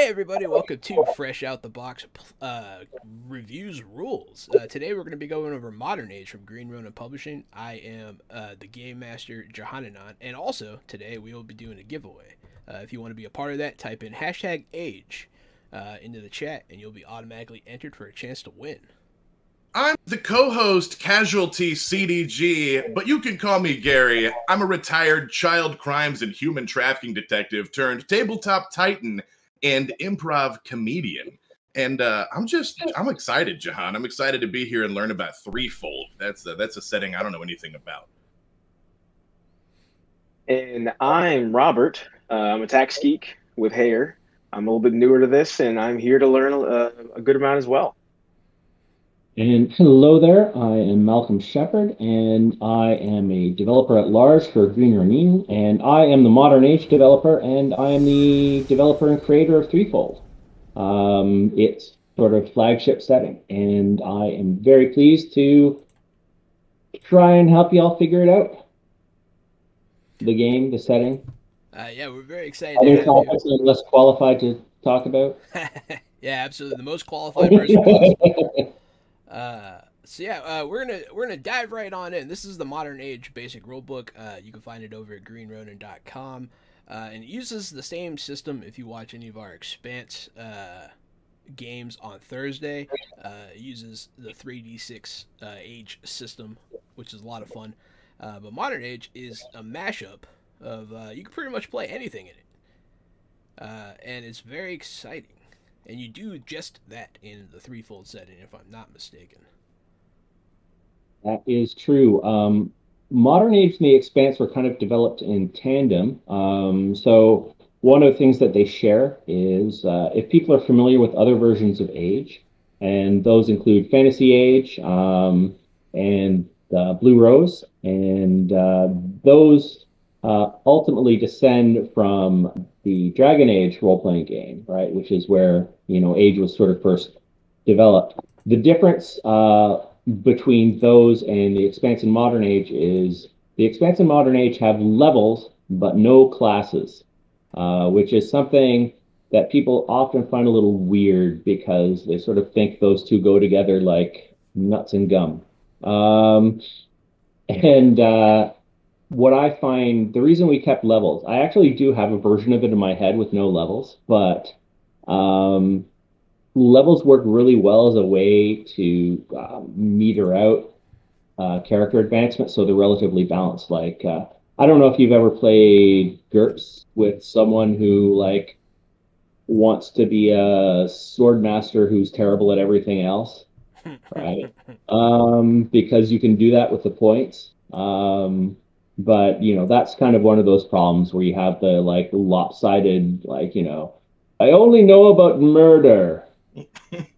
Hey everybody, welcome to Fresh Out the Box Reviews Rules. Today we're going to be going over Modern Age from Green Ronin Publishing. I am the Game Master Johananon, and also today we will be doing a giveaway. If you want to be a part of that, type in hashtag age into the chat and you'll be automatically entered for a chance to win. I'm the co-host Casualty CDG, but you can call me Gary. I'm a retired child crimes and human trafficking detective turned tabletop titan and improv comedian. And I'm excited, Jahan. I'm excited to be here and learn about Threefold. That's a setting I don't know anything about. And I'm Robert. I'm a tax geek with hair. I'm a little bit newer to this, and I'm here to learn a good amount as well. And hello there, I am Malcom Sheppard, and I am a developer at large for Green Ronin, and I am the Modern Age developer, and I am the developer and creator of Threefold. It's sort of flagship setting, and I am very pleased to try and help you all figure it out. The game, the setting. Yeah, we're very excited. Other topics I'm less qualified to talk about. Yeah, absolutely, the most qualified person possible. We're gonna dive right on in. This is the Modern Age basic rulebook. You can find it over at greenronin.com, and it uses the same system. If you watch any of our Expanse games on Thursday, it uses the 3d6 age system, which is a lot of fun. But Modern Age is a mashup of you can pretty much play anything in it, and it's very exciting. And you do just that in the Threefold setting, if I'm not mistaken. That is true. Modern Age and the Expanse were kind of developed in tandem. So one of the things that they share is if people are familiar with other versions of Age, and those include Fantasy Age and Blue Rose, and those ultimately descend from the Dragon Age role-playing game, right? Which is where, Age was sort of first developed. The difference between those and the Expanse and Modern Age is the Expanse and Modern Age have levels, but no classes, which is something that people often find a little weird because they sort of think those two go together like nuts and gum. What I find, the reason we kept levels, I actually do have a version of it in my head with no levels, but levels work really well as a way to meter out character advancement, so they're relatively balanced. Like, I don't know if you've ever played GURPS with someone who, like, wants to be a sword master who's terrible at everything else, right? Because you can do that with the points. But, that's kind of one of those problems where you have the, like, lopsided, like, I only know about murder.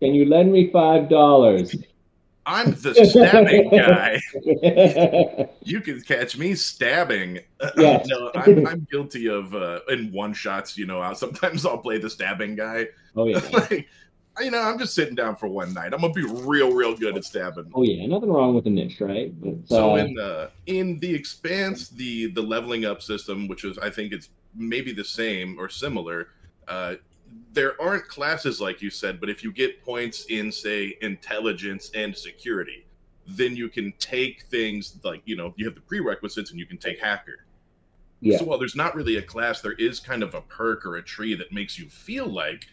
Can you lend me $5? I'm the stabbing guy. You can catch me stabbing. Yes. No, I'm guilty of in one-shots, sometimes I'll play the stabbing guy. Oh, yeah. I'm just sitting down for one night. I'm gonna be real good at stabbing. Oh yeah, nothing wrong with the niche, right? But, so in the Expanse, the leveling up system, which is, I think it's maybe the same or similar, there aren't classes like you said, but if you get points in, say, intelligence and security, then you can take things like, you have the prerequisites and you can take hacker. Yeah. So while there's not really a class, there is kind of a perk or a tree that makes you feel like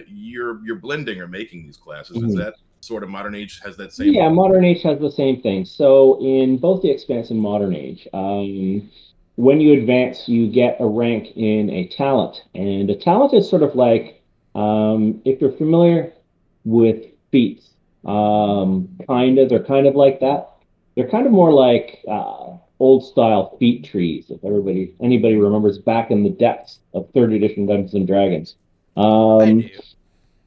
you're blending or making these classes. Is that sort of Modern Age has that same? Yeah, Modern Age has the same thing. So in both the Expanse and Modern Age, when you advance, you get a rank in a talent, and a talent is sort of like, if you're familiar with feats, they're kind of like that. They're kind of more like old style feat trees. If anybody remembers back in the depths of 3rd edition Dungeons and Dragons. I do.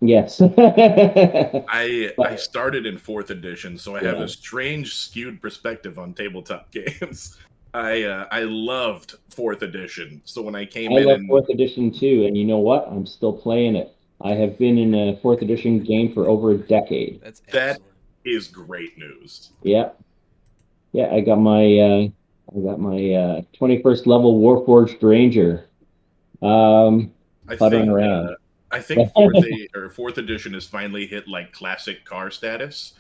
Yes. I started in 4th edition, so I have a strange skewed perspective on tabletop games. I loved 4th edition, so when I came in, I love 4th edition too, and you know what? I'm still playing it. I have been in a 4th edition game for over a decade. That is great news. Yeah, yeah. I got my 21st level Warforged Ranger. I puttering think around. I think fourth edition has finally hit like classic car status.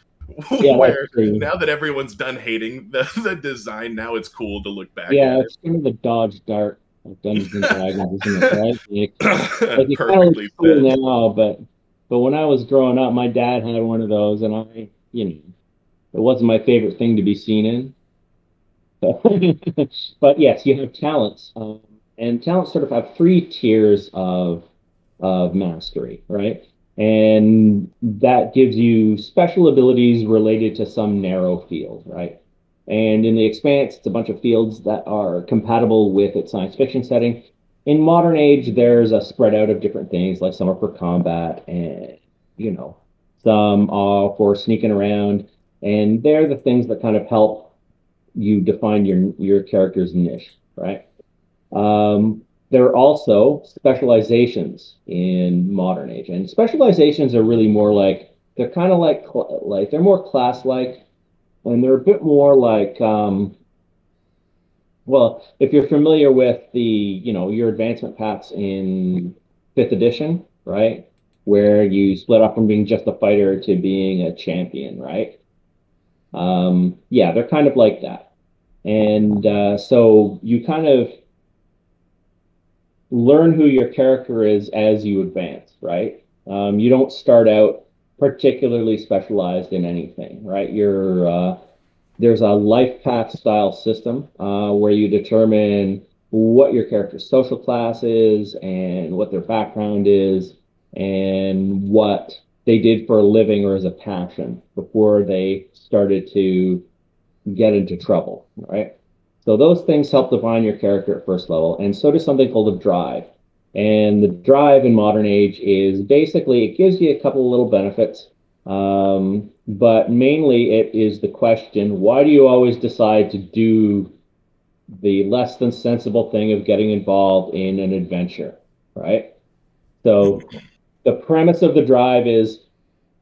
Yeah, where now that everyone's done hating the design, now it's cool to look back at it's kind of the Dodge Dart of Dungeons and Dragons, isn't it, right? it. It kind of looks cool now, but when I was growing up, my dad had one of those, and it wasn't my favorite thing to be seen in. But yes, you have talents, and talents sort of have three tiers of mastery, right? And that gives you special abilities related to some narrow field, right? And in the Expanse, it's a bunch of fields that are compatible with its science fiction setting. In modern age, there's a spread out of different things, like some are for combat and, some are for sneaking around. And they're the things that kind of help you define your character's niche, right? There are also specializations in modern age, and specializations are really more like they're kind of like they're more class-like, and they're a bit more like well, if you're familiar with the your advancement paths in 5th edition, right, where you split up from being just a fighter to being a champion, right? Yeah, they're kind of like that, and so you kind of learn who your character is as you advance, right? You don't start out particularly specialized in anything, right? There's a life path style system where you determine what your character's social class is and what their background is and what they did for a living or as a passion before they started to get into trouble, right? So those things help define your character at first level, and so does something called a drive. And the drive in modern age is basically, it gives you a couple of little benefits, but mainly it is the question, why do you always decide to do the less than sensible thing of getting involved in an adventure, right? So the premise of the drive is,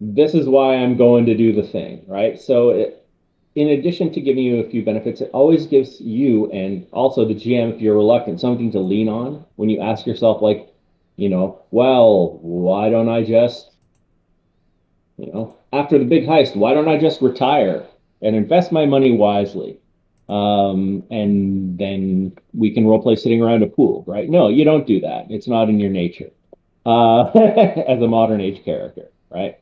this is why I'm going to do the thing, right? So in addition to giving you a few benefits, it always gives you, and also the GM, if you're reluctant, something to lean on when you ask yourself, like, well, why don't I just, after the big heist, why don't I just retire and invest my money wisely? And then we can roleplay sitting around a pool, right? No, you don't do that. It's not in your nature as a modern age character, right?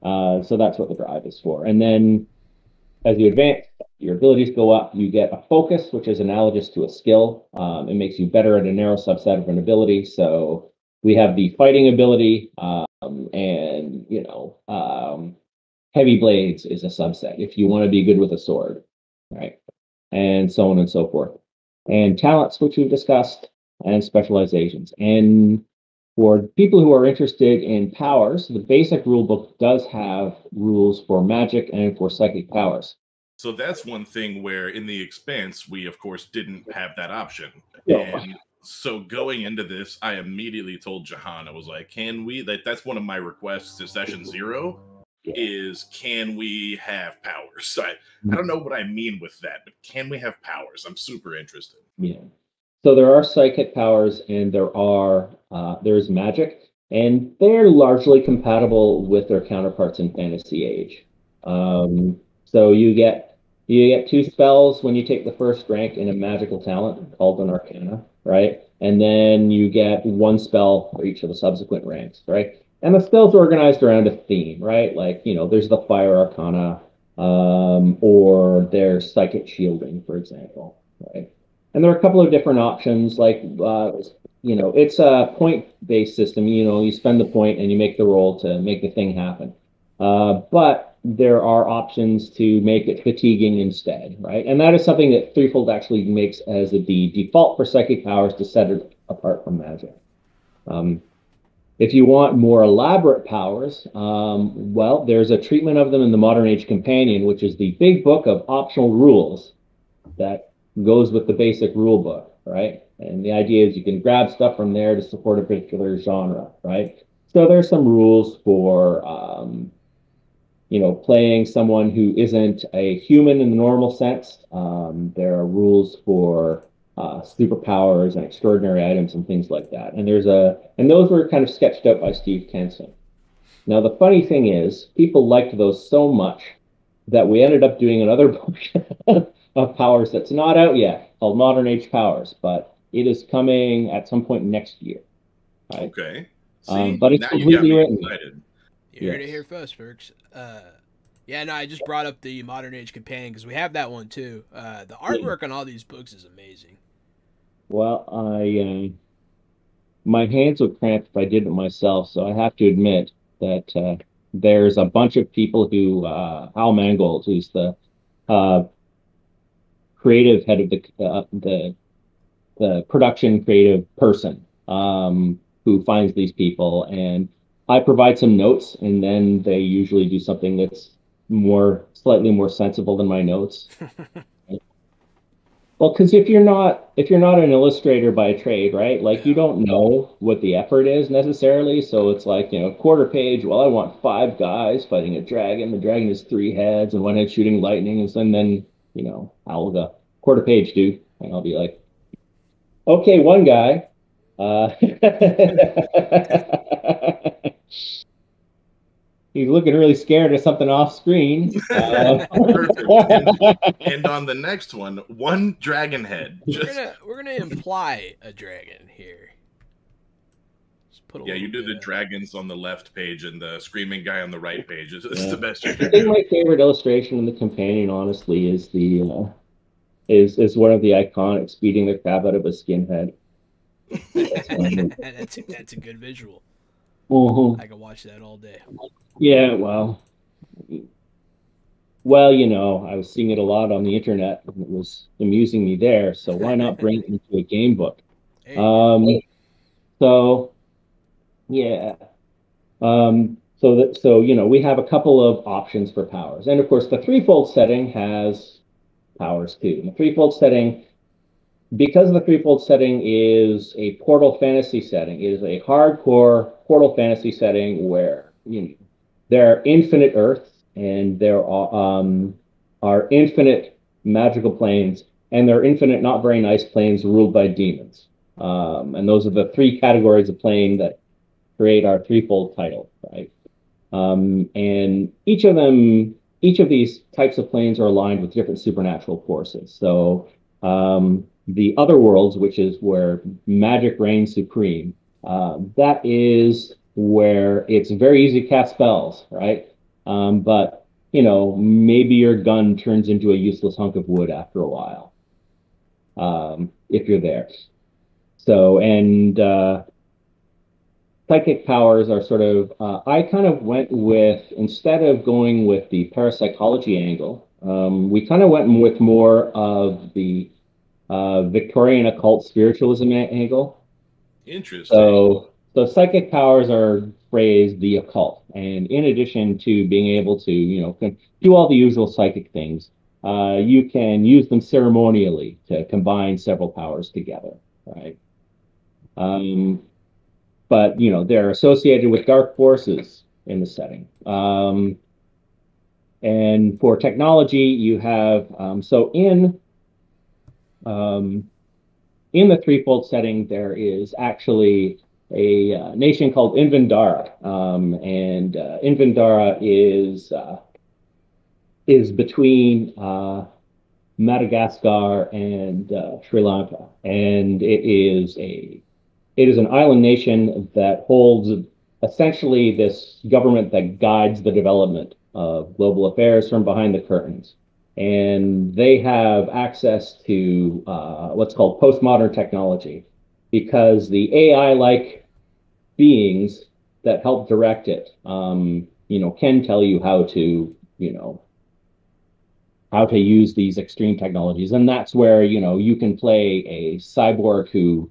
So that's what the drive is for. And then as you advance, your abilities go up. You get a focus, which is analogous to a skill. It makes you better at a narrow subset of an ability. So we have the fighting ability, and heavy blades is a subset if you want to be good with a sword, right? And so on and so forth. And talents, which we've discussed, and specializations. And for people who are interested in powers, the basic rule book does have rules for magic and for psychic powers. So that's one thing where in the Expanse, we, of course, didn't have that option. No. And so going into this, I immediately told Jahan, I was like, that's one of my requests to session 0, is can we have powers? I don't know what I mean with that, but can we have powers? I'm super interested. Yeah. So there are psychic powers and there's magic, and they're largely compatible with their counterparts in Fantasy Age. So you get 2 spells when you take the first rank in a magical talent called an Arcana, right? And then you get 1 spell for each of the subsequent ranks, right? And the spells are organized around a theme, right? Like, there's the Fire Arcana, or there's Psychic Shielding, for example, right? And there are a couple of different options, like, it's a point-based system. You spend the point and you make the roll to make the thing happen. But there are options to make it fatiguing instead, right? And that is something that Threefold actually makes as the default for psychic powers to set it apart from magic. If you want more elaborate powers, well, there's a treatment of them in the Modern Age Companion, which is the big book of optional rules that goes with the basic rule book, right? And the idea is you can grab stuff from there to support a particular genre, right? So there's some rules for, playing someone who isn't a human in the normal sense. There are rules for superpowers and extraordinary items and things like that. And those were kind of sketched out by Steve Kenson. Now, the funny thing is, people liked those so much that we ended up doing another book of Powers that's not out yet, called Modern Age Powers, but it is coming at some point next year. Right? Okay. See, but it's now completely you got me written. excited. You heard it here first, folks. Yeah, no, I just brought up the Modern Age Companion because we have that one too. The artwork on all these books is amazing. Well, my hands would cramp if I did it myself, so I have to admit that there's a bunch of people who, Hal Mangold, who's the creative head of the production creative person, who finds these people, and I provide some notes, and then they usually do something that's slightly more sensible than my notes. Well, because if you're not an illustrator by trade, right? Like you don't know what the effort is necessarily. So it's like, quarter page. Well, I want 5 guys fighting a dragon. The dragon has 3 heads and one head shooting lightning. And then I'll go quarter page, dude, and I'll be like, okay, one guy. He's looking really scared of something off screen. Perfect. And on the next one dragon head. We're gonna imply a dragon here. You do the dragons on the left page and the screaming guy on the right page. It's the best you I can think do. my favorite illustration in the companion, honestly, is is one of the iconics beating the crap out of a skinhead. That's a good visual. I can watch that all day. Yeah, well, I was seeing it a lot on the internet, and it was amusing me there. So why not bring it into a game book? Hey. So yeah, we have a couple of options for powers, and of course, the Threefold setting has powers too. And the Threefold setting, because the Threefold setting is a portal fantasy setting, it is a hardcore portal fantasy setting where there are infinite Earths and there are infinite magical planes, and there are infinite not very nice planes ruled by demons. And those are the 3 categories of plane that create our Threefold title, right? And each of these types of planes are aligned with different supernatural forces. So the other worlds, which is where magic reigns supreme, that is where it's very easy to cast spells, right? But maybe your gun turns into a useless hunk of wood after a while, if you're there. So, and psychic powers are sort of, I kind of went with, instead of going with the parapsychology angle, we kind of went with more of the Victorian occult spiritualism angle. Interesting. So psychic powers are phrased the occult, and in addition to being able to do all the usual psychic things, you can use them ceremonially to combine several powers together, right? But they're associated with dark forces in the setting. And for technology, you have in the Threefold setting, there is actually a nation called Invendara, and Invendara is between Madagascar and Sri Lanka, and it is an island nation that holds essentially this government that guides the development of global affairs from behind the curtains. And they have access to what's called postmodern technology, because the AI-like beings that help direct it, can tell you how to use these extreme technologies. And that's where, you can play a cyborg who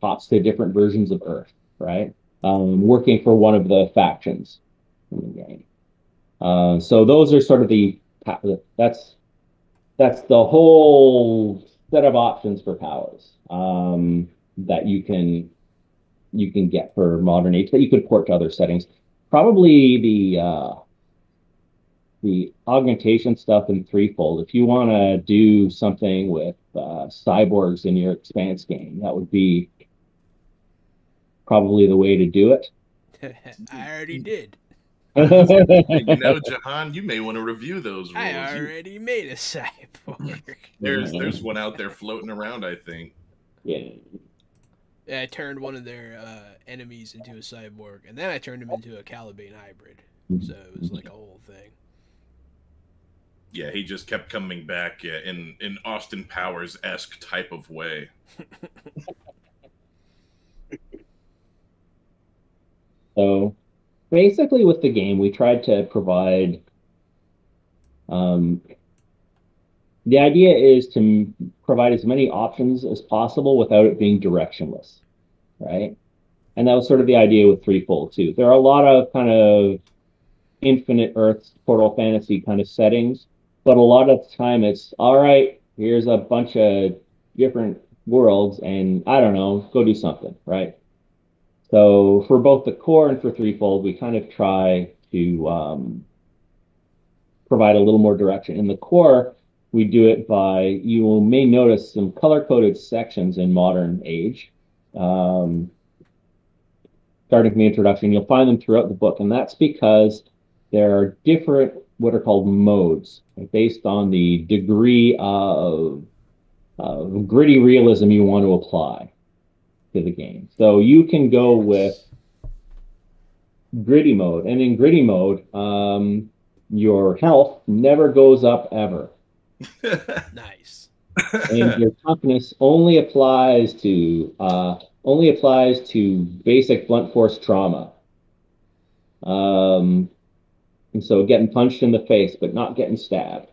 hops to different versions of Earth, right? Working for one of the factions in the game. So those are sort of that's the whole set of options for powers that you can get for modern age that you could port to other settings. Probably the augmentation stuff in Threefold. If you want to do something with cyborgs in your Expanse game, that would be probably the way to do it. I already did. Jahan, you may want to review those rules. I already made a cyborg. There's one out there floating around, I think. Yeah. I turned one of their enemies into a cyborg, and then I turned him into a Caliban hybrid. So it was like a whole thing. Yeah, he just kept coming back in Austin Powers-esque type of way. So basically with the game, we tried to provide, the idea is to provide as many options as possible without it being directionless, right? And that was sort of the idea with Threefold too. There are a lot of kind of Infinite Earths, Portal Fantasy kind of settings, but a lot of the time it's, all right, here's a bunch of different worlds and I don't know, go do something, right? So for both the core and for Threefold, we kind of try to provide a little more direction. In the core, we do it by, you may notice some color-coded sections in Modern Age. Starting from the introduction, you'll find them throughout the book, and that's because there are different, what are called modes, based on the degree of gritty realism you want to apply to the game. So you can go with gritty mode, and in gritty mode, your health never goes up ever. Nice. And your toughness only applies to basic blunt force trauma. And so getting punched in the face, but not getting stabbed.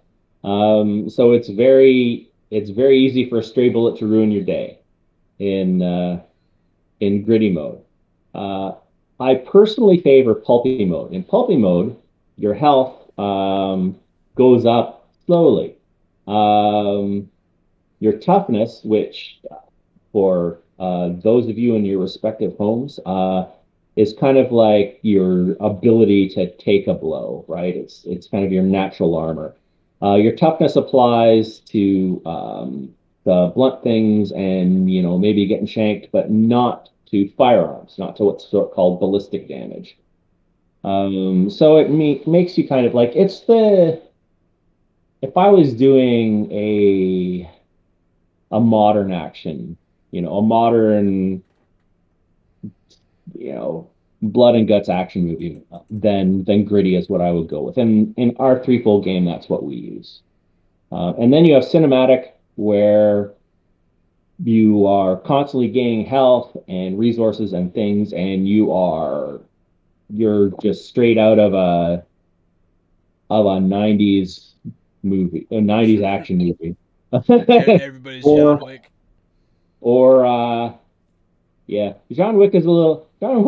So it's very easy for a stray bullet to ruin your day in gritty mode. I personally favor pulpy mode. In pulpy mode, your health goes up slowly. Your toughness, which for those of you in your respective homes, is kind of like your ability to take a blow, right? It's kind of your natural armor. Your toughness applies to the blunt things and, maybe getting shanked, but not to firearms, not to what's called ballistic damage. So it makes you kind of like, if I was doing a modern action, a modern, blood and guts action movie, then gritty is what I would go with. And in our Threefold game, that's what we use. And then you have cinematic, where you are constantly gaining health and resources and things, and you're just straight out of a 90s movie, a 90s action movie. Everybody's John Wick. Or yeah, John Wick is more in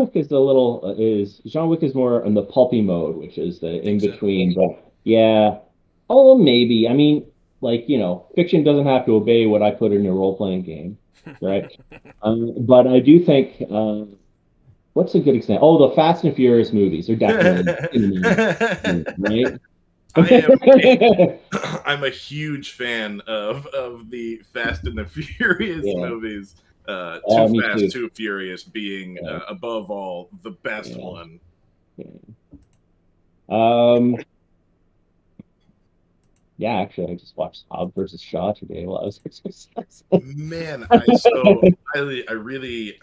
the pulpy mode, which is the in between. So. But yeah, maybe. I mean, fiction doesn't have to obey what I put in a role-playing game, right? But I do think, what's a good example? Oh, the Fast and Furious movies are definitely right? I'm a huge fan of the Fast and the Furious movies. Too Fast, Too Furious being above all the best one. Yeah, actually, I just watched Hobbs versus Shaw today while I was exercising. Man, I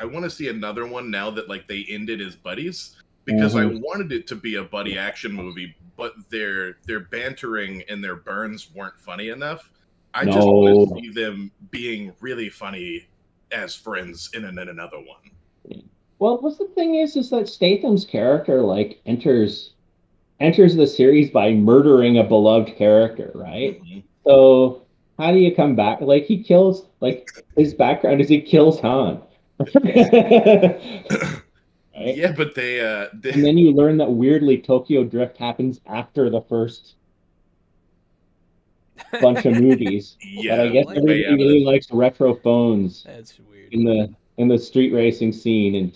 want to see another one now that they ended as buddies, because I wanted it to be a buddy action movie, but their bantering and their burns weren't funny enough. I just want to see them being really funny as friends in another one. Well, what's the thing is that Statham's character enters the series by murdering a beloved character, right? Mm-hmm. So how do you come back? He kills, his background is he kills Han. Right? Yeah, but they and then you learn that weirdly Tokyo Drift happens after the first bunch of movies. Yeah, but I guess everybody really likes retro phones. That's weird. In the street racing scene, and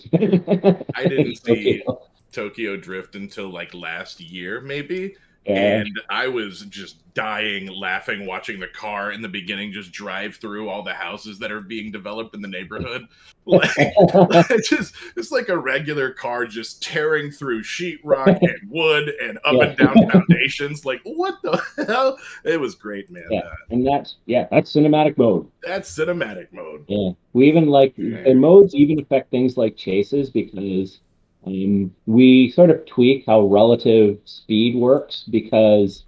I didn't see Tokyo Drift until last year, maybe, And I was just dying laughing watching the car in the beginning just drive through all the houses that are being developed in the neighborhood. Like, it's like a regular car just tearing through sheetrock and wood and up and down foundations. Like, what the hell? It was great, man. Yeah, and that's cinematic mode. That's cinematic mode. Yeah, we even the modes even affect things like chases, because we sort of tweak how relative speed works, because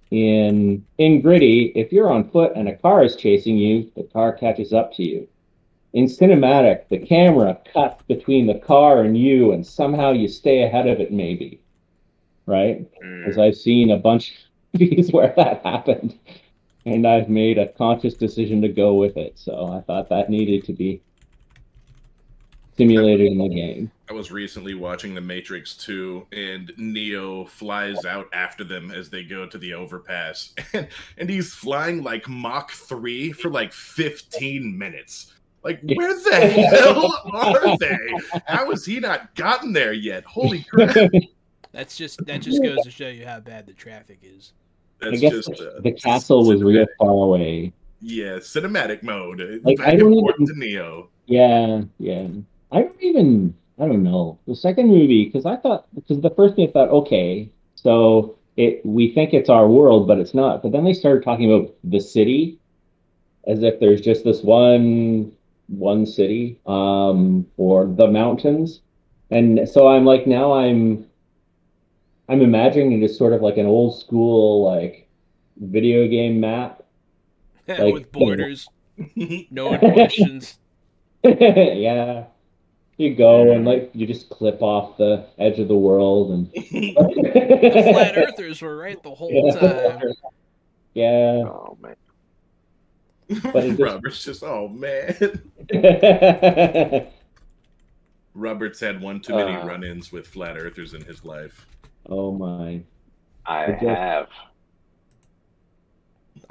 in Gritty, if you're on foot and a car is chasing you, the car catches up to you. In cinematic, the camera cuts between the car and you, and somehow you stay ahead of it, maybe. Right? Because I've seen a bunch of these where that happened, and I've made a conscious decision to go with it. So I thought that needed to be simulated in the game. I was recently watching The Matrix 2, and Neo flies out after them as they go to the overpass, and he's flying like Mach 3 for like 15 minutes. Like, where the hell are they? How has he not gotten there yet? Holy crap! That just goes to show you how bad the traffic is. That's I guess just the castle was real far away. Yeah, cinematic mode. Like, Back and forth to Neo. Yeah. I don't know. The second movie, because the first movie I thought, okay, so we think it's our world, but it's not. But then they started talking about the city as if there's just this one city, or the mountains. And so I'm like, now I'm imagining it as sort of like an old school, like, video game map. Like, with borders. No questions. Yeah. You go and like you just clip off the edge of the world, and the flat earthers were right the whole time. Yeah. Oh man. But Robert's just, oh man. Robert's had one too many run-ins with flat earthers in his life. Oh my. I have.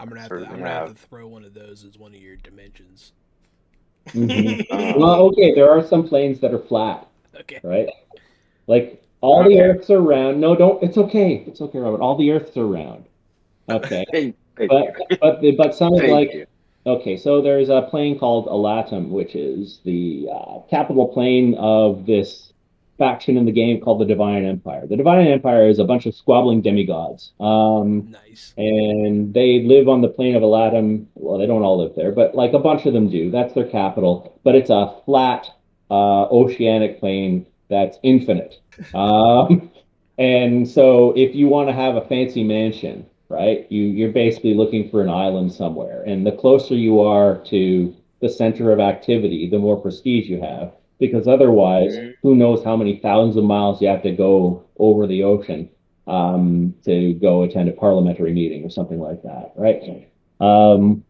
I'm gonna have to throw one of those as one of your dimensions. Well, okay, there are some planes that are flat. Okay. Right? Like, all the Earths are round. No, don't. It's okay. It's okay, Robert. All the Earths are round. Okay. but some like. Okay, so there's a plane called Alatum, which is the capital plane of this faction in the game called the Divine Empire. The Divine Empire is a bunch of squabbling demigods. Nice. And they live on the plane of Alatum. Well, they don't all live there, but like a bunch of them do. That's their capital. But it's a flat oceanic plane that's infinite. And so if you want to have a fancy mansion, right, you're basically looking for an island somewhere. And the closer you are to the center of activity, the more prestige you have. Because otherwise, who knows how many thousands of miles you have to go over the ocean to go attend a parliamentary meeting or something like that, right? And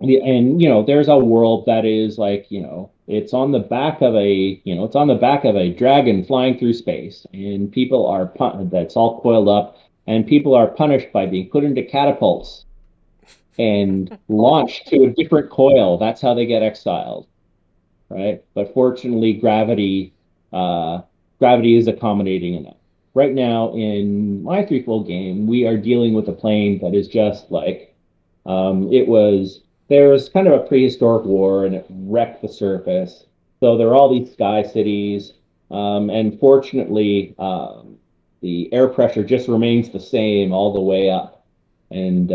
there's a world that is like, it's on the back of a dragon flying through space, and people are that's all coiled up, and people are punished by being put into catapults and launched to a different coil. That's how they get exiled. Right, but fortunately, gravity is accommodating enough. Right now, in my Threefold game, we are dealing with a plane that is just like there was kind of a prehistoric war, and it wrecked the surface. So there are all these sky cities, and fortunately, the air pressure just remains the same all the way up. And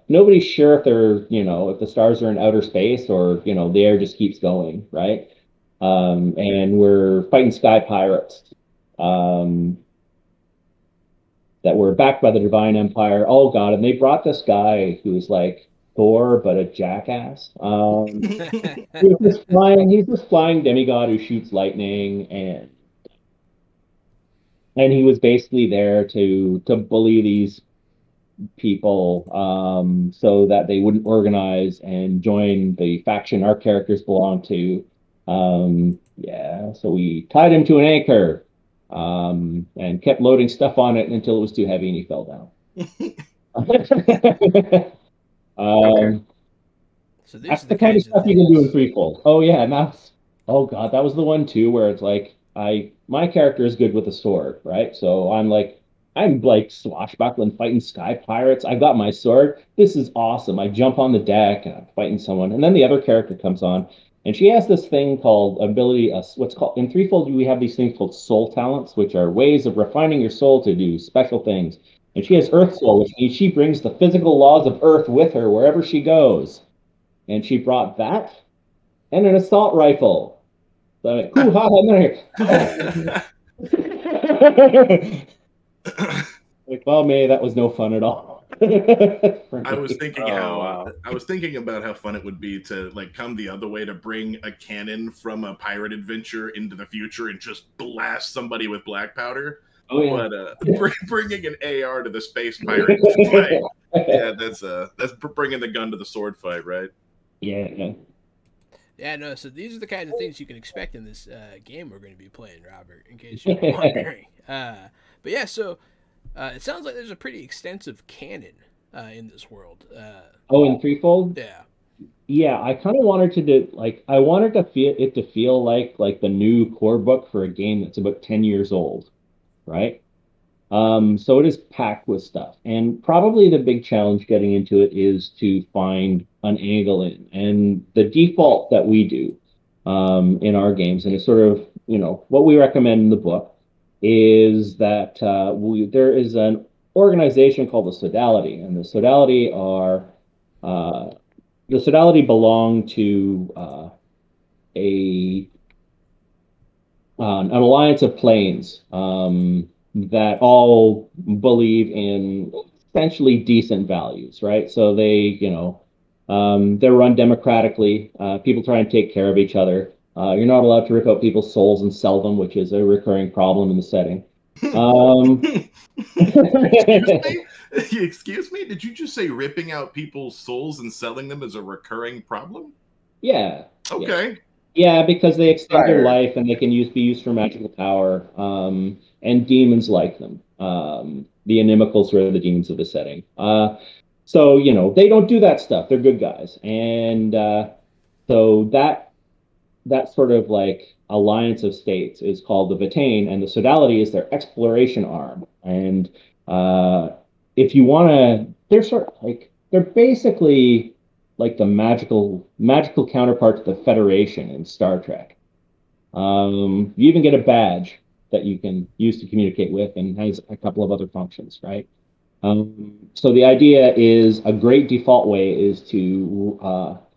nobody's sure if if the stars are in outer space or, the air just keeps going, right? And we're fighting sky pirates that were backed by the Divine Empire. Oh, God. And they brought this guy who was like Thor, but a jackass. He's this flying demigod who shoots lightning, and he was basically there to bully these people so that they wouldn't organize and join the faction our characters belong to. So we tied him to an anchor and kept loading stuff on it until it was too heavy and he fell down. So that's the kind of stuff you can do in Threefold. Oh yeah, and that was the one too where it's like my character is good with a sword, right? So I'm like I'm like swashbuckling, fighting sky pirates. I got my sword. This is awesome. I jump on the deck and I'm fighting someone. And then the other character comes on, and she has this thing called ability, what's called in Threefold, we have these things called soul talents, which are ways of refining your soul to do special things. And she has Earth Soul, which means she brings the physical laws of Earth with her wherever she goes. And she brought that and an assault rifle. So I'm like, hoo ha, I'm here. Like, well, May, that was no fun at all. I was thinking I was thinking about how fun it would be to like come the other way, to bring a cannon from a pirate adventure into the future and just blast somebody with black powder. Oh, yeah. But bringing an AR to the space pirate fight, yeah, that's bringing the gun to the sword fight, right? Yeah. Yeah, no, so these are the kind of things you can expect in this game we're going to be playing, Robert, in case you're wondering. But yeah, so it sounds like there's a pretty extensive canon in this world. In Threefold? Yeah. Yeah, I kind of wanted to do, like, I wanted to feel like the new core book for a game that's about 10 years old, right? So it is packed with stuff. And probably the big challenge getting into it is to find an angle in. And the default that we do in our games, and it's sort of, what we recommend in the book, is that there is an organization called the Sodality. And the Sodality belong to an alliance of planes that all believe in essentially decent values, right? So they, they're run democratically. People try and take care of each other. You're not allowed to rip out people's souls and sell them, which is a recurring problem in the setting. Excuse me? Did you just say ripping out people's souls and selling them is a recurring problem? Yeah. Okay. Yeah, because they extend their life and they can be used for magical power. And demons like them. The Inimicals are the demons of the setting. So, they don't do that stuff. They're good guys. And so that sort of like alliance of states is called the Vitain, and the Sodality is their exploration arm. And if you want to, they're basically like the magical counterpart to the Federation in Star Trek. You even get a badge that you can use to communicate with, and has a couple of other functions, right? So the idea is, a great default way is to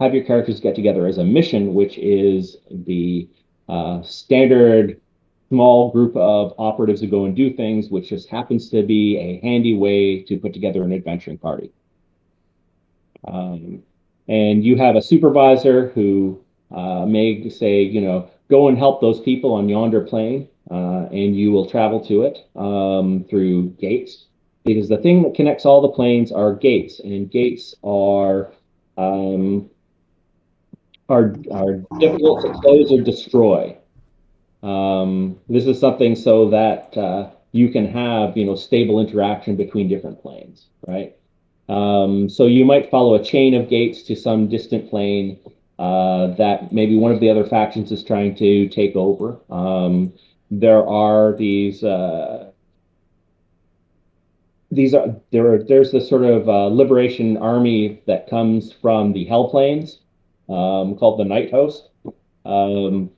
have your characters get together as a mission, which is the standard small group of operatives who go and do things, which just happens to be a handy way to put together an adventuring party. And you have a supervisor who may say, go and help those people on yonder plane, and you will travel to it through gates. Because the thing that connects all the planes are gates, and gates are difficult to close or destroy. This is something so that you can have stable interaction between different planes, right? So you might follow a chain of gates to some distant plane that maybe one of the other factions is trying to take over. There's this sort of liberation army that comes from the Hell Planes, called the Night Host, who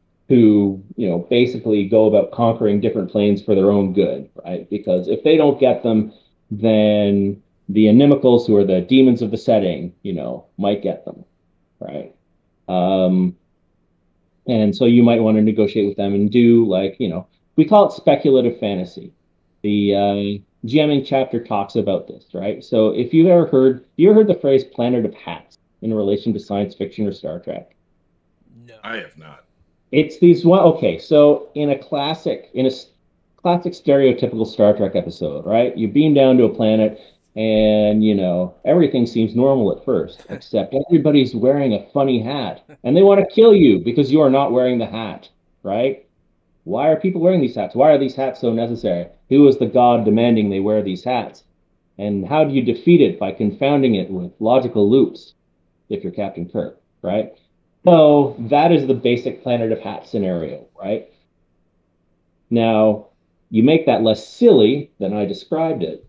basically go about conquering different planes for their own good, right? Because if they don't get them, then the Inimicals, who are the demons of the setting, might get them, right? And so you might want to negotiate with them and do we call it speculative fantasy. The GMing chapter talks about this, right? So if you've ever heard the phrase "planet of hats" in relation to science fiction or Star Trek? No, I have not. It's these one. Okay, so in a classic stereotypical Star Trek episode, right? You beam down to a planet, and everything seems normal at first, except everybody's wearing a funny hat, and they want to kill you because you are not wearing the hat, right? Why are people wearing these hats? Why are these hats so necessary? Who is the god demanding they wear these hats? And how do you defeat it? By confounding it with logical loops, if you're Captain Kirk, right? So that is the basic Planet of Hats scenario, right? Now, you make that less silly than I described it.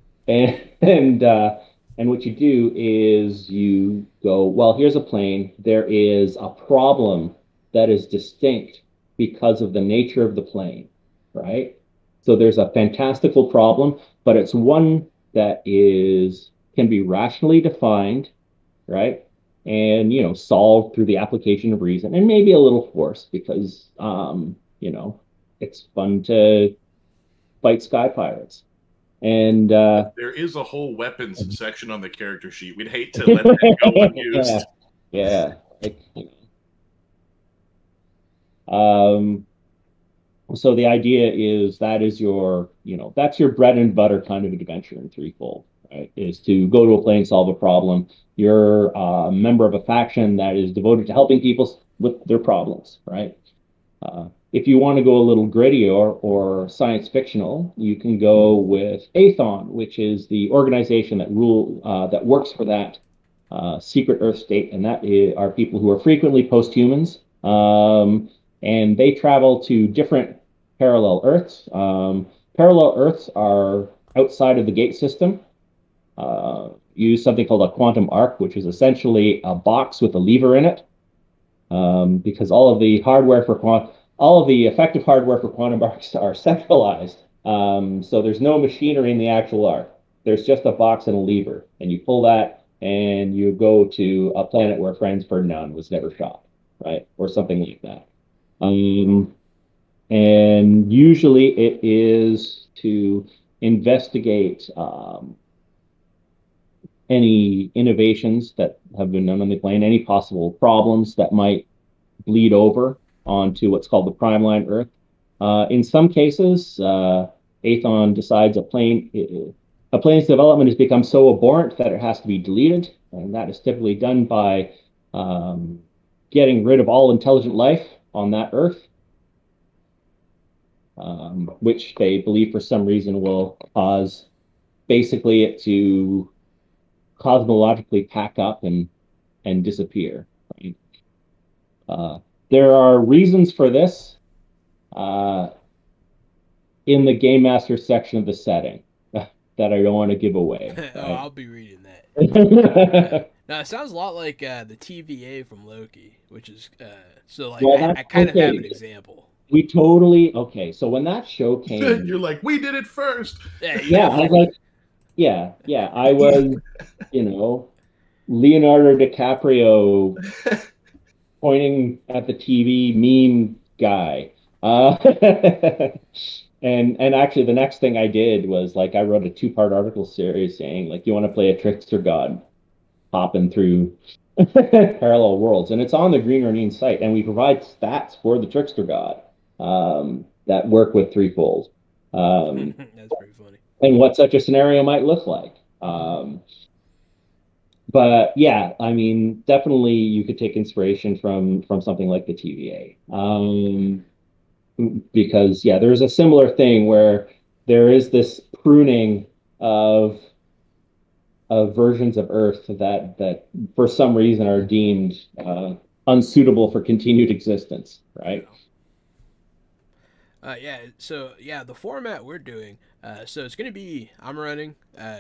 And what you do is you go, well, here's a plane. There is a problem that is distinct because of the nature of the plane, right? So there's a fantastical problem, but it's one that can be rationally defined, right? And, solved through the application of reason and maybe a little force because, it's fun to fight sky pirates. And there is a whole weapons section on the character sheet. We'd hate to let that go unused. Yeah. So the idea is that's your bread and butter kind of adventure in Threefold, right? Is to go to a plane, solve a problem. You're a member of a faction that is devoted to helping people with their problems, right? If you want to go a little grittier or science fictional, you can go with Aethon, which is the organization that works for that secret Earth state, and that are people who are frequently post-humans, and they travel to different parallel Earths. Parallel Earths are outside of the gate system. Use something called a quantum arc, which is essentially a box with a lever in it, because all of the effective hardware for quantum arcs are centralized. So there's no machinery in the actual arc. There's just a box and a lever, and you pull that, and you go to a planet where Franz Ferdinand was never shot, right, or something like that. And usually it is to investigate any innovations that have been done on the plane, any possible problems that might bleed over onto what's called the Prime Line Earth. In some cases, Aethon decides a plane's development has become so abhorrent that it has to be deleted, and that is typically done by getting rid of all intelligent life on that Earth, which they believe for some reason will cause basically it to cosmologically pack up and disappear. Right? There are reasons for this in the Game Master section of the setting that I don't want to give away. Right? Oh, I'll be reading that. Now, it sounds a lot like the TVA from Loki, which is I kind of have an example. We totally so when that show came, you're like, we did it first. Yeah, I was like, yeah, I was, Leonardo DiCaprio pointing at the TV meme guy. And actually the next thing I did was I wrote a 2-part article series saying you want to play a trickster god hopping through parallel worlds, and it's on the Green Ronin site, and we provide stats for the trickster god that work with Threefold. That's pretty funny. And what such a scenario might look like. But yeah, I mean, definitely you could take inspiration from something like the TVA. Because there's a similar thing where there is this pruning of versions of Earth that for some reason are deemed unsuitable for continued existence, right? The format we're doing, so it's going to be, I'm running,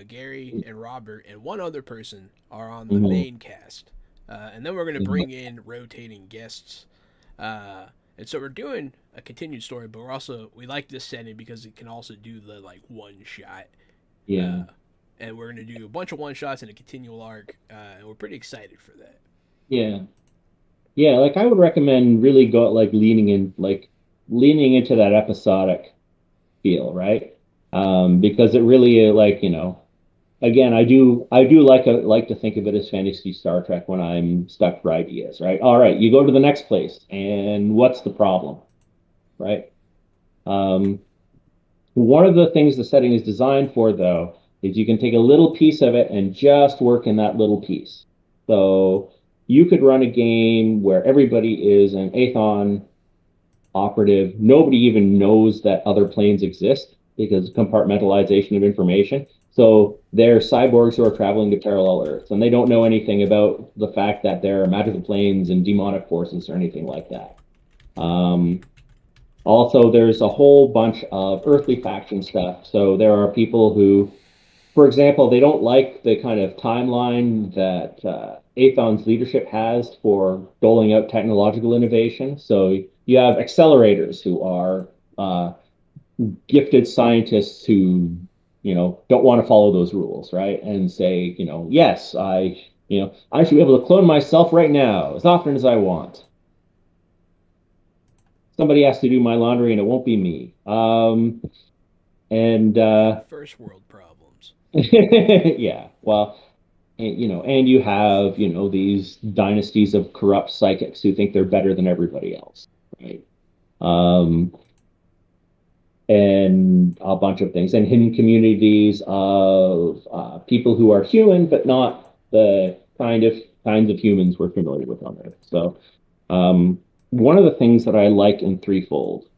Gary and Robert and one other person are on the main cast. And then we're going to bring in rotating guests. And so we're doing a continued story, but we like this setting because it can also do the one shot. Yeah. And we're going to do a bunch of one shots and a continual arc. And we're pretty excited for that. Yeah. Yeah. I would recommend really leaning into that episodic feel, right? Because it really, again, I do like to think of it as fantasy Star Trek when I'm stuck for ideas, right? All right, you go to the next place, and what's the problem, right? One of the things the setting is designed for, though, is you can take a little piece of it and just work in that little piece. So you could run a game where everybody is an Aethon operative. Nobody even knows that other planes exist because of compartmentalization of information. So they're cyborgs who are traveling to parallel Earths, and they don't know anything about the fact that there are magical planes and demonic forces or anything like that. Also, there's a whole bunch of earthly faction stuff. So there are people who, for example, they don't like the kind of timeline that Aethon's leadership has for doling out technological innovation. So you have accelerators who are gifted scientists who, don't want to follow those rules, right? And say, yes, I should be able to clone myself right now as often as I want. Somebody has to do my laundry and it won't be me. And First world problems. yeah, well, and you have, these dynasties of corrupt psychics who think they're better than everybody else, right? And a bunch of things, and hidden communities of people who are human, but not the kinds of humans we're familiar with on Earth. So, one of the things that I like in Threefold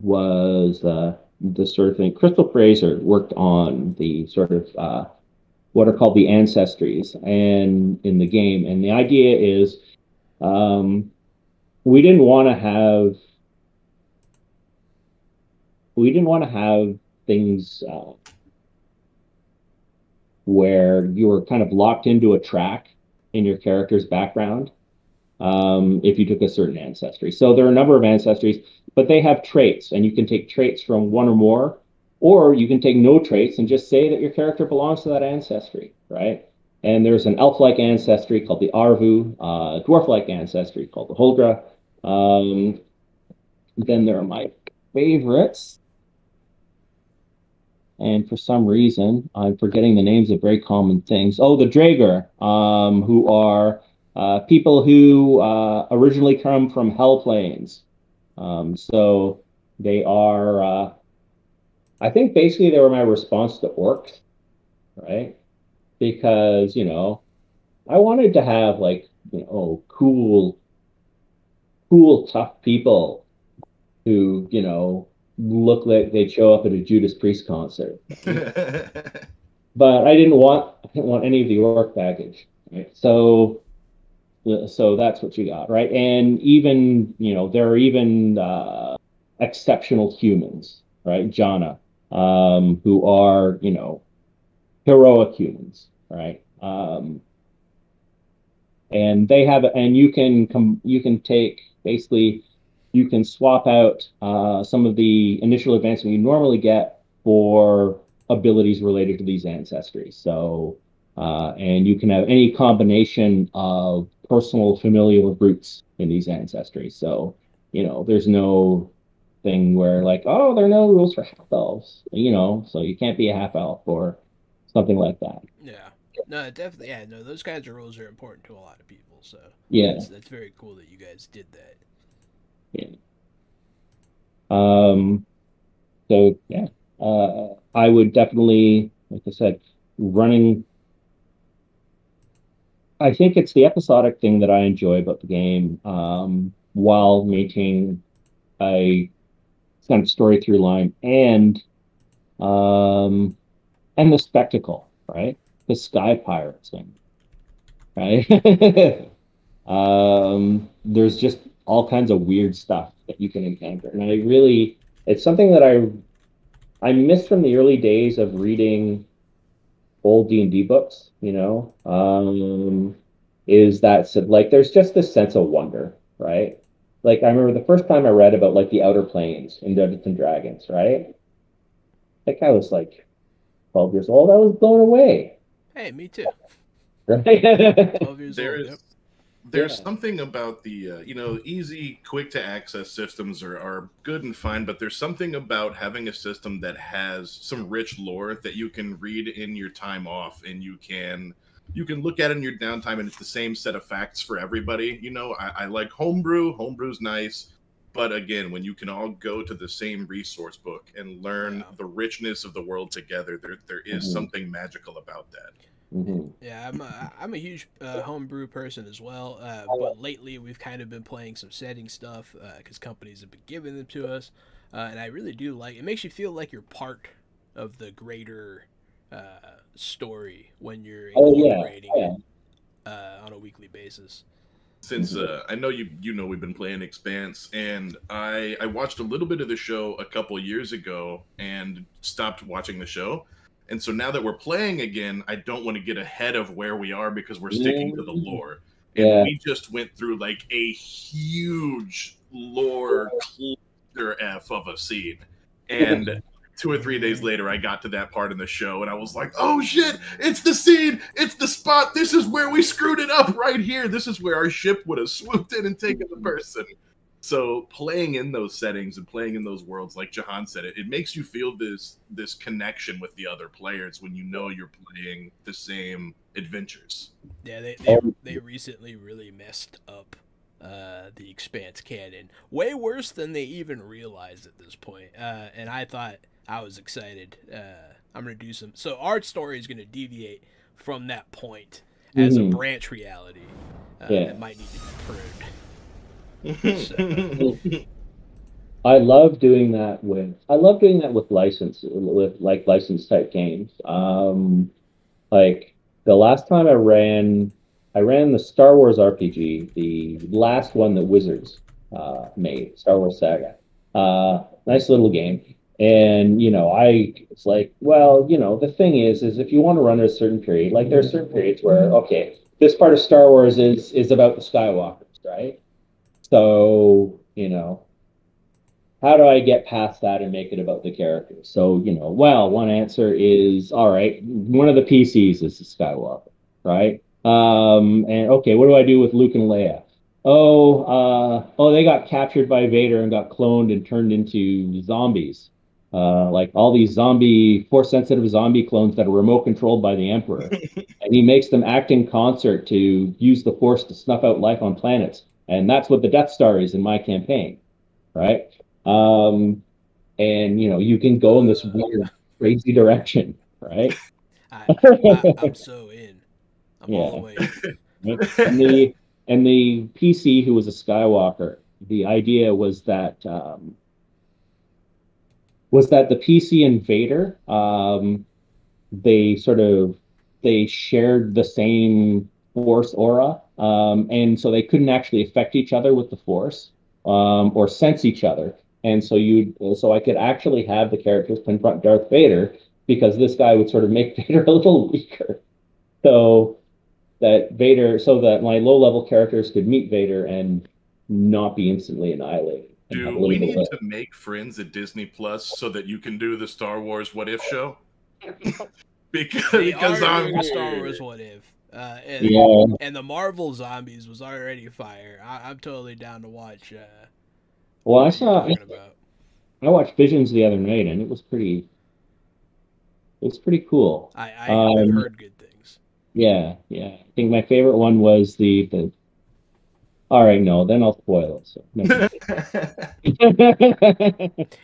was the sort of thing. Crystal Fraser worked on the sort of what are called the ancestries and in the game, and the idea is we didn't want to have things where you were kind of locked into a track in your character's background if you took a certain ancestry. So there are a number of ancestries, but they have traits, and you can take traits from one or you can take no traits and just say that your character belongs to that ancestry, right? And there's an elf-like ancestry called the Arvu, a dwarf-like ancestry called the Huldra. Then there are my favorites. And for some reason, I'm forgetting the names of very common things. Oh, the Draegr, who are people who originally come from Hell Plains. So they are, I think basically they were my response to orcs, right? Because, I wanted to have like, cool, tough people who, look like they'd show up at a Judas Priest concert. But I didn't want any of the orc baggage, right? So that's what you got, right? And even, there are even exceptional humans, right? Jana, who are, heroic humans, right? And they have, and you can take basically, you can swap out some of the initial advancement you normally get for abilities related to these ancestries. So, and you can have any combination of personal familial roots in these ancestries. So, there's no thing where like, oh, there are no rules for half elves, so you can't be a half elf or something like that. Yeah. No, definitely. Yeah, no, those kinds of rules are important to a lot of people. So Yeah. that's very cool that you guys did that. Yeah. So yeah, I would definitely, like I said, running. I think it's the episodic thing that I enjoy about the game, while maintaining a kind of story through line and the spectacle, right? The sky pirates thing, right? There's just all kinds of weird stuff that you can encounter, and it's something that I miss from the early days of reading old D&D books. Is that like there's just this sense of wonder, right? Like I remember the first time I read about like the Outer Planes in Dungeons and Dragons, right? Like I was like 12 years old, I was blown away. Hey, me too. Right? 12 years old. Yep. There's something about the easy, quick to access systems are good and fine, but there's something about having a system that has some rich lore that you can read in your time off, and you can look at it in your downtime, and it's the same set of facts for everybody. I like homebrew. Homebrew's nice, but again, when you can all go to the same resource book and learn the richness of the world together, there is something magical about that. Mm-hmm. Yeah, I'm a huge homebrew person as well, but lately we've kind of been playing some setting stuff because companies have been giving them to us, and I really do like it. Makes you feel like you're part of the greater story when you're incorporating it on a weekly basis. since I know you know we've been playing Expanse, and I watched a little bit of the show a couple years ago and stopped watching the show. And so now that we're playing again, I don't want to get ahead of where we are because we're sticking to the lore. And we just went through like a huge lore cluster F of a scene. And 2 or 3 days later, I got to that part in the show, and I was like, oh shit, it's the scene, it's the spot, this is where we screwed it up right here. This is where our ship would have swooped in and taken the person. So playing in those settings and playing in those worlds, like Jahan said, it makes you feel this connection with the other players when you know you're playing the same adventures. Yeah, they recently really messed up the Expanse canon. Way worse than they even realized at this point. And I thought I was excited. I'm going to do some... So our story is going to deviate from that point as a branch reality. That might need to be pruned. I love doing that with license type games. Like the last time I ran the Star Wars RPG, the last one that Wizards made, Star Wars Saga. Nice little game. And it's like, well, the thing is if you want to run a certain period, like there are certain periods where, okay, this part of Star Wars is about the Skywalkers, right? So, how do I get past that and make it about the characters? So, well, one answer is, all right, one of the PCs is the Skywalker, right? And okay, what do I do with Luke and Leia? Oh, they got captured by Vader and got cloned and turned into zombies. Like all these Force-sensitive zombie clones that are remote controlled by the Emperor. And he makes them act in concert to use the Force to snuff out life on planets. And that's what the Death Star is in my campaign, right? And you can go in this weird, crazy direction, right? I'm so in. I'm all the way in. And the PC who was a Skywalker, the idea was that the PC and Vader, they shared the same Force aura, and so they couldn't actually affect each other with the Force, or sense each other. And so I could actually have the characters confront Darth Vader because this guy would sort of make Vader a little weaker. So that my low-level characters could meet Vader and not be instantly annihilated. Do we need to make friends at Disney Plus so that you can do the Star Wars What If show? because I'm doing a Star Wars What If. And the Marvel zombies was already fire. I'm totally down to watch. Well, I watched Visions the other night, and it was pretty cool. I've heard good things. Yeah. I think my favorite one was the. All right, no, then I'll spoil it. So.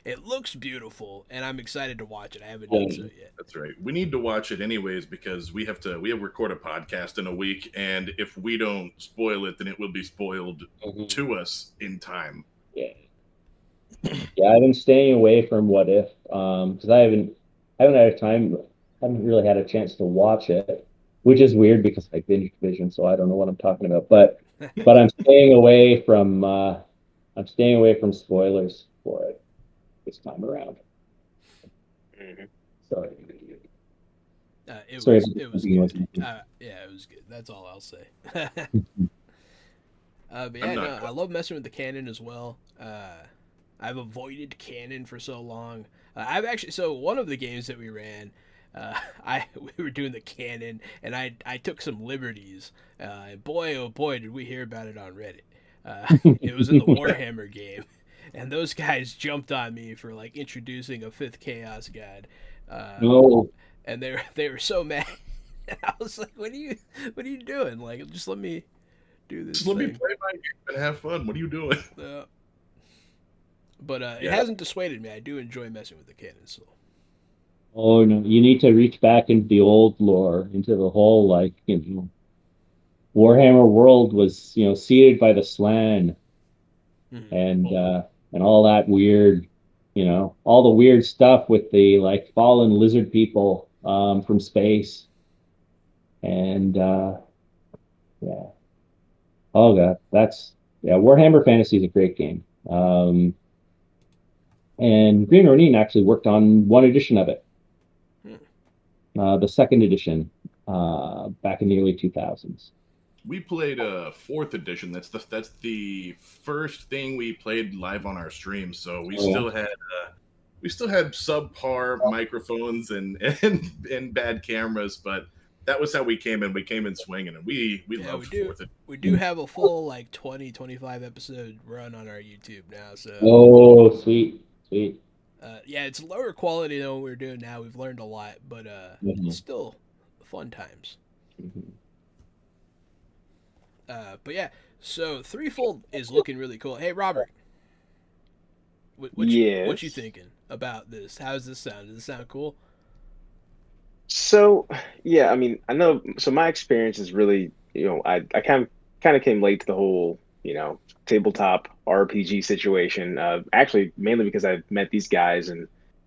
It looks beautiful, and I'm excited to watch it. I haven't done so yet. That's right. We need to watch it anyways because we have to record a podcast in a week, and if we don't spoil it, then it will be spoiled to us in time. Yeah. I've been staying away from What If because I haven't really had a chance to watch it, which is weird because I binged Vision, so I don't know what I'm talking about. But I'm staying away from spoilers for it this time around. Sorry. It was good. It was good. That's all I'll say. But yeah, I love messing with the canon as well. I've avoided canon for so long. So one of the games that we ran, we were doing the canon, and I took some liberties. Boy, oh boy, did we hear about it on Reddit. It was in the Warhammer game, and those guys jumped on me for like introducing a 5th Chaos God. And they were so mad. And I was like, "What are you doing? Like, just let me do this. Just let me play my game and have fun. What are you doing?" But it hasn't dissuaded me. I do enjoy messing with the canon. So. Oh no, you need to reach back into the old lore, into the whole Warhammer world was seeded by the Slan, and all that weird, all the weird stuff with the fallen lizard people from space, and Oh god, Warhammer Fantasy is a great game. And Green Ronin actually worked on one edition of it, the second edition, back in the early 2000s. We played a fourth edition. That's the first thing we played live on our stream. So we still had subpar microphones and bad cameras, but that was how we came in. We came in swinging, and we loved fourth edition. We do have a full like 20-25 episode run on our YouTube now. So Sweet. yeah, it's lower quality than what we're doing now. We've learned a lot, but it's still fun times. But yeah, so Threefold is looking really cool. Hey, Robert, what you thinking about this? How does this sound? Does it sound cool? So yeah, I mean, I know. So my experience is really, I kind of came late to the whole, tabletop RPG situation. Actually, mainly because I met these guys and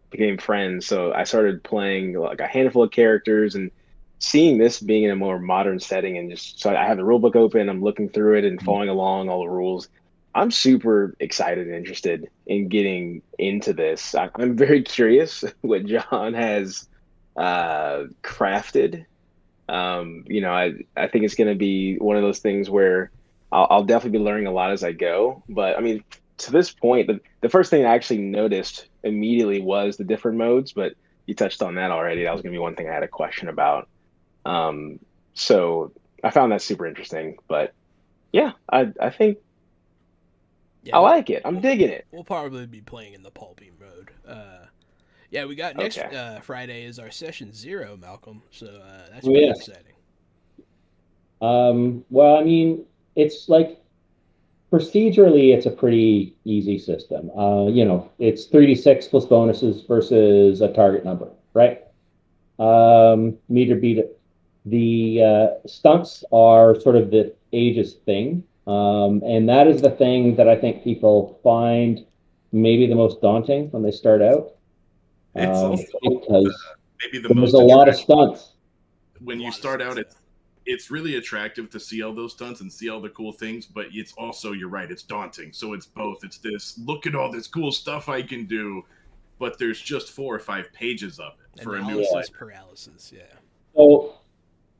became friends. So I started playing like a handful of characters and seeing this being in a more modern setting, and just so I have the rule book open, I'm looking through it and following along all the rules. I'm super excited and interested in getting into this. I'm very curious what John has crafted. I think it's going to be one of those things where I'll definitely be learning a lot as I go. But I mean, to this point, the first thing I actually noticed immediately was the different modes, but you touched on that already. That was going to be one thing I had a question about. So I found that super interesting, but yeah, I think I like it. I'm digging it. We'll probably be playing in the pulpy mode. Yeah, we got next Friday is our session 0, Malcolm. So that's pretty exciting. Well, I mean, it's like procedurally, it's a pretty easy system. It's 3d6 plus bonuses versus a target number, right? Meet or beat it. The stunts are sort of the ages thing. And that is the thing that I think people find maybe the most daunting when they start out. It's also because maybe there's a lot of stunts. When you start out, it's really attractive to see all those stunts and see all the cool things, but it's also, you're right, it's daunting. So it's both. It's this, look at all this cool stuff I can do, but there's just 4 or 5 pages of it for a new player. Paralysis, yeah. So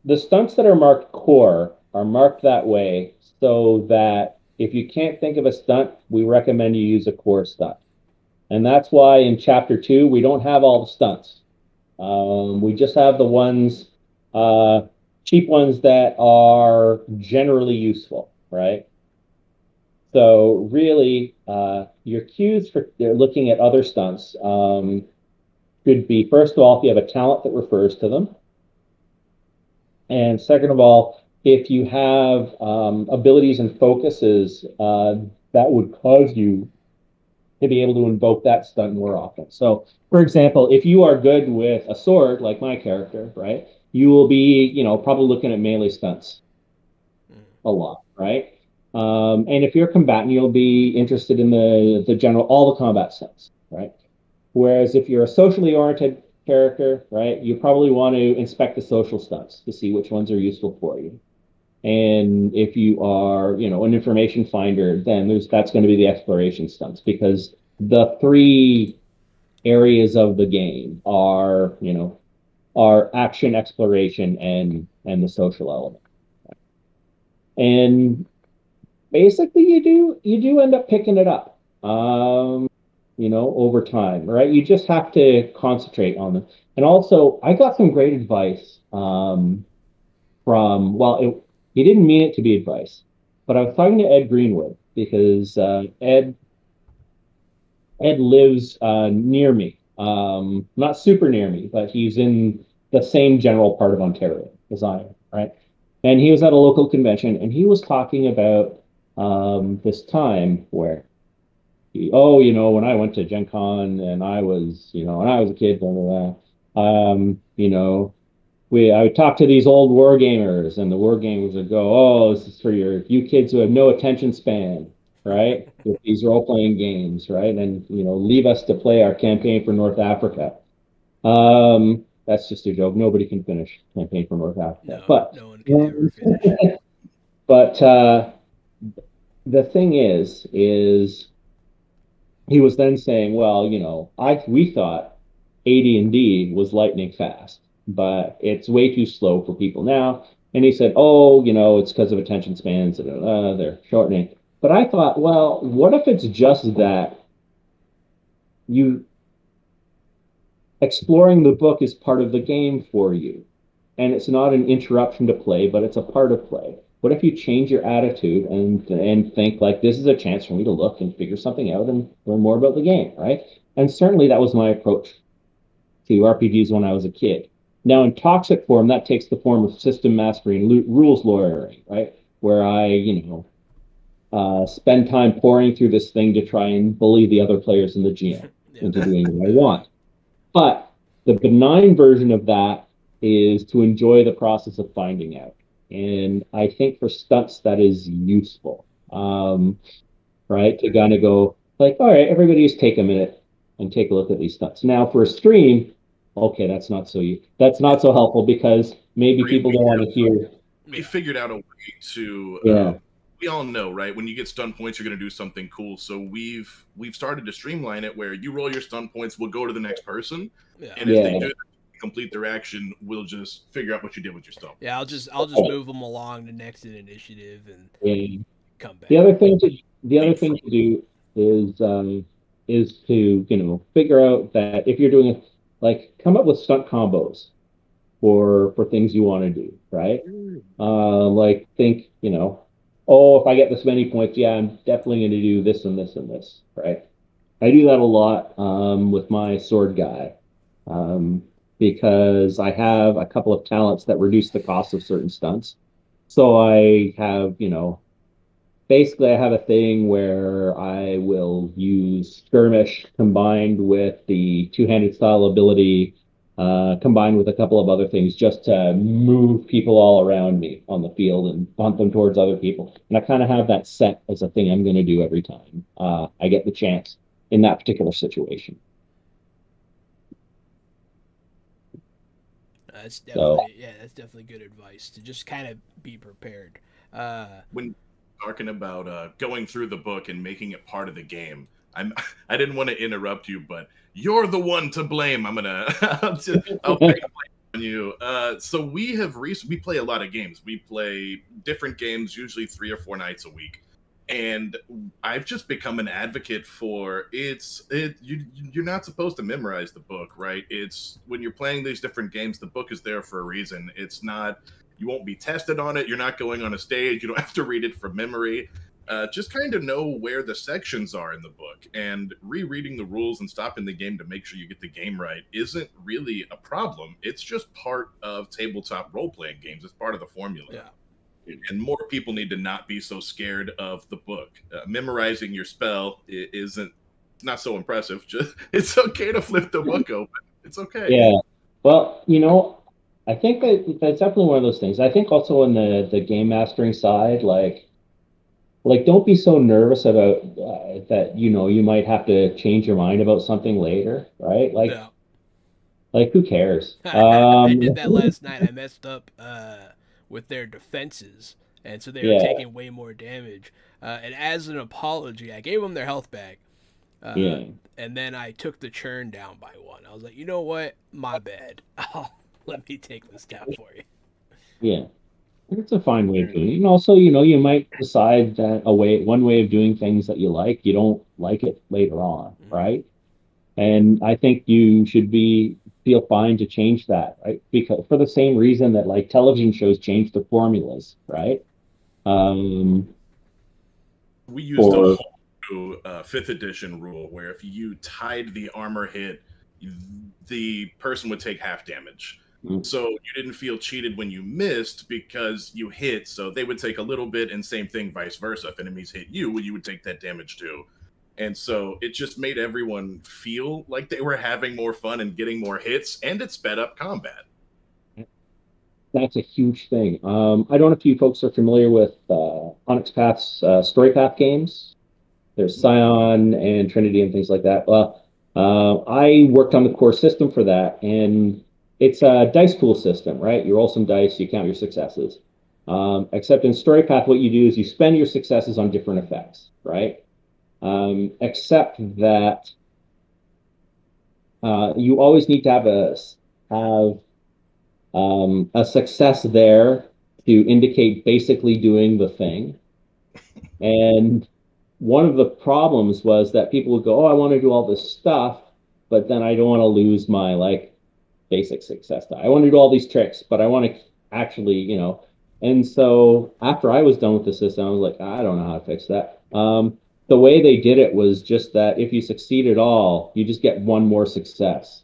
the stunts that are marked core are marked that way so that if you can't think of a stunt, we recommend you use a core stunt. And that's why in Chapter 2, we don't have all the stunts. We just have the ones, cheap ones that are generally useful, right? So really, your cues for looking at other stunts could be, first of all, if you have a talent that refers to them. And second of all, if you have abilities and focuses that would cause you to be able to invoke that stunt more often. So, for example, if you are good with a sword, like my character, right, you will be, probably looking at melee stunts a lot, right? And if you're a combatant, you'll be interested in the general, all the combat stunts, right? Whereas if you're a socially oriented character, right, you probably want to inspect the social stunts to see which ones are useful for you. And if you are, an information finder, then that's going to be the exploration stunts, because the 3 areas of the game are action, exploration, and the social element. And basically, you do end up picking it up, over time, right? You just have to concentrate on them. And also, I got some great advice he didn't mean it to be advice, but I was talking to Ed Greenwood because Ed lives near me, not super near me, but he's in the same general part of Ontario as I am, right? And he was at a local convention, and he was talking about this time where, when I went to Gen Con and I was, when I was a kid, blah, blah, blah, I would talk to these old war gamers, and the war gamers would go, "Oh, this is for you kids who have no attention span, right? With these role-playing games, right? And leave us to play our campaign for North Africa." That's just a joke. Nobody can finish campaign for North Africa, no one can ever finish. But the thing is he was then saying, well, you know, we thought AD&D was lightning fast, but it's way too slow for people now. And he said, oh, you know, it's because of attention spans, they're shortening. But I thought, well, what if it's just that you exploring the book is part of the game for you, and it's not an interruption to play, but it's a part of play? What if you change your attitude and think like, this is a chance for me to look and figure something out and learn more about the game, right? And certainly that was my approach to RPGs when I was a kid. Now in toxic form, that takes the form of system mastery and rules lawyering, right? Where I, spend time pouring through this thing to try and bully the other players in the GM into doing what I want. But the benign version of that is to enjoy the process of finding out. And I think for stunts, that is useful, right? To kind of go like, all right, everybody just take a minute and take a look at these stunts. Now for a stream, okay, that's not so helpful because maybe people don't want to hear. We figured out a way to, we all know, right? When you get stun points, you're going to do something cool. So we've started to streamline it where you roll your stun points, we'll go to the next person, and if they do complete their action, we'll just figure out what you did with your stun. Yeah, I'll just move them along the next initiative and come back. The other thing to do is to figure out that if you're doing come up with stunt combos for things you want to do, right? Think, oh, if I get this many points, I'm definitely going to do this and this and this, right? I do that a lot with my sword guy because I have a couple of talents that reduce the cost of certain stunts. So I have, basically I have a thing where I will use skirmish combined with the two-handed style ability, combined with a couple of other things just to move people all around me on the field and punt them towards other people. And I kind of have that set as a thing I'm going to do every time I get the chance in that particular situation. That's definitely good advice to just kind of be prepared. When talking about going through the book and making it part of the game, I didn't want to interrupt you, but you're the one to blame. I'll take the blame on you. So we play a lot of games. We play different games, usually 3 or 4 nights a week. And I've just become an advocate for you're not supposed to memorize the book, right? It's when you're playing these different games, the book is there for a reason. It's not, you won't be tested on it. You're not going on a stage. You don't have to read it from memory. Just kind of know where the sections are in the book, and rereading the rules and stopping the game to make sure you get the game right isn't really a problem. It's just part of tabletop role-playing games. It's part of the formula. Yeah. And more people need to not be so scared of the book. Memorizing your spell isn't not so impressive. Just it's okay to flip the book open. It's okay. Yeah. Well, I think that's definitely one of those things. I think also on the game mastering side, don't be so nervous about that. You might have to change your mind about something later, right? Who cares? I did that last night. I messed up with their defenses, and so they were taking way more damage. And as an apology, I gave them their health back. And then I took the churn down by 1. I was like, you know what? My bad. Let me take this down for you. Yeah. It's a fine way of doing it. And also, you might decide that one way of doing things that you don't like it later on, right? And I think you should feel fine to change that, right? Because for the same reason that television shows change the formulas, right? We used a whole 5th edition rule where if you tied the armor hit, the person would take half damage. So you didn't feel cheated when you missed because you hit, so they would take a little bit, and same thing vice versa. If enemies hit you would take that damage too. And so it just made everyone feel like they were having more fun and getting more hits, and it sped up combat. That's a huge thing. I don't know if you folks are familiar with Onyx Path's story path games. There's Scion and Trinity and things like that. Well, I worked on the core system for that, and it's a dice pool system, right? You roll some dice, you count your successes. Except in Story Path, what you do is you spend your successes on different effects, right? Except that you always need to have a success there to indicate basically doing the thing. And one of the problems was that people would go, oh, I want to do all this stuff, but then I don't want to lose my like basic success. I want to do all these tricks, but I want to actually, you know. And so after I was done with the system, I was like, I don't know how to fix that. The way they did it was just that if you succeed at all, you just get one more success.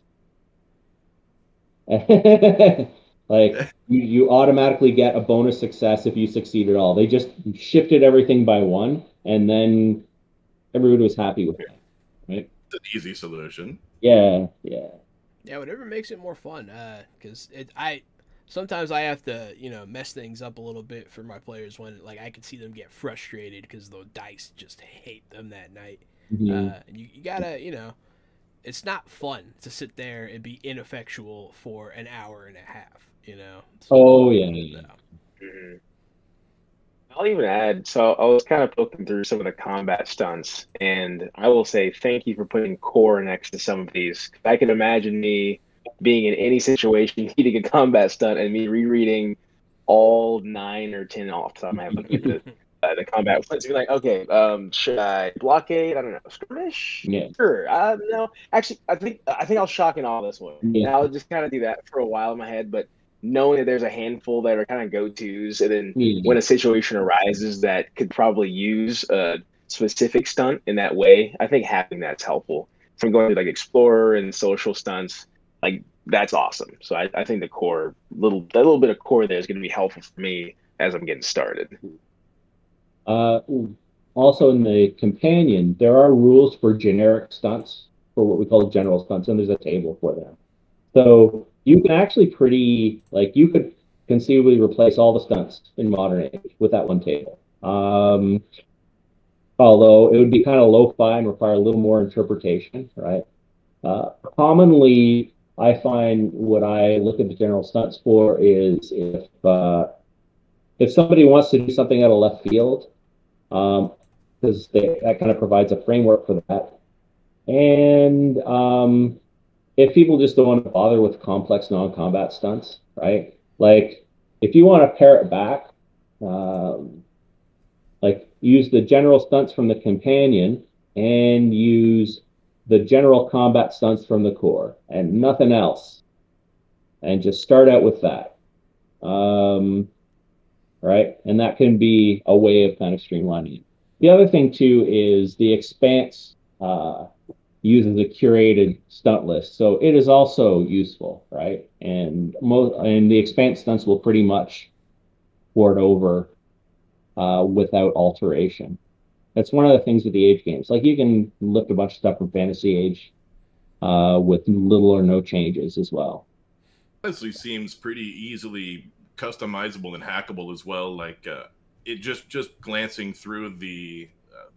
Like you automatically get a bonus success if you succeed at all. They just shifted everything by one, and then everybody was happy with it, right? It's an easy solution. Yeah. Yeah, whatever makes it more fun. Because sometimes I have to, mess things up a little bit for my players when, like, I can see them get frustrated because the dice just hate them that night. Mm-hmm. And you gotta, it's not fun to sit there and be ineffectual for an hour and a half, So, yeah. Mm-hmm. I'll even add, so I was kind of poking through some of the combat stunts, and I will say thank you for putting core next to some of these. I can imagine me being in any situation needing a combat stunt and me rereading all 9 or 10 off the top of my head, looking at the combat ones, be like, okay, should I blockade? I don't know, skirmish? Yeah. Sure. No, actually, I think I'll shock in all this one. Yeah. And I'll just kind of do that for a while in my head, but knowing that there's a handful that are kind of go-tos, and then when a situation arises that could probably use a specific stunt in that way, I think having that's helpful. From going to like Explorer and social stunts, like that's awesome. So I think that little bit of core there is going to be helpful for me as I'm getting started. Also in the companion, there are rules for generic stunts, for what we call general stunts, and there's a table for them. So you can actually you could conceivably replace all the stunts in Modern Age with that one table. Although it would be kind of lo-fi and require a little more interpretation, right? Commonly, I find what I look at the general stunts for is if somebody wants to do something out of left field, because that kind of provides a framework for that. And if people just don't want to bother with complex non-combat stunts, right? Like if you want to pare it back, like use the general stunts from the companion and use the general combat stunts from the core and nothing else. And just start out with that. Right? And that can be a way of kind of streamlining it. The other thing too is the Expanse uses a curated stunt list, so it is also useful, right? And the Expanse stunts will pretty much port over without alteration. That's one of the things with the Age games. Like you can lift a bunch of stuff from Fantasy Age with little or no changes as well. Honestly, seems pretty easily customizable and hackable as well. Like it just glancing through the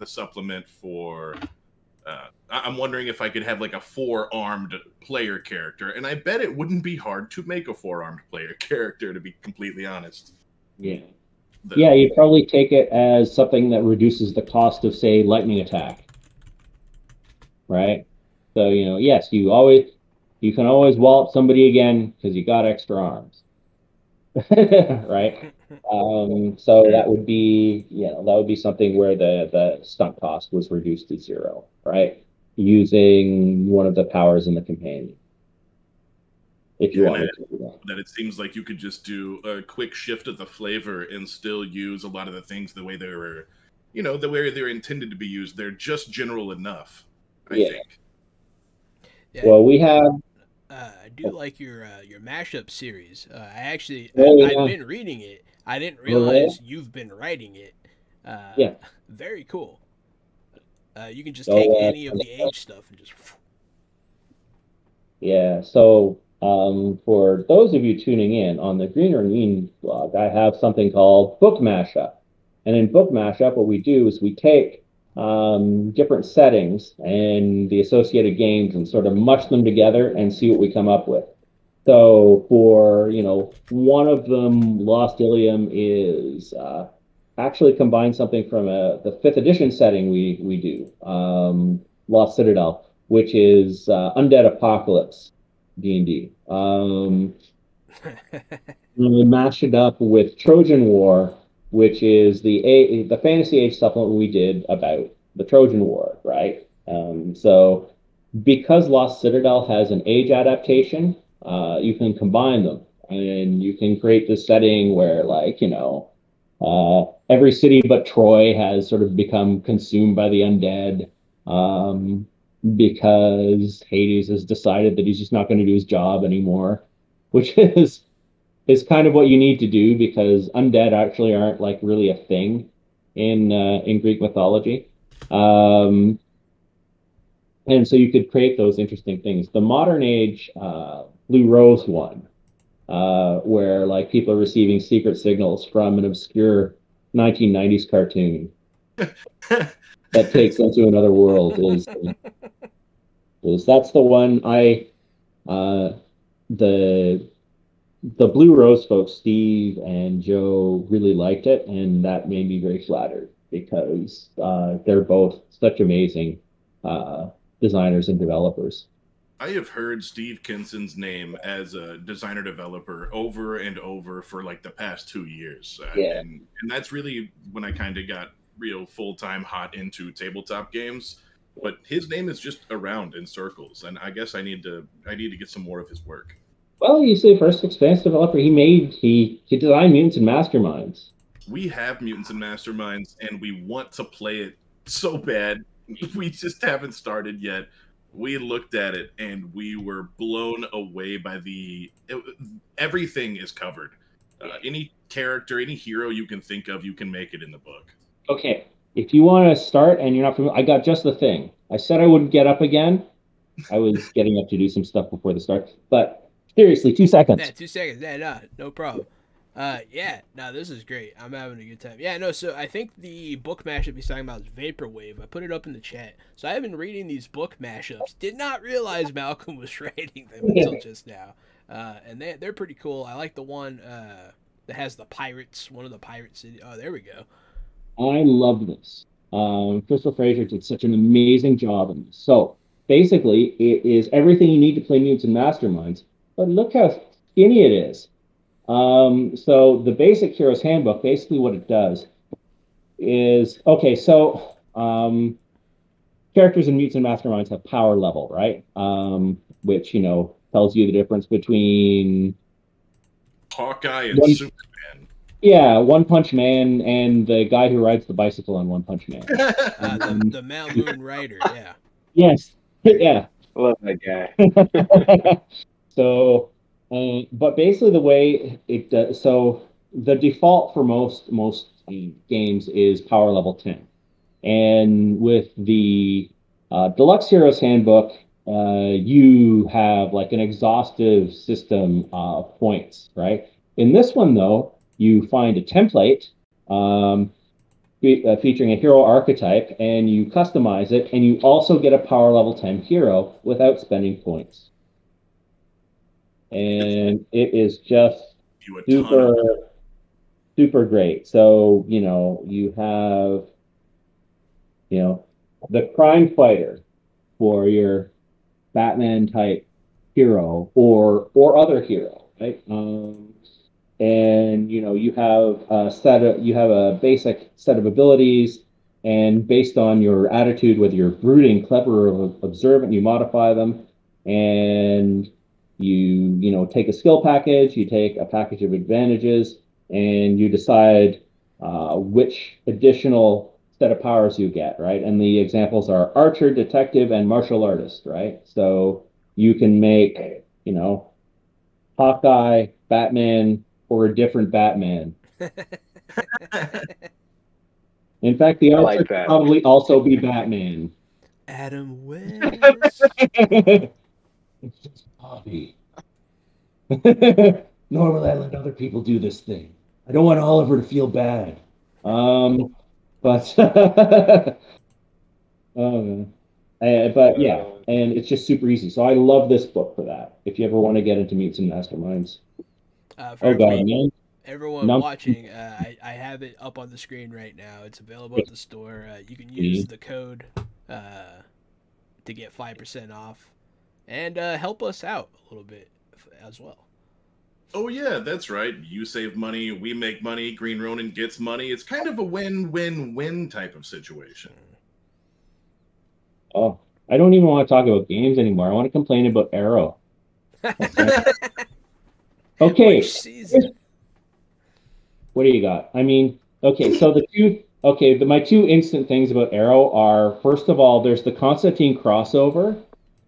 supplement for. I'm wondering if I could have like a 4-armed player character, and I bet it wouldn't be hard to make a 4-armed player character, to be completely honest. Yeah. Yeah, you'd probably take it as something that reduces the cost of, say, lightning attack. Right? So, yes, you can always wallop somebody again because you got extra arms. Right? So that would be something where the stunt cost was reduced to 0, right? Using one of the powers in the companion. If you wanted to do that. That it seems like you could just do a quick shift of the flavor and still use a lot of the things the way they were, the way they're intended to be used. They're just general enough, I think. Yeah. Well, we have. I do like your Mashup series. I've been reading it. I didn't realize you've been writing it. Yeah. Very cool. You can just take any of the Age stuff and just. Yeah. So for those of you tuning in on the Green or Mean blog, I have something called Book Mashup. And in Book Mashup, what we do is we take different settings and the associated games and sort of mush them together and see what we come up with. So for, one of them, Lost Ilium is actually combines something from the 5th edition setting we do, Lost Citadel, which is Undead Apocalypse D&D. We mashed it up with Trojan War, which is the Fantasy Age supplement we did about the Trojan War, right? So because Lost Citadel has an age adaptation, you can combine them, and you can create this setting where, like, every city but Troy has sort of become consumed by the undead, because Hades has decided that he's just not going to do his job anymore, which is kind of what you need to do, because undead actually aren't like really a thing in Greek mythology. And so you could create those interesting things. The modern age Blue Rose one, where like people are receiving secret signals from an obscure 1990s cartoon that takes them to another world, is that's the one the Blue Rose folks, Steve and Joe, really liked it, and that made me very flattered, because they're both such amazing designers and developers. I have heard Steve Kinson's name as a designer developer over and over for like the past 2 years. Yeah. And that's really when I kind of got real full-time hot into tabletop games. But his name is just around in circles, and I guess I need to get some more of his work. Well, he's the first Expanse developer. He designed Mutants and Masterminds. We have Mutants and Masterminds, and we want to play it so bad. We just haven't started yet. We looked at it, and we were blown away by everything is covered. Any character, any hero you can think of, you can make it in the book. Okay, if you want to start and you're not familiar, I got just the thing. I said I wouldn't get up again. I was getting up to do some stuff before the start, but seriously, 2 seconds. Yeah, 2 seconds. Yeah, no problem. This is great. I'm having a good time. Yeah, no, so I think the book mashup he's talking about is Vaporwave. I put it up in the chat. So I've been reading these book mashups. Did not realize Malcolm was writing them until just now. And they're pretty cool. I like the one that has the pirates, one of the pirate cities. Oh, there we go. I love this. Crystal Fraser did such an amazing job in this. So basically, it is everything you need to play Mutants and Masterminds, but look how skinny it is. So the basic Hero's Handbook, basically what it does is, okay, so characters in Mutants and Masterminds have power level, right? Which, tells you the difference between Hawkeye and Superman. Yeah, One Punch Man and the guy who rides the bicycle on One Punch Man. The Malmoon Rider, yeah. Yes, yeah. I love that guy. So, but basically the way it does, so the default for most games is power level 10. And with the Deluxe Heroes Handbook, you have like an exhaustive system of points, right? In this one, though, you find a template featuring a hero archetype, and you customize it, and you also get a power level 10 hero without spending points. And it is just super great. So, you have, the crime fighter for your Batman type hero or other hero, right? And you have a basic set of abilities, and based on your attitude, whether you're brooding, clever, or observant, you modify them. And you take a skill package, you take a package of advantages, and you decide which additional set of powers you get, right? And the examples are archer, detective, and martial artist, right? So you can make, Hawkeye, Batman, or a different Batman. In fact, the archer could probably also be Batman. Adam West. It's just Bobby. Nor will I let other people do this thing. I don't want Oliver to feel bad. But but yeah, and it's just super easy. So I love this book for that. If you ever want to get into Mutants and Masterminds. For God, man. Everyone watching, I have it up on the screen right now. It's available at the store. You can use the code to get 5% off and help us out a little bit as well. Oh yeah, that's right. You save money, we make money, Green Ronin gets money. It's kind of a win-win-win type of situation. Oh, I don't even want to talk about games anymore. I want to complain about Arrow. Okay. What do you got? I mean, okay, so my two instant things about Arrow are, first of all, there's the Constantine crossover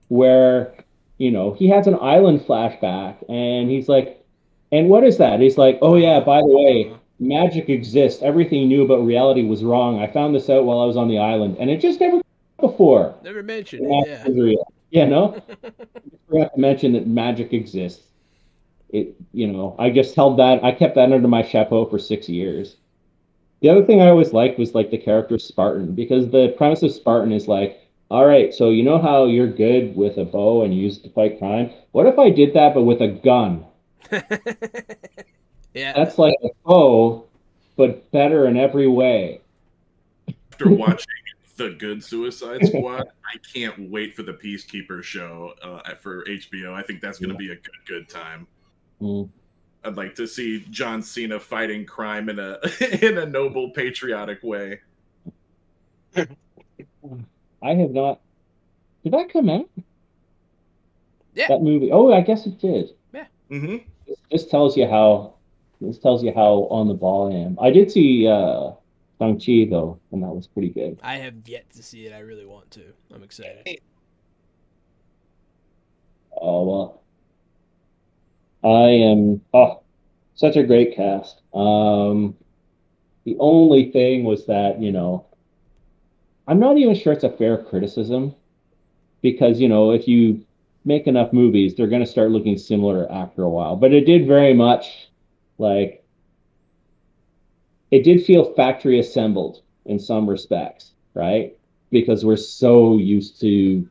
where, you know, he has an island flashback and he's like, and what is that? He's like, oh yeah, by the way, magic exists. Everything you knew about reality was wrong. I found this out while I was on the island, and it just never before. Never mentioned it, yeah. Yeah, no? I forgot to mention that magic exists. It, you know, I just held that, I kept that under my chapeau for 6 years. The other thing I always liked was like the character Spartan, because the premise of Spartan is like, all right, so you know how you're good with a bow and you use it to fight crime? What if I did that, but with a gun? Yeah. That's like a bow, but better in every way. After watching The Good Suicide Squad, I can't wait for the Peacekeeper show for HBO. I think that's going to be a good time. I'd like to see John Cena fighting crime in a in a noble, patriotic way. I have not. Did that come out? Yeah. That movie. Oh, I guess it did. Yeah. Mm-hmm. This tells you how on the ball I am. I did see Shang-Chi though, and that was pretty good. I have yet to see it. I really want to. I'm excited. Oh well. I am such a great cast. The only thing was that, you know, I'm not even sure it's a fair criticism because, you know, if you make enough movies, they're going to start looking similar after a while. But it did very much like, it did feel factory assembled in some respects, right? Because we're so used to,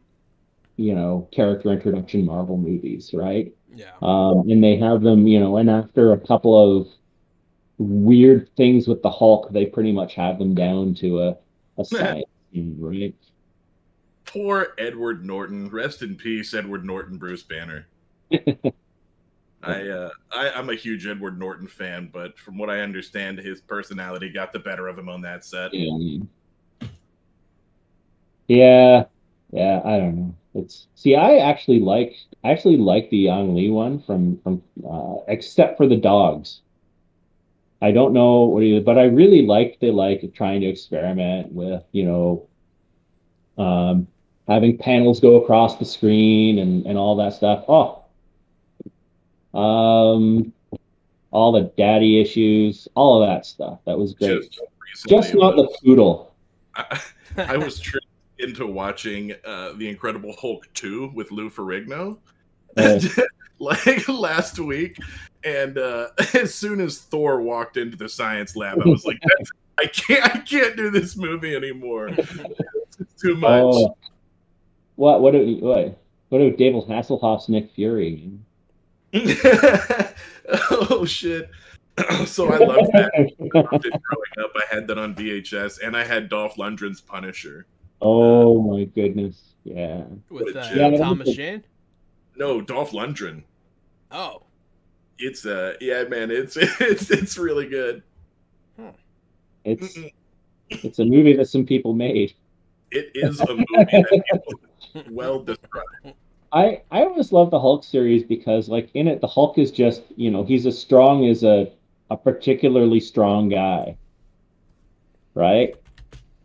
you know, character introduction Marvel movies, right? Yeah. And they have them, you know, and after a couple of weird things with the Hulk, they pretty much have them down to a science, right? Poor Edward Norton. Rest in peace, Edward Norton, Bruce Banner. I'm a huge Edward Norton fan, but from what I understand, his personality got the better of him on that set. Yeah, I don't know. I actually like the Ang Lee one from except for the dogs. I don't know what he, but I really liked the trying to experiment with, you know, having panels go across the screen and all that stuff. All the daddy issues, all of that stuff. That was great. Just not the poodle. I was tricked into watching The Incredible Hulk 2 with Lou Ferrigno like last week, and as soon as Thor walked into the science lab, I was like, I can't do this movie anymore. It's too much. Oh. What do David Hasselhoff's Nick Fury? Oh shit. So I loved that. Growing up, I had that on VHS, and I had Dolph Lundgren's Punisher. Oh my goodness, yeah. With Thomas Jane? No, Dolph Lundgren. Oh. It's yeah, man, it's really good. It's a movie that some people made. It is a movie that people well described. I always love the Hulk series because, like, in it, the Hulk is just, you know, he's as strong as a particularly strong guy, right?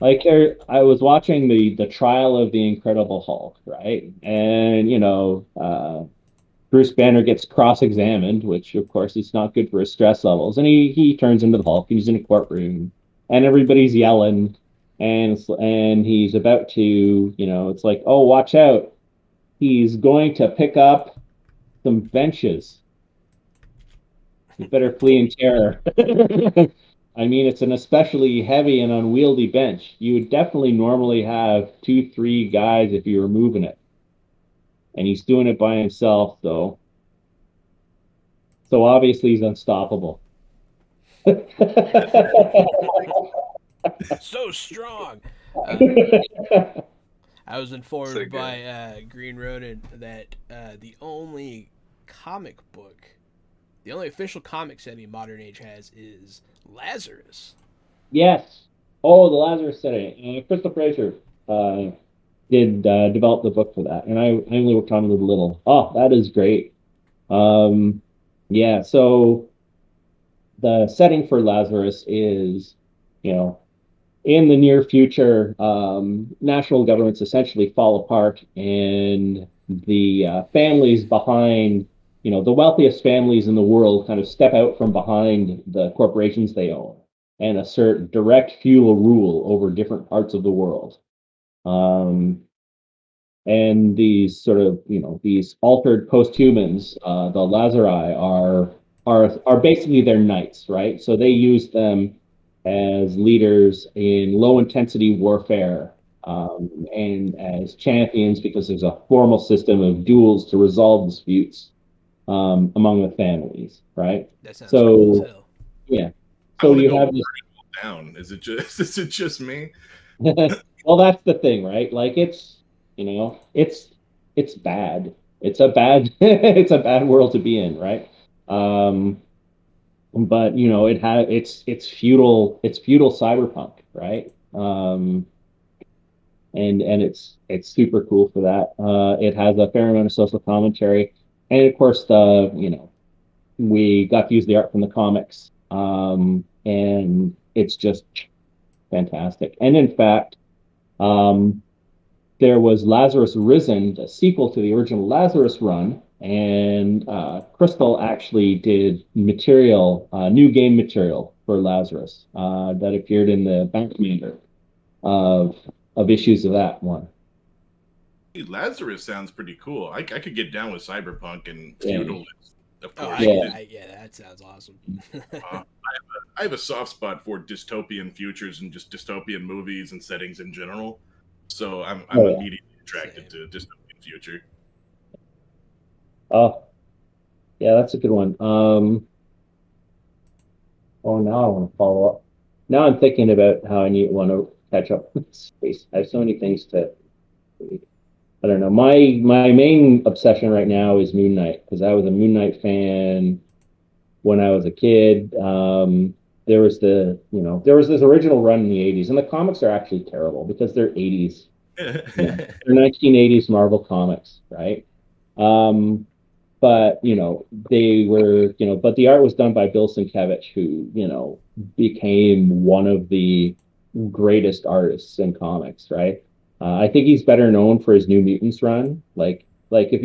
Like, I was watching the trial of the Incredible Hulk, right? And, you know, Bruce Banner gets cross-examined, which, of course, is not good for his stress levels. And he turns into the Hulk. He's in a courtroom, and everybody's yelling, and he's about to, you know, it's like, oh, watch out. He's going to pick up some benches. You better flee in terror. I mean, it's an especially heavy and unwieldy bench. You would definitely normally have 2-3 guys if you were moving it. and he's doing it by himself, though. So obviously he's unstoppable. So strong. I was informed So by Green Ronin that the only comic book, the only official comic setting Modern Age has is Lazarus. Yes. Oh, the Lazarus setting. Crystal Fraser did develop the book for that, and I only worked on it a little. Oh, that is great. Yeah. So the setting for Lazarus is, you know, in the near future, national governments essentially fall apart, and the families behind, the wealthiest families in the world kind of step out from behind the corporations they own and assert direct feudal rule over different parts of the world. And these sort of, these altered post-humans, the Lazari, are basically their knights, right? So they use them as leaders in low intensity warfare, and as champions because there's a formal system of duels to resolve disputes among the families, right? That sounds cool as So hell. yeah, I so want to you go have this. down. Is it just me? Well, that's the thing, right? Like it's bad. It's a bad it's a bad world to be in, right? Um, but it's feudal cyberpunk, right? And it's super cool for that. It has a fair amount of social commentary, and of course we got to use the art from the comics, and it's just fantastic. And in fact, um, there was Lazarus Risen, a sequel to the original Lazarus run, and Crystal actually did new game material for Lazarus that appeared in the back commander of issues of that one. Hey, Lazarus sounds pretty cool. I could get down with cyberpunk and Yeah. feudal, of Oh, course. Yeah. that sounds awesome. I have a soft spot for dystopian futures and just dystopian movies and settings in general. So I'm Oh, yeah. immediately attracted to dystopian future. Oh, yeah, that's a good one. Oh, now I want to follow up. Now I'm thinking about how I want to catch up with space. I have so many things to. I don't know. My main obsession right now is Moon Knight because I was a Moon Knight fan when I was a kid. There was this original run in the 80s, and the comics are actually terrible because they're 80s. They're 1980s Marvel comics, right? But they were, but the art was done by Bill Sienkiewicz, who became one of the greatest artists in comics, right? I think he's better known for his New Mutants run. Like if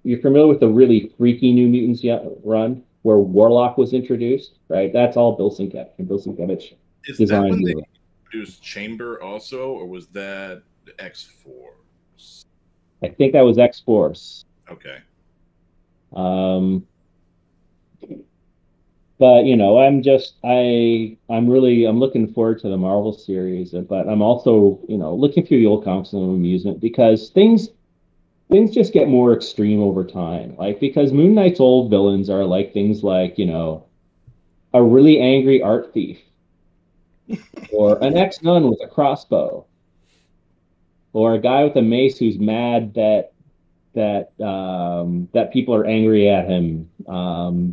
you're familiar with the really freaky New Mutants run where Warlock was introduced, right? That's all Bill Sienkiewicz. And Bill Sienkiewicz Is that designed when they the introduced Chamber also, or was that X-Force? I think that was X-Force. Okay. But I'm looking forward to the Marvel series, but I'm also looking through the old comics and amusement because things just get more extreme over time. Like because Moon Knight's old villains are like things like a really angry art thief, or an ex-nun with a crossbow, or a guy with a mace who's mad that people are angry at him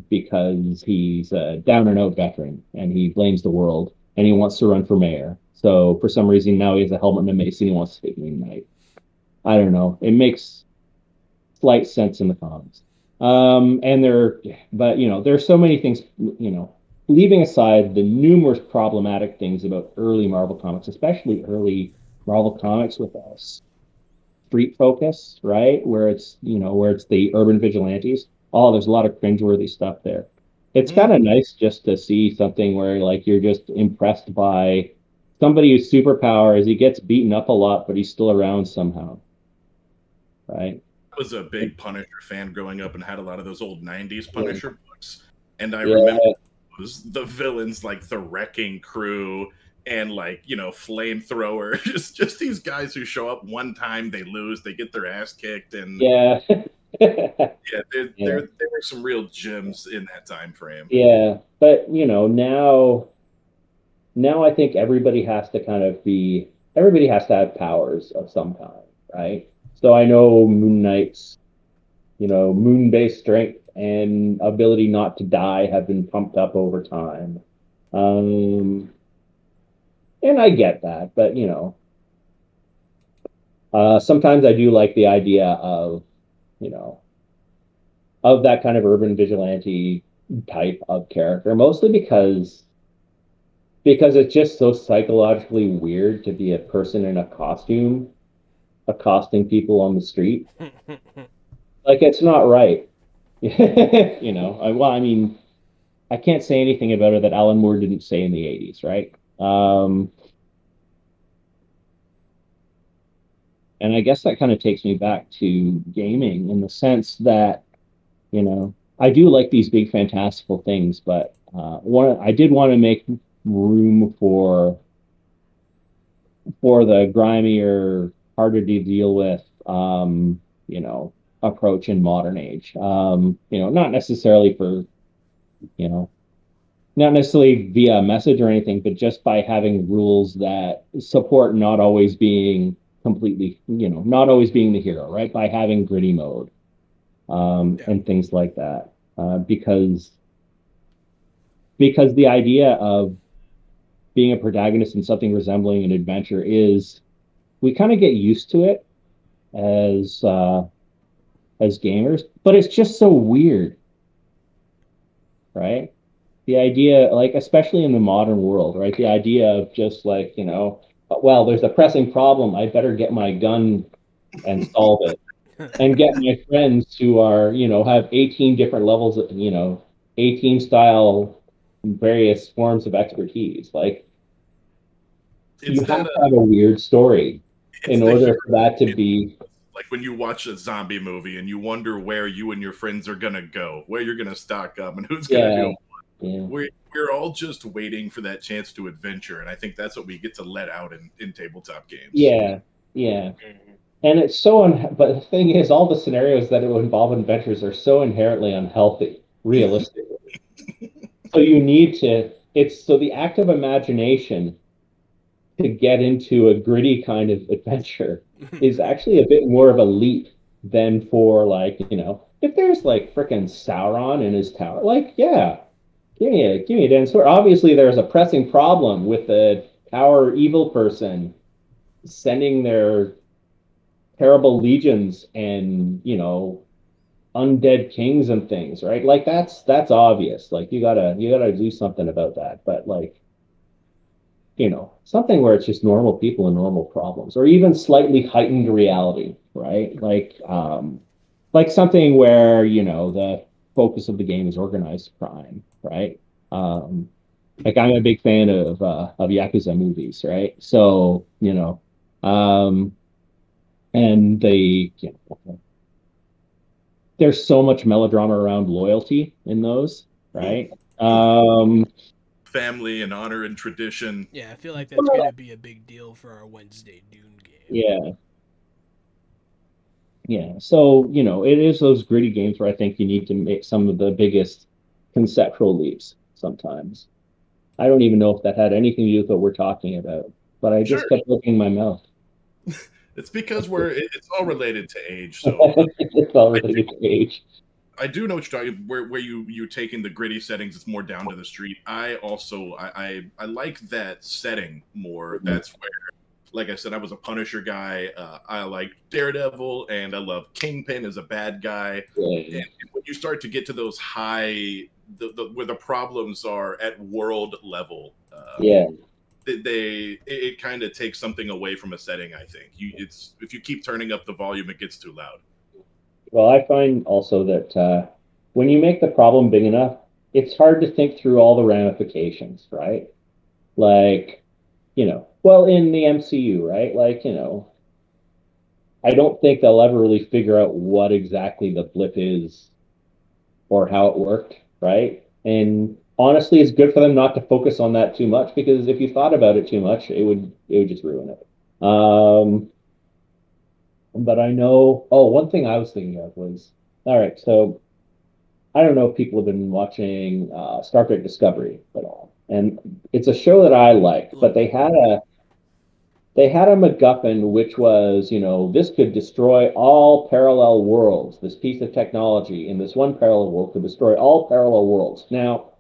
because he's a down and out veteran and he blames the world and he wants to run for mayor. So for some reason now he has a helmet and a mace and he wants to take Moon Knight. I don't know. It makes slight sense in the comics. But there's so many things. Leaving aside the numerous problematic things about early Marvel comics, especially early Marvel comics with us street focus, right? Where it's the urban vigilantes. Oh, there's a lot of cringeworthy stuff there. It's kind of nice just to see something where like you're just impressed by somebody whose superpower is he gets beaten up a lot, but he's still around somehow. Right? I was a big Punisher fan growing up and had a lot of those old 90s Punisher books. And I remember the villains like the Wrecking Crew and like, you know, flamethrower, just these guys who show up one time, they lose, they get their ass kicked, and Yeah. yeah, there were some real gems in that time frame. Yeah, but you know, now I think everybody has to everybody has to have powers of some kind, right? So I know Moon Knight's, you know, moon-based strength and ability not to die have been pumped up over time. And I get that, but you know, sometimes I do like the idea of, you know, of that kind of urban vigilante type of character, mostly because it's just so psychologically weird to be a person in a costume accosting people on the street. Like, it's not right. You know, I mean, I can't say anything about it that Alan Moore didn't say in the 80s, right? And I guess that kind of takes me back to gaming in the sense that, you know, I do like these big fantastical things, but I did want to make room for the grimier, harder to deal with, you know, approach in modern age. You know, not necessarily for, you know, not necessarily via message or anything, but just by having rules that support not always being completely, you know, not always being the hero, right? By having gritty mode, and things like that, because the idea of being a protagonist in something resembling an adventure is, we kind of get used to it as gamers, but it's just so weird, right? The idea, like, especially in the modern world, right? The idea of just like, you know, well, there's a pressing problem, I better get my gun and solve it. And get my friends who are, you know, have 18 different levels of, you know, 18 style, various forms of expertise. Like, you have to have a weird story in order for that to be. Like when you watch a zombie movie and you wonder where you and your friends are gonna go, where you're gonna stock up, and who's gonna do what. Yeah. We're all just waiting for that chance to adventure, and I think that's what we get to let out in tabletop games. Yeah, yeah. And it's but the thing is, all the scenarios that it would involve adventures are so inherently unhealthy, realistically. So you need to, so the active imagination to get into a gritty kind of adventure is actually a bit more of a leap than for, like, you know, if there's like frickin' Sauron in his tower, like, yeah, give me a damn sword. Obviously, there's a pressing problem with the tower evil person sending their terrible legions and, you know, undead kings and things, right? Like, that's obvious. Like, you gotta do something about that. But, like, you know, something where it's just normal people and normal problems, or even slightly heightened reality, right? Like something where, you know, the focus of the game is organized crime, right? Like, I'm a big fan of Yakuza movies, right? So, you know, and they, you know, there's so much melodrama around loyalty in those, right? Family and honor and tradition. Yeah, I feel like that's going to be a big deal for our Wednesday Dune game. Yeah. Yeah. So, you know, it is those gritty games where I think you need to make some of the biggest conceptual leaps sometimes. I don't even know if that had anything to do with what we're talking about, but I just kept looking my mouth. It's because it's all related to age. So it's all related to age. I do know what you're talking where you're taking the gritty settings. It's more down to the street. I also I like that setting more. Mm-hmm. That's where, like I said, I was a Punisher guy. I like Daredevil, and I love Kingpin as a bad guy. Yeah. And when you start to get to those high, where the problems are at world level, it kind of takes something away from a setting. I think if you keep turning up the volume, it gets too loud. Well, I find also that when you make the problem big enough, it's hard to think through all the ramifications, right? Like, you know, well, in the MCU, right? Like, you know, I don't think they'll ever really figure out what exactly the blip is or how it worked, right? And honestly, it's good for them not to focus on that too much, because if you thought about it too much, it would just ruin it. But I know, oh, one thing I was thinking of was, all right, so I don't know if people have been watching Star Trek Discovery at all. And it's a show that I like, but they had a MacGuffin, which was, this could destroy all parallel worlds. This piece of technology in this one parallel world could destroy all parallel worlds. Now,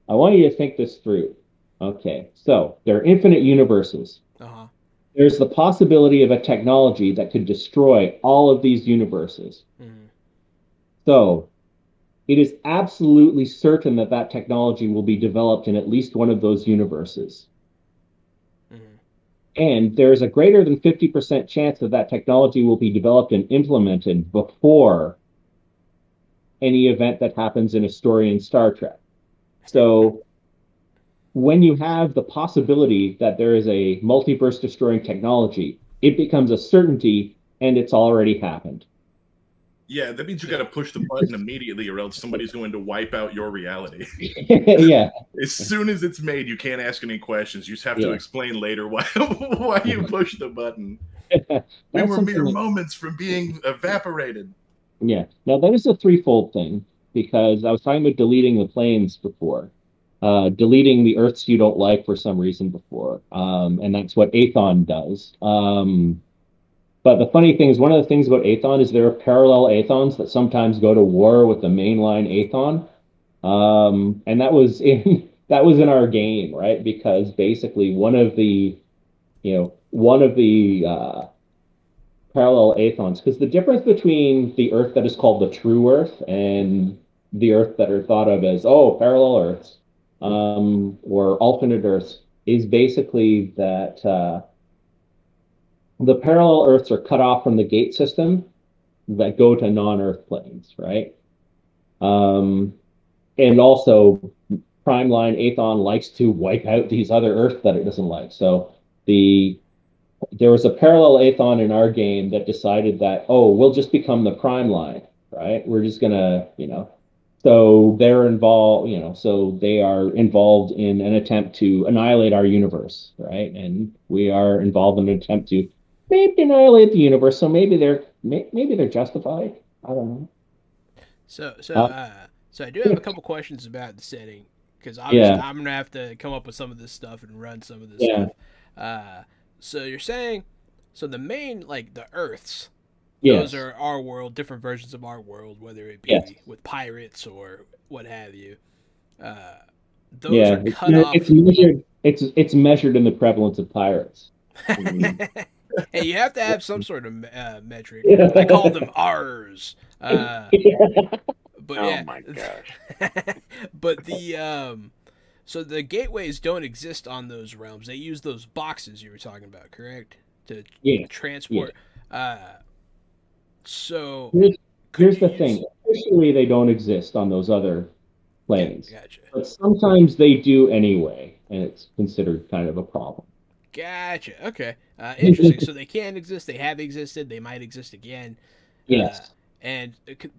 I want you to think this through. Okay, so there are infinite universes. Uh-huh. There's the possibility of a technology that could destroy all of these universes. Mm-hmm. So it is absolutely certain that that technology will be developed in at least one of those universes. Mm-hmm. And there's a greater than 50% chance that that technology will be developed and implemented before any event that happens in a story in Star Trek. So when you have the possibility that there is a multiverse destroying technology, it becomes a certainty, and it's already happened. Yeah, that means you got to push the button immediately, or else somebody's going to wipe out your reality. Yeah. As soon as it's made, you can't ask any questions. You just have to explain later why you pushed the button. We were mere moments from being evaporated. Yeah. Now, that is a threefold thing, because I was talking about deleting the planes before. Deleting the Earths you don't like for some reason before. And that's what Aethon does. But the funny thing is, one of the things about Aethon is there are parallel Aethons that sometimes go to war with the mainline Aethon. And that was in our game, right? Because basically one of the parallel Aethons, because the difference between the Earth that is called the true Earth and the Earth that are thought of as, parallel Earths, or alternate Earths, is basically that the parallel Earths are cut off from the gate system that go to non-Earth planes, right? And also, Primeline Aethon likes to wipe out these other Earths that it doesn't like. So there was a parallel Aethon in our game that decided that, we'll just become the Primeline, right? We're just gonna, so they're involved, so they are involved in an attempt to annihilate our universe, right? And we are involved in an attempt to maybe annihilate the universe. So maybe they're justified. I don't know. So I do have a couple questions about the setting, because obviously I'm gonna have to come up with some of this stuff and run some of this stuff. So you're saying, the main, like, the Earths, those are our world, different versions of our world, whether it be with pirates or what have you. Those are cut off. It's measured in the prevalence of pirates. Hey, you have to have some sort of metric. I call them R's. But oh my gosh. But so the gateways don't exist on those realms. They use those boxes you were talking about, correct? To transport. So here's the thing. Officially, they don't exist on those other planes. Gotcha. But sometimes they do anyway, and it's considered kind of a problem. Gotcha. Okay. Interesting. So they can exist. They have existed. They might exist again. Yes. And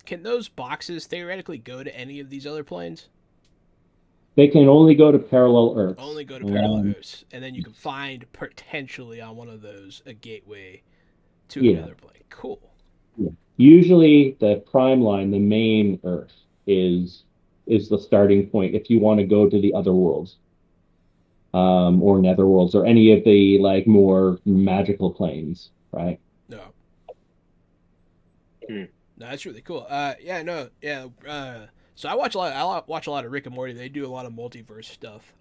can those boxes theoretically go to any of these other planes? They can only go to parallel Earths. Only go to parallel Earths. And then you can find potentially on one of those a gateway to another plane. Cool. Yeah. Usually the prime line, the main Earth, is the starting point if you want to go to the other worlds. Or netherworlds, or any of the more magical planes, right? No. No, that's really cool. So I watch a lot of Rick and Morty. They do a lot of multiverse stuff.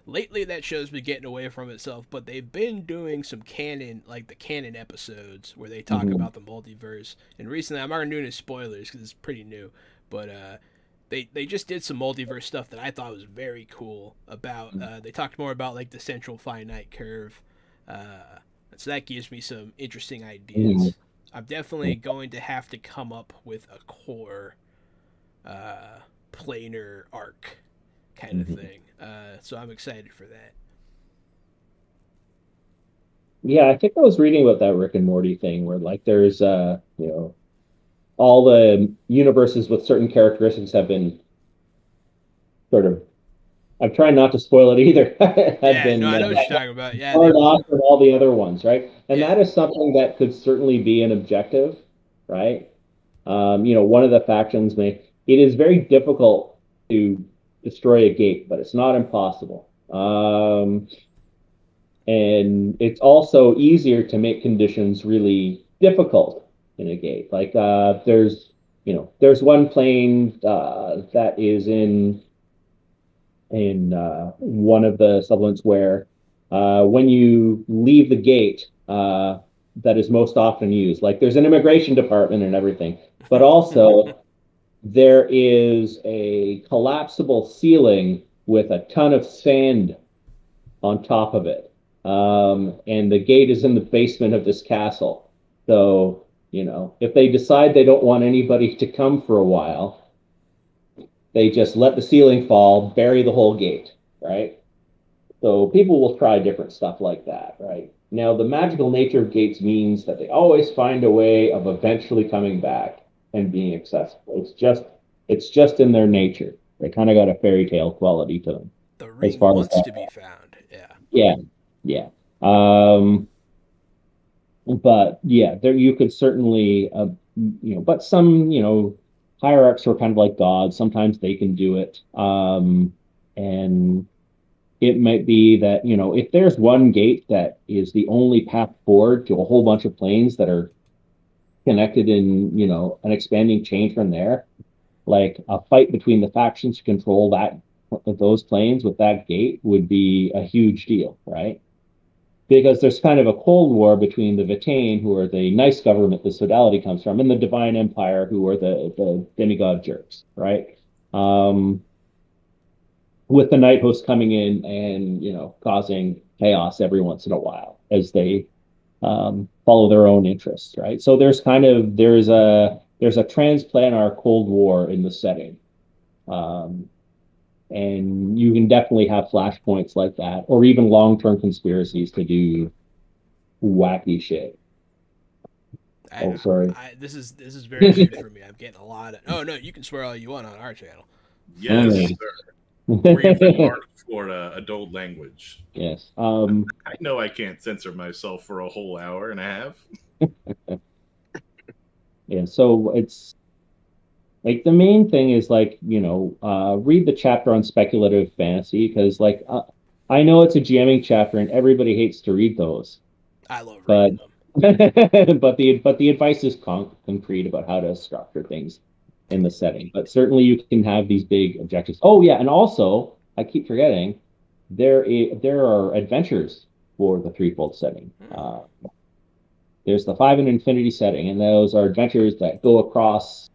Lately, that show's been getting away from itself, but they've been doing some canon, like the canon episodes where they talk about the multiverse. And recently, I'm not gonna do any spoilers because it's pretty new, but they just did some multiverse stuff that I thought was very cool. About they talked more about like the central finite curve, so that gives me some interesting ideas. I'm definitely going to have to come up with a core planar arc kind of thing. So I'm excited for that. Yeah, I think I was reading about that Rick and Morty thing where there's all the universes with certain characteristics have been sort of, I'm trying not to spoil it either. No, I know what you're talking about. Yeah, hard off from all the other ones, right? And Yeah. that is something that could certainly be an objective, right? One of the factions it is very difficult to destroy a gate, but it's not impossible. And it's also easier to make conditions really difficult in a gate. Like there's one plane that is in one of the supplements where when you leave the gate that is most often used, like there's an immigration department and everything, but also there is a collapsible ceiling with a ton of sand on top of it. And the gate is in the basement of this castle. So, if they decide they don't want anybody to come for a while, they just let the ceiling fall, bury the whole gate, right? So people will try different stuff like that, right? Now, the magical nature of gates means that they always find a way of eventually coming back and being accessible. It's just in their nature. They kind of got a fairy tale quality to them. The ring wants to be found. Yeah. But yeah, there you could certainly, but some, hierarchs are kind of like gods. Sometimes they can do it. And it might be that, if there's one gate that is the only path forward to a whole bunch of planes that are connected in, an expanding chain from there, like a fight between the factions to control those planes with that gate would be a huge deal, right? Because there's kind of a cold war between the Vitain, who are the nice government this sodality comes from, and the Divine Empire, who are the demigod jerks, right? With the Night Host coming in and, causing chaos every once in a while as they follow their own interests, right? So there's a transplanar Cold War in the setting. And you can definitely have flashpoints like that, or even long-term conspiracies to do wacky shit. Sorry. This is very good for me. I'm getting a lot of. Oh no, you can swear all you want on our channel. Yes, sir. We're in Mark, Florida, adult language. Yes. I know I can't censor myself for a whole hour and a half. Yeah. So it's. Like the main thing is read the chapter on speculative fantasy because I know it's a GMing chapter and everybody hates to read those. I love reading them. but the advice is concrete about how to structure things in the setting. But certainly you can have these big objectives. Oh yeah, and also I keep forgetting there are adventures for the Threefold setting. There's the 5 and Infinity setting, and those are adventures that go across.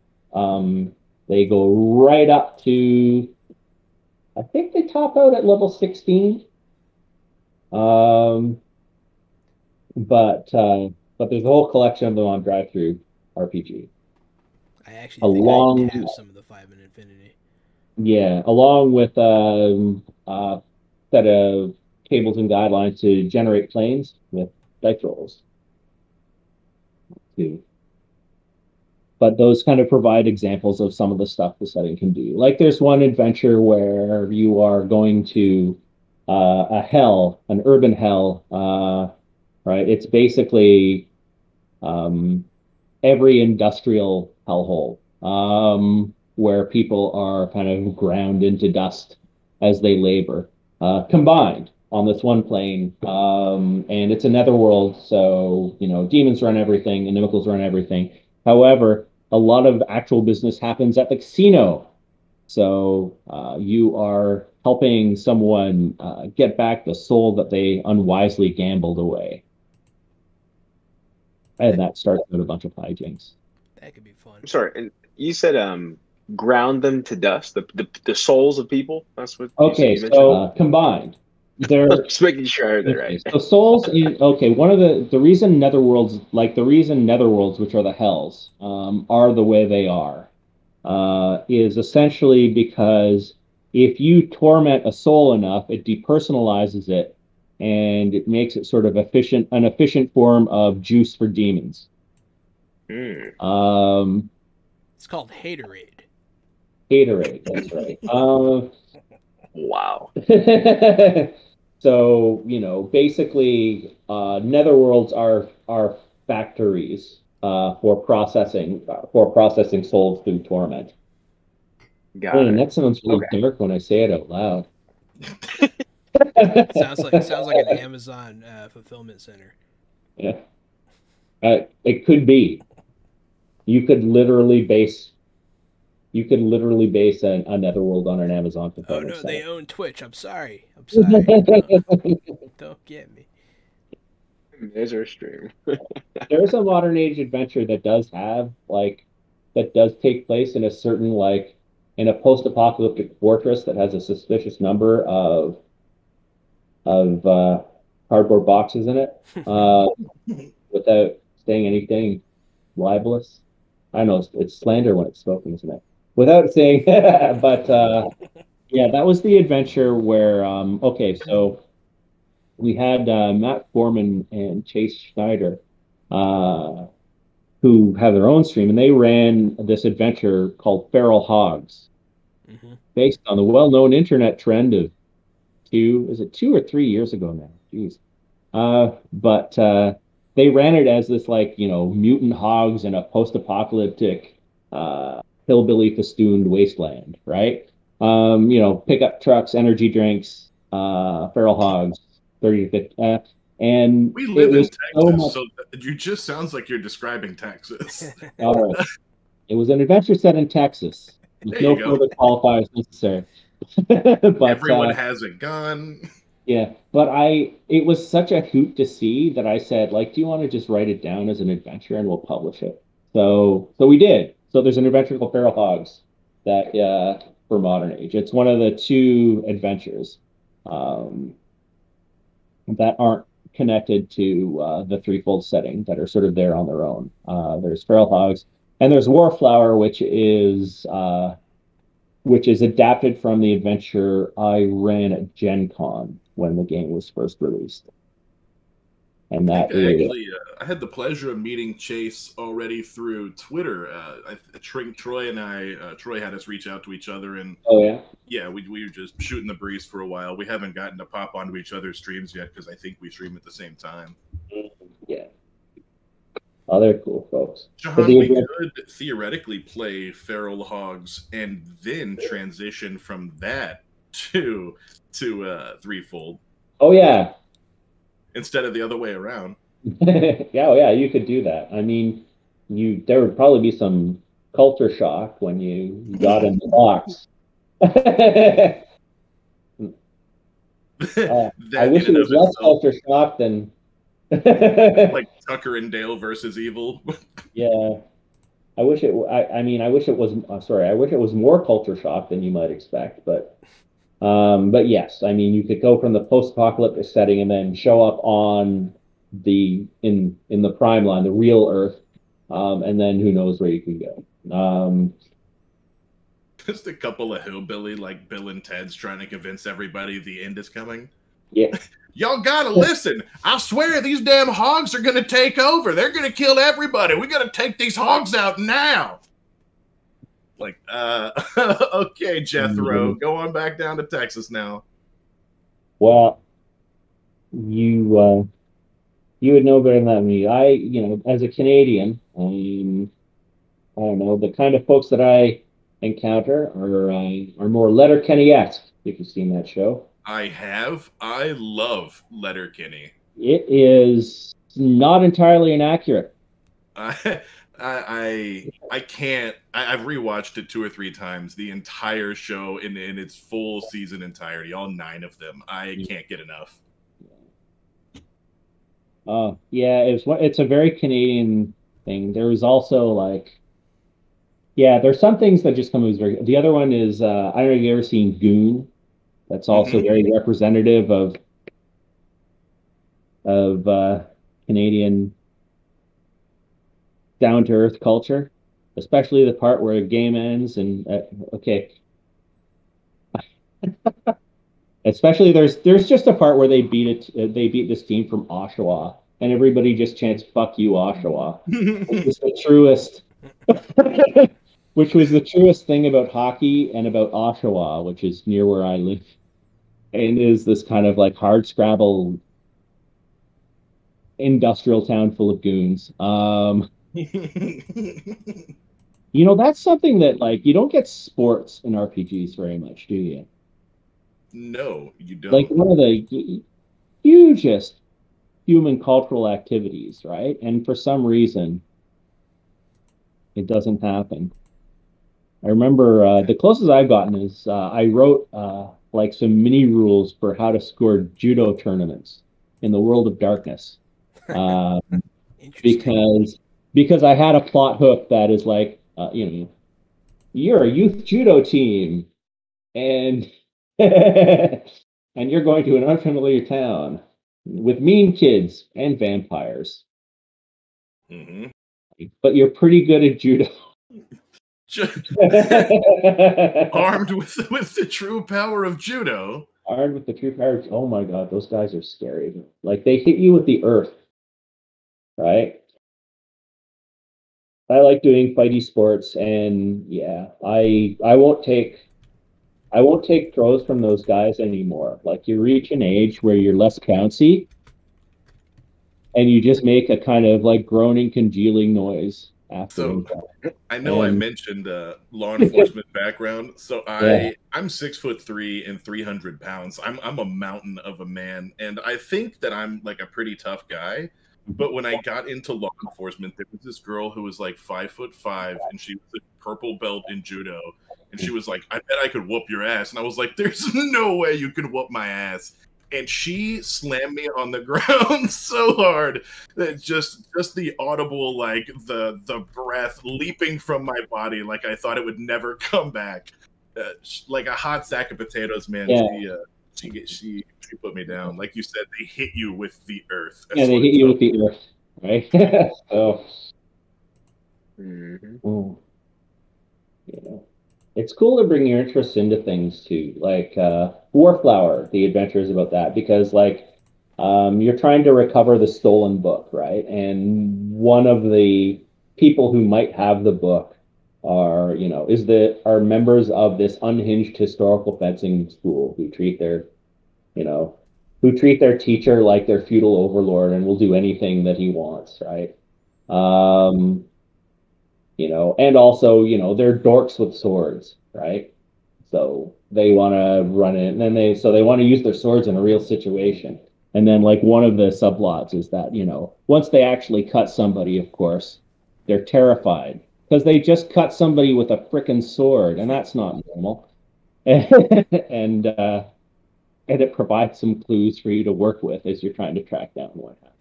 They go right up to, I think they top out at level 16. But there's a whole collection of them on Drive-Thru RPG. I actually think I have some of the 5 and Infinity. Yeah, along with a set of tables and guidelines to generate planes with dice rolls too. But those kind of provide examples of some of the stuff the setting can do. Like there's one adventure where you are going to an urban hell, right? It's basically every industrial hellhole where people are kind of ground into dust as they labor, combined on this one plane. And it's a netherworld, so, demons run everything, inimicals run everything. However, a lot of actual business happens at the casino. So you are helping someone get back the soul that they unwisely gambled away. And that starts with a bunch of hijinks. That could be fun. I'm sorry, and you said ground them to dust, the souls of people? That's what you so combined. Just making sure I heard that right. So souls one of the reason netherworlds, which are the hells, are the way they are, is essentially because if you torment a soul enough, it depersonalizes it and it makes it sort of an efficient form of juice for demons. It's called haterade. Haterade, that's right. Wow. So, you know, basically, netherworlds are factories for processing souls through torment. Got Man, it. that sounds really Okay. dark when I say it out loud. Sounds like an Amazon fulfillment center. Yeah, it could be. You could literally base a netherworld on an Amazon Oh fulfillment no, they center. own Twitch. I'm sorry. Don't get me. There's our stream. There's a modern age adventure that does take place in a certain in a post-apocalyptic fortress that has a suspicious number of cardboard boxes in it, without saying anything libelous. I don't know, it's slander when it's spoken, isn't it? Without saying, but yeah, that was the adventure where okay, so we had Matt Foreman and Chase Schneider, who have their own stream, and they ran this adventure called Feral Hogs, based on the well-known internet trend of 2 or 3 years ago now? Jeez. But they ran it as this mutant hogs in a post-apocalyptic hillbilly festooned wasteland, right? Pickup trucks, energy drinks, feral hogs, 30 to 50. And we live in Texas, so you just sounds like you're describing Texas. All right. It was an adventure set in Texas. With no further qualifiers necessary. But everyone has a gun. Yeah, but it was such a hoot to see that I said, do you want to just write it down as an adventure and we'll publish it? So we did. So there's an adventure called Feral Hogs that for modern age. It's one of the 2 adventures that aren't connected to the Threefold setting, that are sort of there on their own. There's Feral Hogs, and there's Warflower, which is adapted from the adventure I ran at Gen Con when the game was first released. And I had the pleasure of meeting Chase already through Twitter. Troy had us reach out to each other, and we were just shooting the breeze for a while. We haven't gotten to pop onto each other's streams yet because I think we stream at the same time. Yeah. Oh, they're cool folks. John, we could theoretically play Feral Hogs and then transition from that to Threefold. Oh yeah. Instead of the other way around. Yeah, you could do that. I mean, there would probably be some culture shock when you got in the box. I wish it was less culture shock than like Tucker and Dale versus Evil. Yeah. I wish it was more culture shock than you might expect, but yes, I mean, you could go from the post-apocalyptic setting and then show up on in the prime line, the real Earth, and then who knows where you can go. Just a couple of hillbilly like Bill and Ted's trying to convince everybody the end is coming. Yeah. Y'all gotta listen. I swear these damn hogs are gonna take over. They're gonna kill everybody. We gotta take these hogs out now. Okay, Jethro, go on back down to Texas now. Well, you would know better than me. As a Canadian, I don't know, the kind of folks that I encounter are more Letterkenny-esque, if you've seen that show. I have. I love Letterkenny. It is not entirely inaccurate. I can't. I've rewatched it 2 or 3 times. The entire show in its full season entirety, all 9 of them. I can't get enough. Yeah, it's a very Canadian thing. There was also there's some things that just come as very. The other one is I don't know if you've ever seen Goon. That's also very representative of Canadian down-to-earth culture, especially the part where a game ends and especially there's just a part where they beat this team from Oshawa and everybody just chants "fuck you, Oshawa," which was the truest thing about hockey and about Oshawa, which is near where I live. and is this kind of like hard scrabble industrial town full of goons. That's something that like you don't get sports in RPGs very much, do you? No, you don't. Like one of the hugest human cultural activities, right? And for some reason, it doesn't happen. I remember the closest I've gotten is I wrote like some mini rules for how to score judo tournaments in the World of Darkness, because I had a plot hook that is like, you're a youth judo team, and and you're going to an unfamiliar town with mean kids and vampires. Mm-hmm. But you're pretty good at judo. Armed with the true power of judo. Armed with the true power. Oh my god, those guys are scary. Like they hit you with the earth, right? I like doing fighty sports, and yeah, I won't take throws from those guys anymore. Like you reach an age where you're less bouncy, and you just make a kind of like groaning, congealing noise after. So I know I mentioned law enforcement background. So I'm 6'3" and 300 pounds. I'm a mountain of a man, and I think that I'm like a pretty tough guy. But when I got into law enforcement, there was this girl who was like 5'5", and she was a purple belt in judo. And she was like, I bet I could whoop your ass. And I was like, there's no way you could whoop my ass. And she slammed me on the ground so hard that just the audible, like the breath leaping from my body, like I thought it would never come back. Like a hot sack of potatoes, man. Yeah. She put me down. Like you said, they hit you with the earth. That's they hit you with the earth, right? So, it's cool to bring your interest into things too, like Warflower, the adventures about that, because like you're trying to recover the stolen book, right? And one of the people who might have the book are members of this unhinged historical fencing school who treat their teacher like their feudal overlord and will do anything that he wants, right? And also, they're dorks with swords, right? So they want to run it, and then they want to use their swords in a real situation. And then like one of the subplots is that, once they actually cut somebody, of course, they're terrified because they just cut somebody with a frickin' sword, and that's not normal. And it provides some clues for you to work with as you're trying to track down what happened.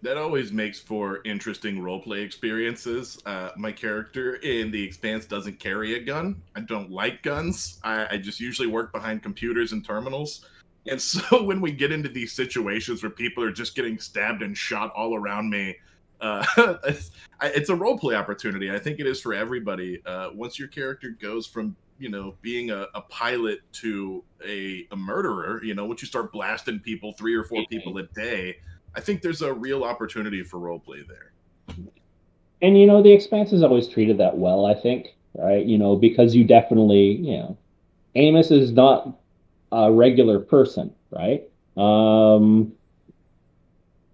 That always makes for interesting roleplay experiences. My character in The Expanse doesn't carry a gun. I don't like guns. I just usually work behind computers and terminals. And so when we get into these situations where people are just getting stabbed and shot all around me, it's a roleplay opportunity. I think it is for everybody. Once your character goes from being a pilot to a murderer, once you start blasting people, 3 or 4 people a day, I think there's a real opportunity for roleplay there. And, The Expanse is always treated that well, I think, right? Because you definitely, Amos is not a regular person, right? And,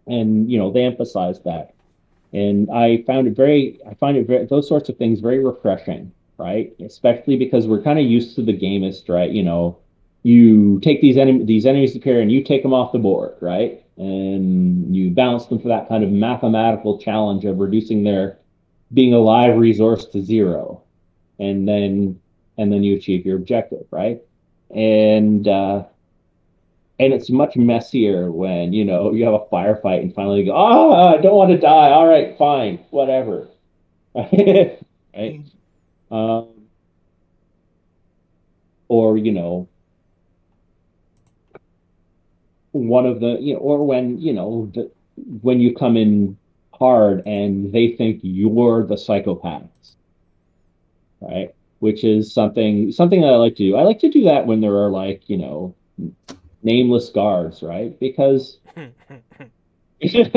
they emphasize that. And I find it very, those sorts of things very refreshing, right? Especially because we're kind of used to the gamist, right? You take these enemies appear and you take them off the board, right? And you balance them for that kind of mathematical challenge of reducing their being alive resource to 0, and then you achieve your objective, right? And it's much messier when you have a firefight and finally you go, I don't want to die. All right, fine, whatever, right? Or one of the or when when you come in hard and they think you're the psychopaths, right? Which is something that I like to do. I like to do that when there are like nameless guards, right? Because there's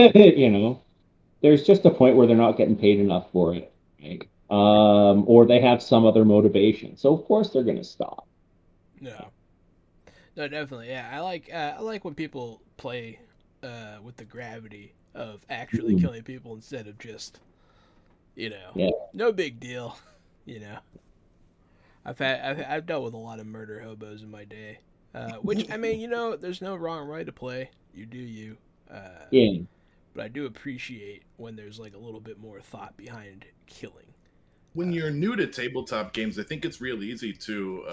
just a point where they're not getting paid enough for it, right? Or they have some other motivation, so of course they're going to stop. Yeah. No, definitely. Yeah, I like when people play with the gravity of actually killing people instead of just, Yeah. no big deal. You know, I've dealt with a lot of murder hobos in my day. Which I mean, there's no wrong way to play. You do you. Yeah. But I do appreciate when there's like a little bit more thought behind killing. When you're new to tabletop games, I think it's real easy to,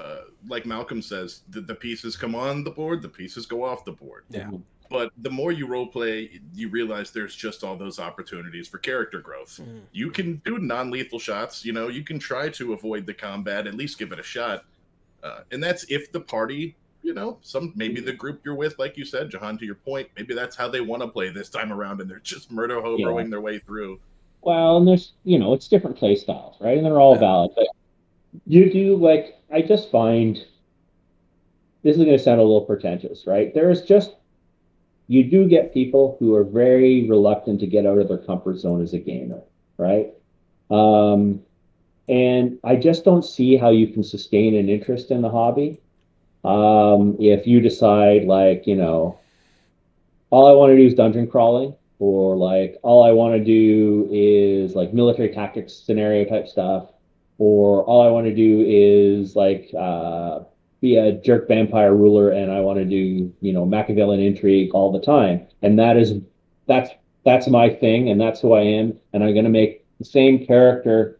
like Malcolm says, the pieces come on the board, the pieces go off the board. Yeah. But the more you role play, you realize there's just all those opportunities for character growth. You can do non-lethal shots. You can try to avoid the combat, at least give it a shot. And that's if the party, maybe the group you're with, like you said, Jahan, to your point, maybe that's how they want to play this time around, and they're just murder hoboing their way through. Well, and there's, it's different play styles, right? And they're all valid. But you do, like, I just find, this is going to sound a little pretentious, right? You do get people who are very reluctant to get out of their comfort zone as a gamer, right? And I just don't see how you can sustain an interest in the hobby if you decide, like, all I want to do is dungeon crawling, or like all I want to do is like military tactics scenario type stuff, or all I want to do is like be a jerk vampire ruler and I want to do, Machiavellian intrigue all the time. And that's my thing, and that's who I am, and I'm going to make the same character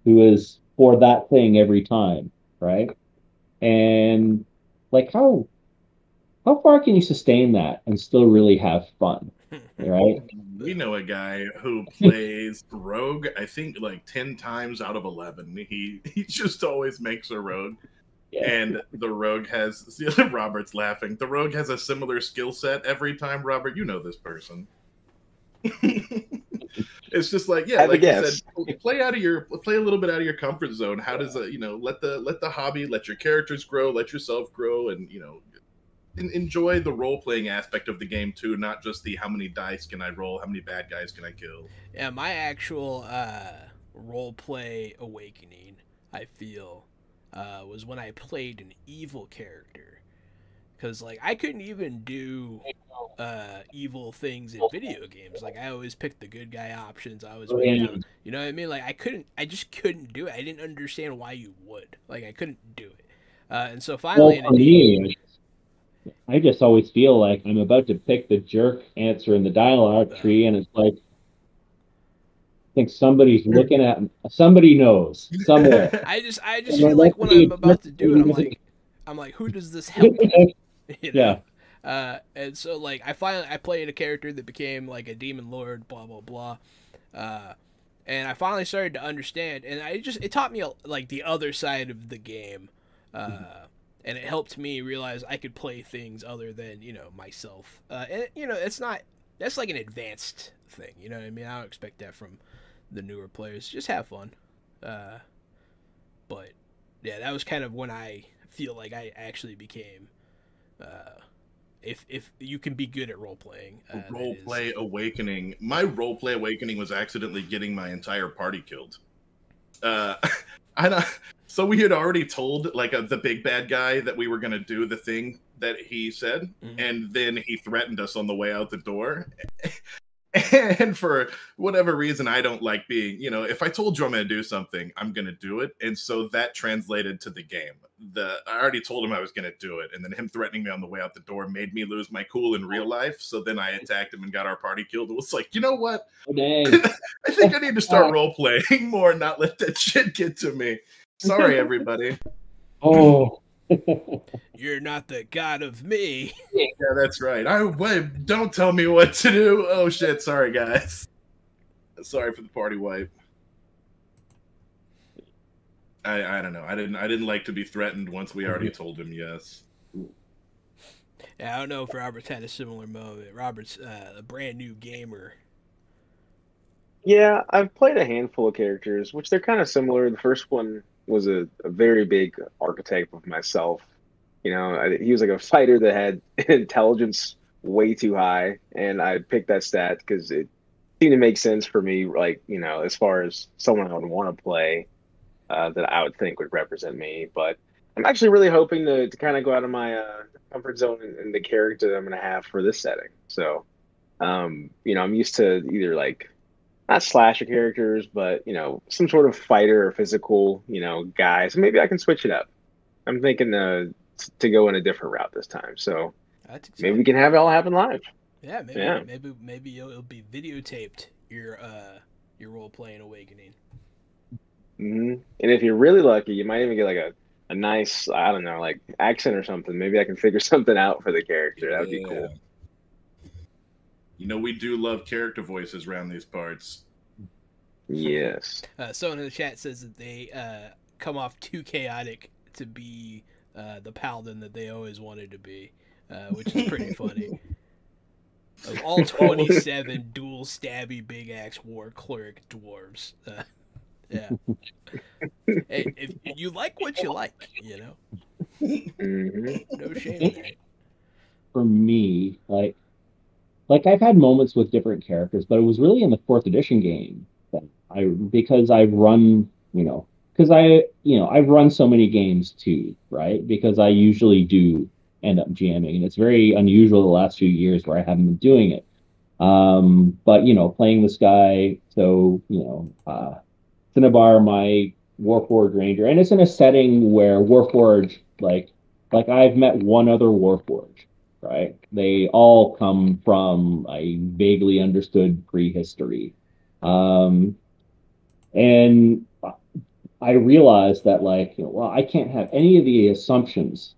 who is for that thing every time, right? And like how far can you sustain that and still really have fun, right? We know a guy who plays rogue, I think like 10 times out of 11. He just always makes a rogue. Yeah. And the rogue has, Robert's laughing, the rogue has a similar skill set every time. Robert, you know this person. It's just like, like you said, play a little bit out of your comfort zone. How does let the hobby, let your characters grow, let yourself grow, and enjoy the role-playing aspect of the game too, not just the how many dice can I roll, how many bad guys can I kill. Yeah, my actual role-play awakening, I feel, was when I played an evil character. Because, like, I couldn't even do evil things in video games. Like, I always picked the good guy options. I always went down. You know what I mean? Like, I just couldn't do it. I didn't understand why you would. Like, I couldn't do it. And so finally... Well, for me, I just always feel like I'm about to pick the jerk answer in the dialogue tree, and it's like, I think somebody's looking at me. Somebody knows somewhere. I just feel like when I'm about to do it, I'm like, who does this help? Yeah. And so like I played a character that became like a demon lord, blah blah blah. And I finally started to understand, and it taught me like the other side of the game. And it helped me realize I could play things other than, myself. And, that's like an advanced thing, you know what I mean? I don't expect that from the newer players. Just have fun. But, yeah, that was kind of when I feel like I actually became, if you can be good at role-playing. Role-play awakening. My role-play awakening was accidentally getting my entire party killed. So we had already told like the big bad guy that we were going to do the thing that he said, and then he threatened us on the way out the door. And for whatever reason, I don't like being, if I told you I'm going to do something, I'm going to do it. And so that translated to the game. I already told him I was going to do it, and then him threatening me on the way out the door made me lose my cool in real life. So then I attacked him and got our party killed. It was like, you know what? Oh, dang. I think I need to start role-playing more and not let that shit get to me. Sorry, everybody. Oh. You're not the god of me. Yeah, that's right. Don't tell me what to do. Oh, shit. Sorry, guys. Sorry for the party wipe. I don't know. I didn't like to be threatened once we already told him yes. Yeah, I don't know if Robert's had a similar moment. Robert's a brand new gamer. Yeah, I've played a handful of characters, which they're kind of similar. The first one was a very big archetype of myself. He was like a fighter that had intelligence way too high, and I picked that stat because it seemed to make sense for me, like, as far as someone I would want to play that I would think would represent me. But I'm actually really hoping to kind of go out of my comfort zone and the character that I'm going to have for this setting. So, I'm used to either like not slasher characters, but some sort of fighter or physical, guy. So maybe I can switch it up. I'm thinking to go in a different route this time. So That's exciting. maybe we can have it all happen live. Yeah, maybe it'll be videotaped your role playing awakening. And if you're really lucky, you might even get like a nice, I don't know, like accent or something. Maybe I can figure something out for the character. That would be cool. We do love character voices around these parts. Yes. Someone in the chat says that they come off too chaotic to be the paladin that they always wanted to be, which is pretty funny. Of all 27 dual stabby big axe war cleric dwarves. Yeah. Hey, if you like what you like, no shame there. For me, like I've had moments with different characters, but it was really in the 4th edition game that because I've run so many games too, right? Because I usually do end up GMing, and it's very unusual the last few years where I haven't been doing it. But playing this guy, so Cinnabar, my Warforged Ranger, and it's in a setting where Warforged, like I've met one other Warforged, right? They all come from a vaguely understood prehistory. And I realized that, I can't have any of the assumptions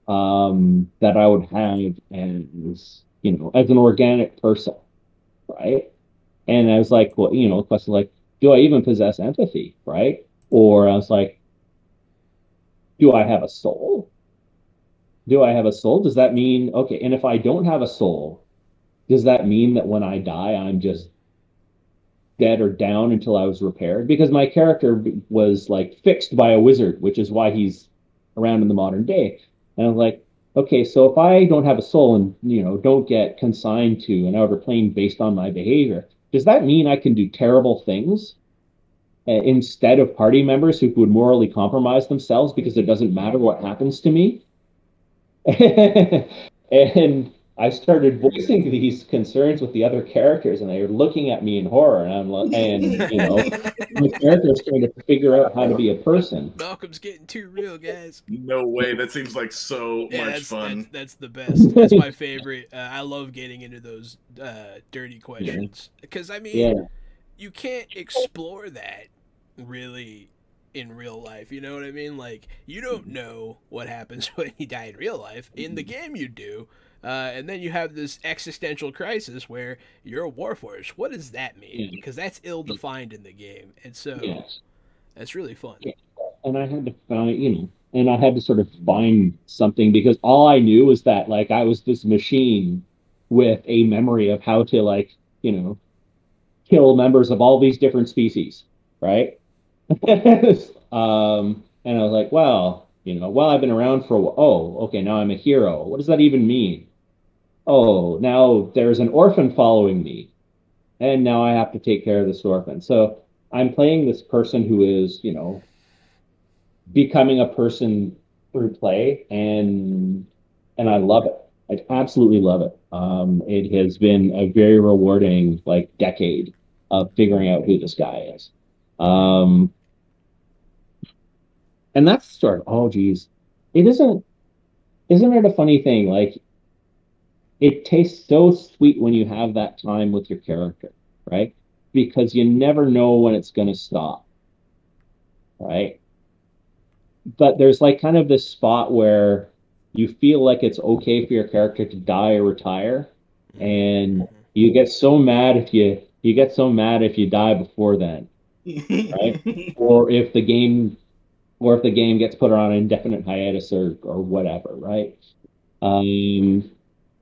that I would have as an organic person, right? And I was like, well, a question like, do I even possess empathy, right? Or I was like, do I have a soul? Do I have a soul? Does that mean, okay, and if I don't have a soul, does that mean that when I die, I'm just dead or down until I was repaired? Because my character was fixed by a wizard, which is why he's around in the modern day. And I'm like, okay, so if I don't have a soul and, don't get consigned to an outer plane based on my behavior, does that mean I can do terrible things instead of party members who would morally compromise themselves because it doesn't matter what happens to me? And I started voicing these concerns with the other characters, and they were looking at me in horror. And my character is trying to figure out how to be a person. Malcolm's getting too real, guys. No way. That seems like so much fun. That's the best. That's my favorite. I love getting into those dirty questions because you can't explore that really in real life. You know what I mean? Like, you don't know what happens when you die in real life. In the game, you do. And then you have this existential crisis where you're a Warforged. What does that mean? Because that's ill-defined in the game. And so that's really fun. Yeah. And I had to find, and I had to sort of find something, because all I knew was that, I was this machine with a memory of how to, kill members of all these different species, right? And I was like, well, I've been around for a while. Oh, okay, now I'm a hero. What does that even mean? Oh, now there's an orphan following me, and now I have to take care of this orphan. So I'm playing this person who is, becoming a person through play, and I love it. I absolutely love it. It has been a very rewarding, decade of figuring out who this guy is. And that's sort of, oh geez, isn't it a funny thing? It tastes so sweet when you have that time with your character, right? Because you never know when it's going to stop, right? But there's kind of this spot where you feel like it's okay for your character to die or retire, and you get so mad if you die before then, right? or if the game gets put on indefinite hiatus or whatever, right?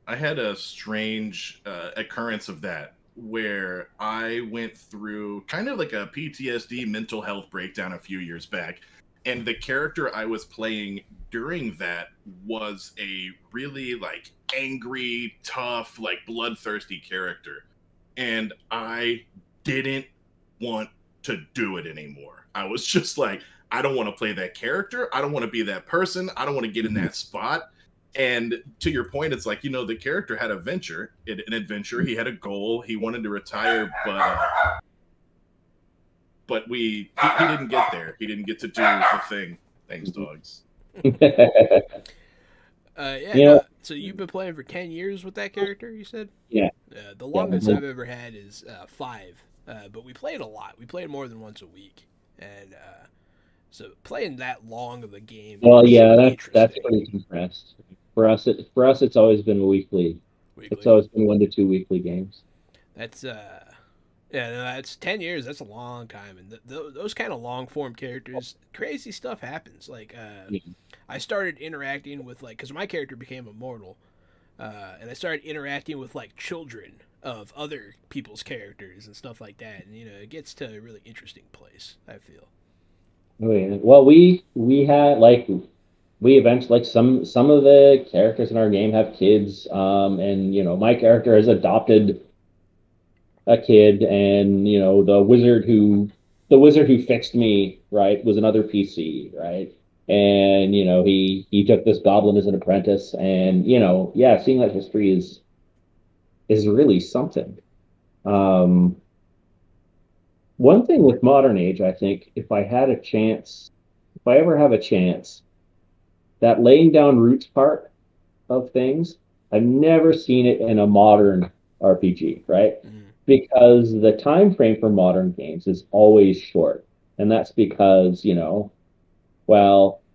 I had a strange occurrence of that where I went through kind of like a PTSD mental health breakdown a few years back. And the character I was playing during that was a really angry, tough, bloodthirsty character. And I didn't want to do it anymore. I was just like, I don't want to play that character. I don't want to be that person. I don't want to get in that spot. And to your point, it's like, the character had an adventure. He had a goal. He wanted to retire, but he didn't get there. He didn't get to do the thing. Thanks, dogs. So you've been playing for 10 years with that character, you said? Yeah. The longest I've ever had is 5. But we played a lot. We played more than once a week. And so playing that long of a game. Well, yeah, that's pretty compressed. For us, it's always been weekly. It's always been 1 to 2 weekly games. That's that's 10 years. That's a long time, and those kind of long form characters, crazy stuff happens. Like I started interacting with because my character became immortal, and I started interacting with children of other people's characters and stuff like that, and it gets to a really interesting place, I feel. Oh yeah. Well, we had we eventually some of the characters in our game have kids, and my character has adopted a kid, and the wizard who fixed me, right, was another PC, right, and he took this goblin as an apprentice, and seeing that history is really something. One thing with Modern Age, I think, if I ever have a chance, that laying down roots part of things, I've never seen it in a modern RPG, right? Because the time frame for modern games is always short. And that's because,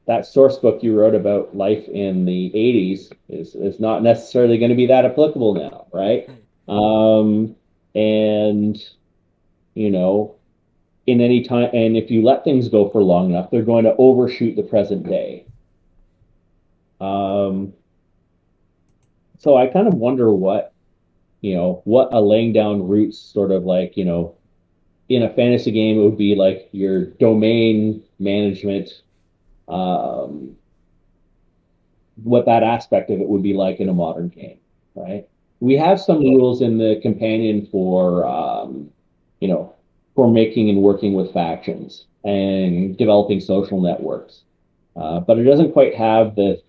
that source book you wrote about life in the 80s is not necessarily going to be that applicable now, right? And in any time, and if you let things go for long enough, they're going to overshoot the present day. So I kind of wonder what a laying down roots sort of in a fantasy game, it would be like your domain management, what that aspect of it would be like in a modern game, right? We have some rules in the companion for making and working with factions and developing social networks. But it doesn't quite have the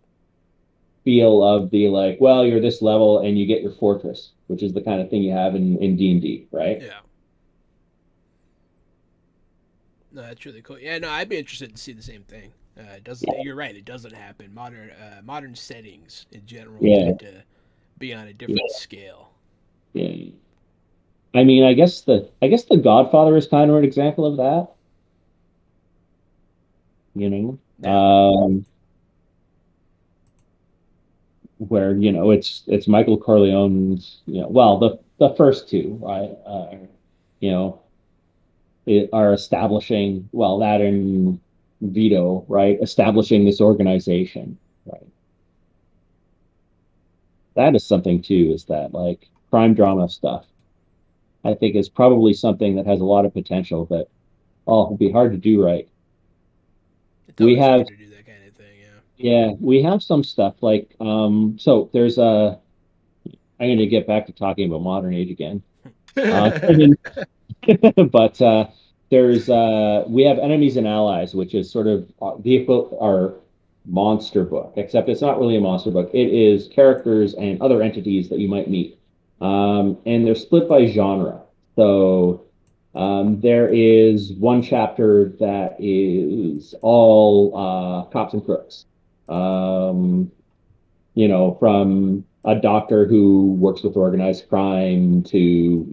feel of the you're this level and you get your fortress, which is the kind of thing you have in D&D, right? Yeah. No, that's really cool. Yeah, no, I'd be interested to see the same thing. It doesn't. Yeah. You're right. It doesn't happen. Modern settings in general tend to be on a different scale. Yeah. I mean, I guess the Godfather is kind of an example of that. Where it's Michael Corleone's. The first two, right? Are establishing that and Vito, right? Establishing this organization, right? That is something too. Is that crime drama stuff? I think is probably something that has a lot of potential, but it'll be hard to do right. We have to do that kind of thing, yeah. We have some stuff so there's I'm going to get back to talking about Modern Age again, but there's we have Enemies and Allies, which is sort of our monster book, except it's not really a monster book. It is characters and other entities that you might meet. And they're split by genre. So there is one chapter that is all cops and crooks. From a doctor who works with organized crime to,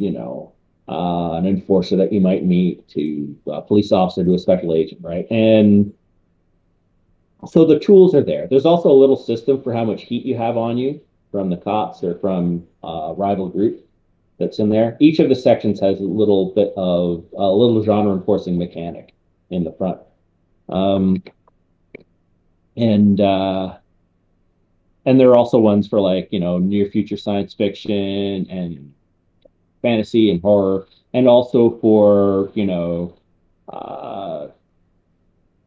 an enforcer that you might meet to a police officer to a special agent, right? And so the tools are there. There's also a little system for how much heat you have on you from the cops or from a rival group that's in there. Each of the sections has a little bit of a little genre enforcing mechanic in the front. And there are also ones for near future science fiction and fantasy and horror, and also for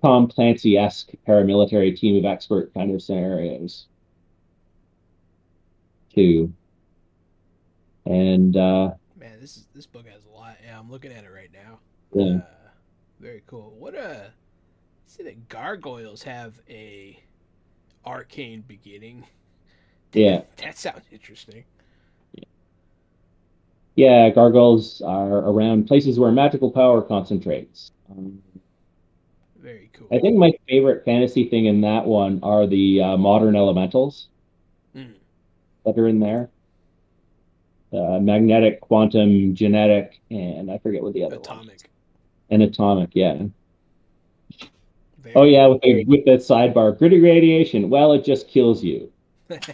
Tom Clancy-esque paramilitary team of expert kind of scenarios too. And man, this book has a lot. Yeah, I'm looking at it right now. Yeah. Very cool. See that gargoyles have a arcane beginning. Yeah. That sounds interesting. Yeah, gargoyles are around places where magical power concentrates. Very cool. I think my favorite fantasy thing in that one are the modern elementals that are in there. Magnetic, quantum, genetic, and I forget what the other one is. And atomic, yeah. Oh yeah, with the sidebar, gritty radiation. Well, it just kills you. It's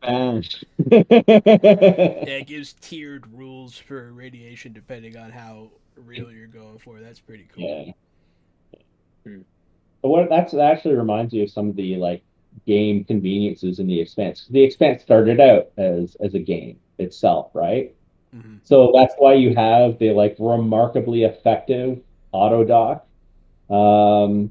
bad. Yeah, it gives tiered rules for radiation depending on how real you're going for. That's pretty cool. Yeah. But that actually reminds me of some of the like game conveniences in the Expanse. The Expanse started out as a game itself, right? Mm-hmm. So that's why you have the like remarkably effective auto dock, the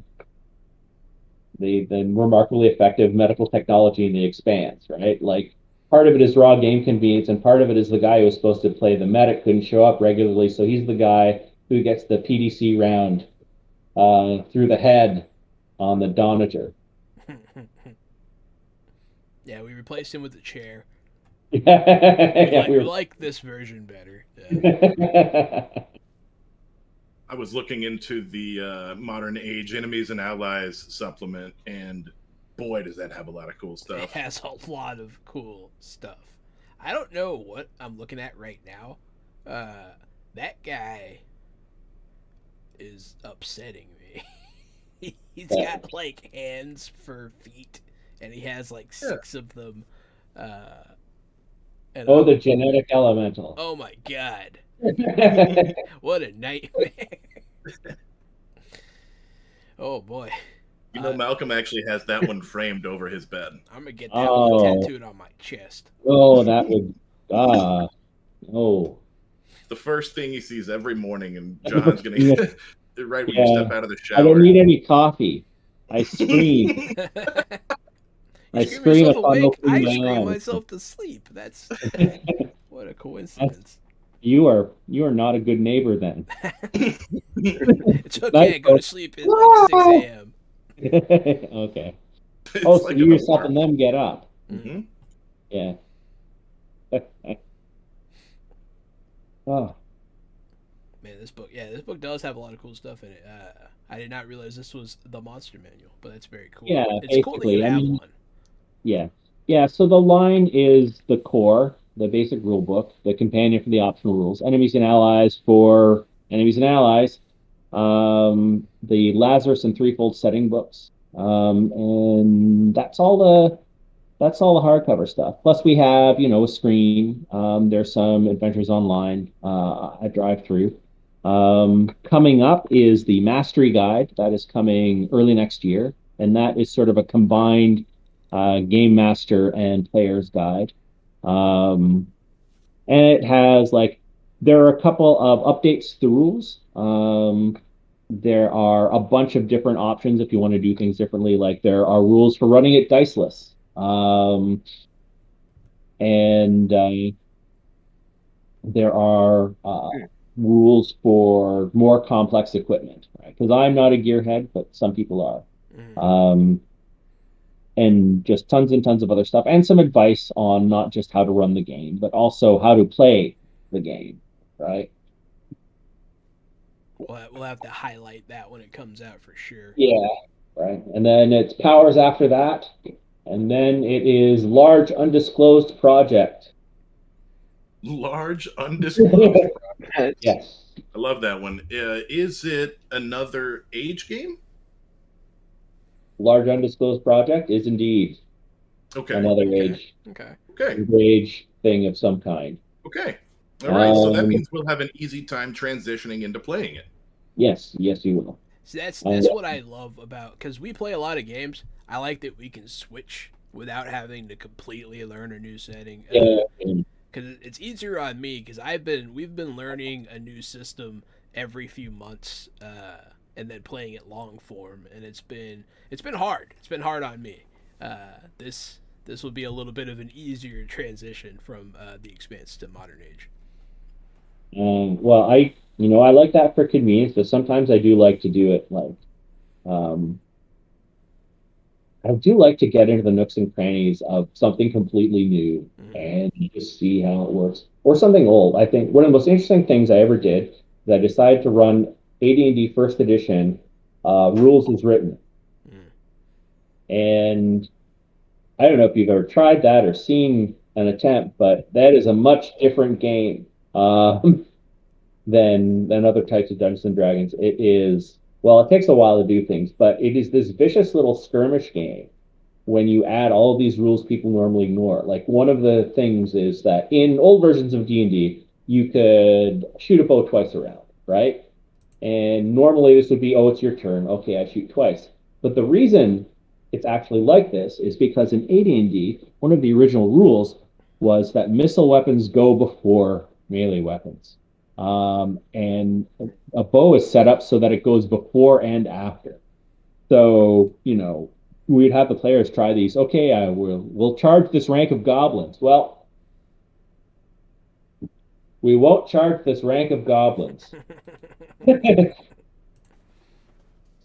remarkably effective medical technology in the Expanse, right? Like part of it is raw game convenience, and part of it is the guy who was supposed to play the medic couldn't show up regularly, so he's the guy who gets the PDC round through the head on the Donager. Yeah, we replaced him with a chair. We like this version better. I was looking into the Modern Age Enemies and Allies supplement, and boy, does that have a lot of cool stuff. It has a lot of cool stuff. I don't know what I'm looking at right now. That guy is upsetting me. He's got like hands for feet, and he has like 6 of them. The genetic elemental. Oh my god. What a nightmare. Oh boy. You know, Malcolm actually has that one framed over his bed. I'm gonna get that one tattooed on my chest. Oh, that would The first thing he sees every morning, and John's gonna get right when you step out of the shower. I don't need any coffee. I scream. I scream awake. I scream myself to sleep. That's what a coincidence. You are not a good neighbor then. It's okay. Go to sleep at like 6 a.m. Okay. So like you yourself and them get up. Mm-hmm. Yeah. Oh. Man, this book does have a lot of cool stuff in it. I did not realize this was the monster manual, but that's very cool. Yeah, it's cool that you have one. Yeah. Yeah, so the line is the core, the basic rule book, the companion for the optional rules, enemies and allies for enemies and allies, the Lazarus and Threefold setting books, and that's all the hardcover stuff. Plus we have, a screen. There's some adventures online, a drive through. Coming up is the Mastery Guide that is coming early next year, and that is sort of a combined game master and player's guide. And it has there are a couple of updates to the rules. There are a bunch of different options if you want to do things differently. Like there are rules for running it diceless. And there are rules for more complex equipment, right? Because I'm not a gearhead, but some people are. And just tons and tons of other stuff, and some advice on not just how to run the game, but also how to play the game, right? We'll have to highlight that when it comes out for sure. Yeah, right. And then it's powers after that, and then it is large undisclosed project. Large undisclosed project. Yes. I love that one. Is it another Age game? Large undisclosed project is indeed another Age. Age thing of some kind. Okay. All right. So that means we'll have an easy time transitioning into playing it. Yes, you will. See, that's what I love about, because we play a lot of games. I like that we can switch without having to completely learn a new setting. Because it's easier on me, because we've been learning a new system every few months, and then playing it long form, and it's been hard. It's been hard on me. This will be a little bit of an easier transition from the Expanse to Modern Age. Well, I like that for convenience, but sometimes I do like to do it like, um, I do like to get into the nooks and crannies of something completely new and just see how it works. Or something old. I think one of the most interesting things I ever did is I decided to run AD&D First Edition, rules as written. And I don't know if you've ever tried that or seen an attempt, but that is a much different game than other types of Dungeons and Dragons. It is, well, it takes a while to do things, but it is this vicious little skirmish game when you add all of these rules people normally ignore. Like one of the things is that in old versions of D&D, you could shoot a bow twice around, right? And normally this would be, oh, it's your turn. Okay, I shoot twice. But the reason it's actually like this is because in AD&D, one of the original rules was that missile weapons go before melee weapons. And a bow is set up so that it goes before and after. So, we'd have the players try these. Okay, we'll charge this rank of goblins. Well, we won't charge this rank of goblins.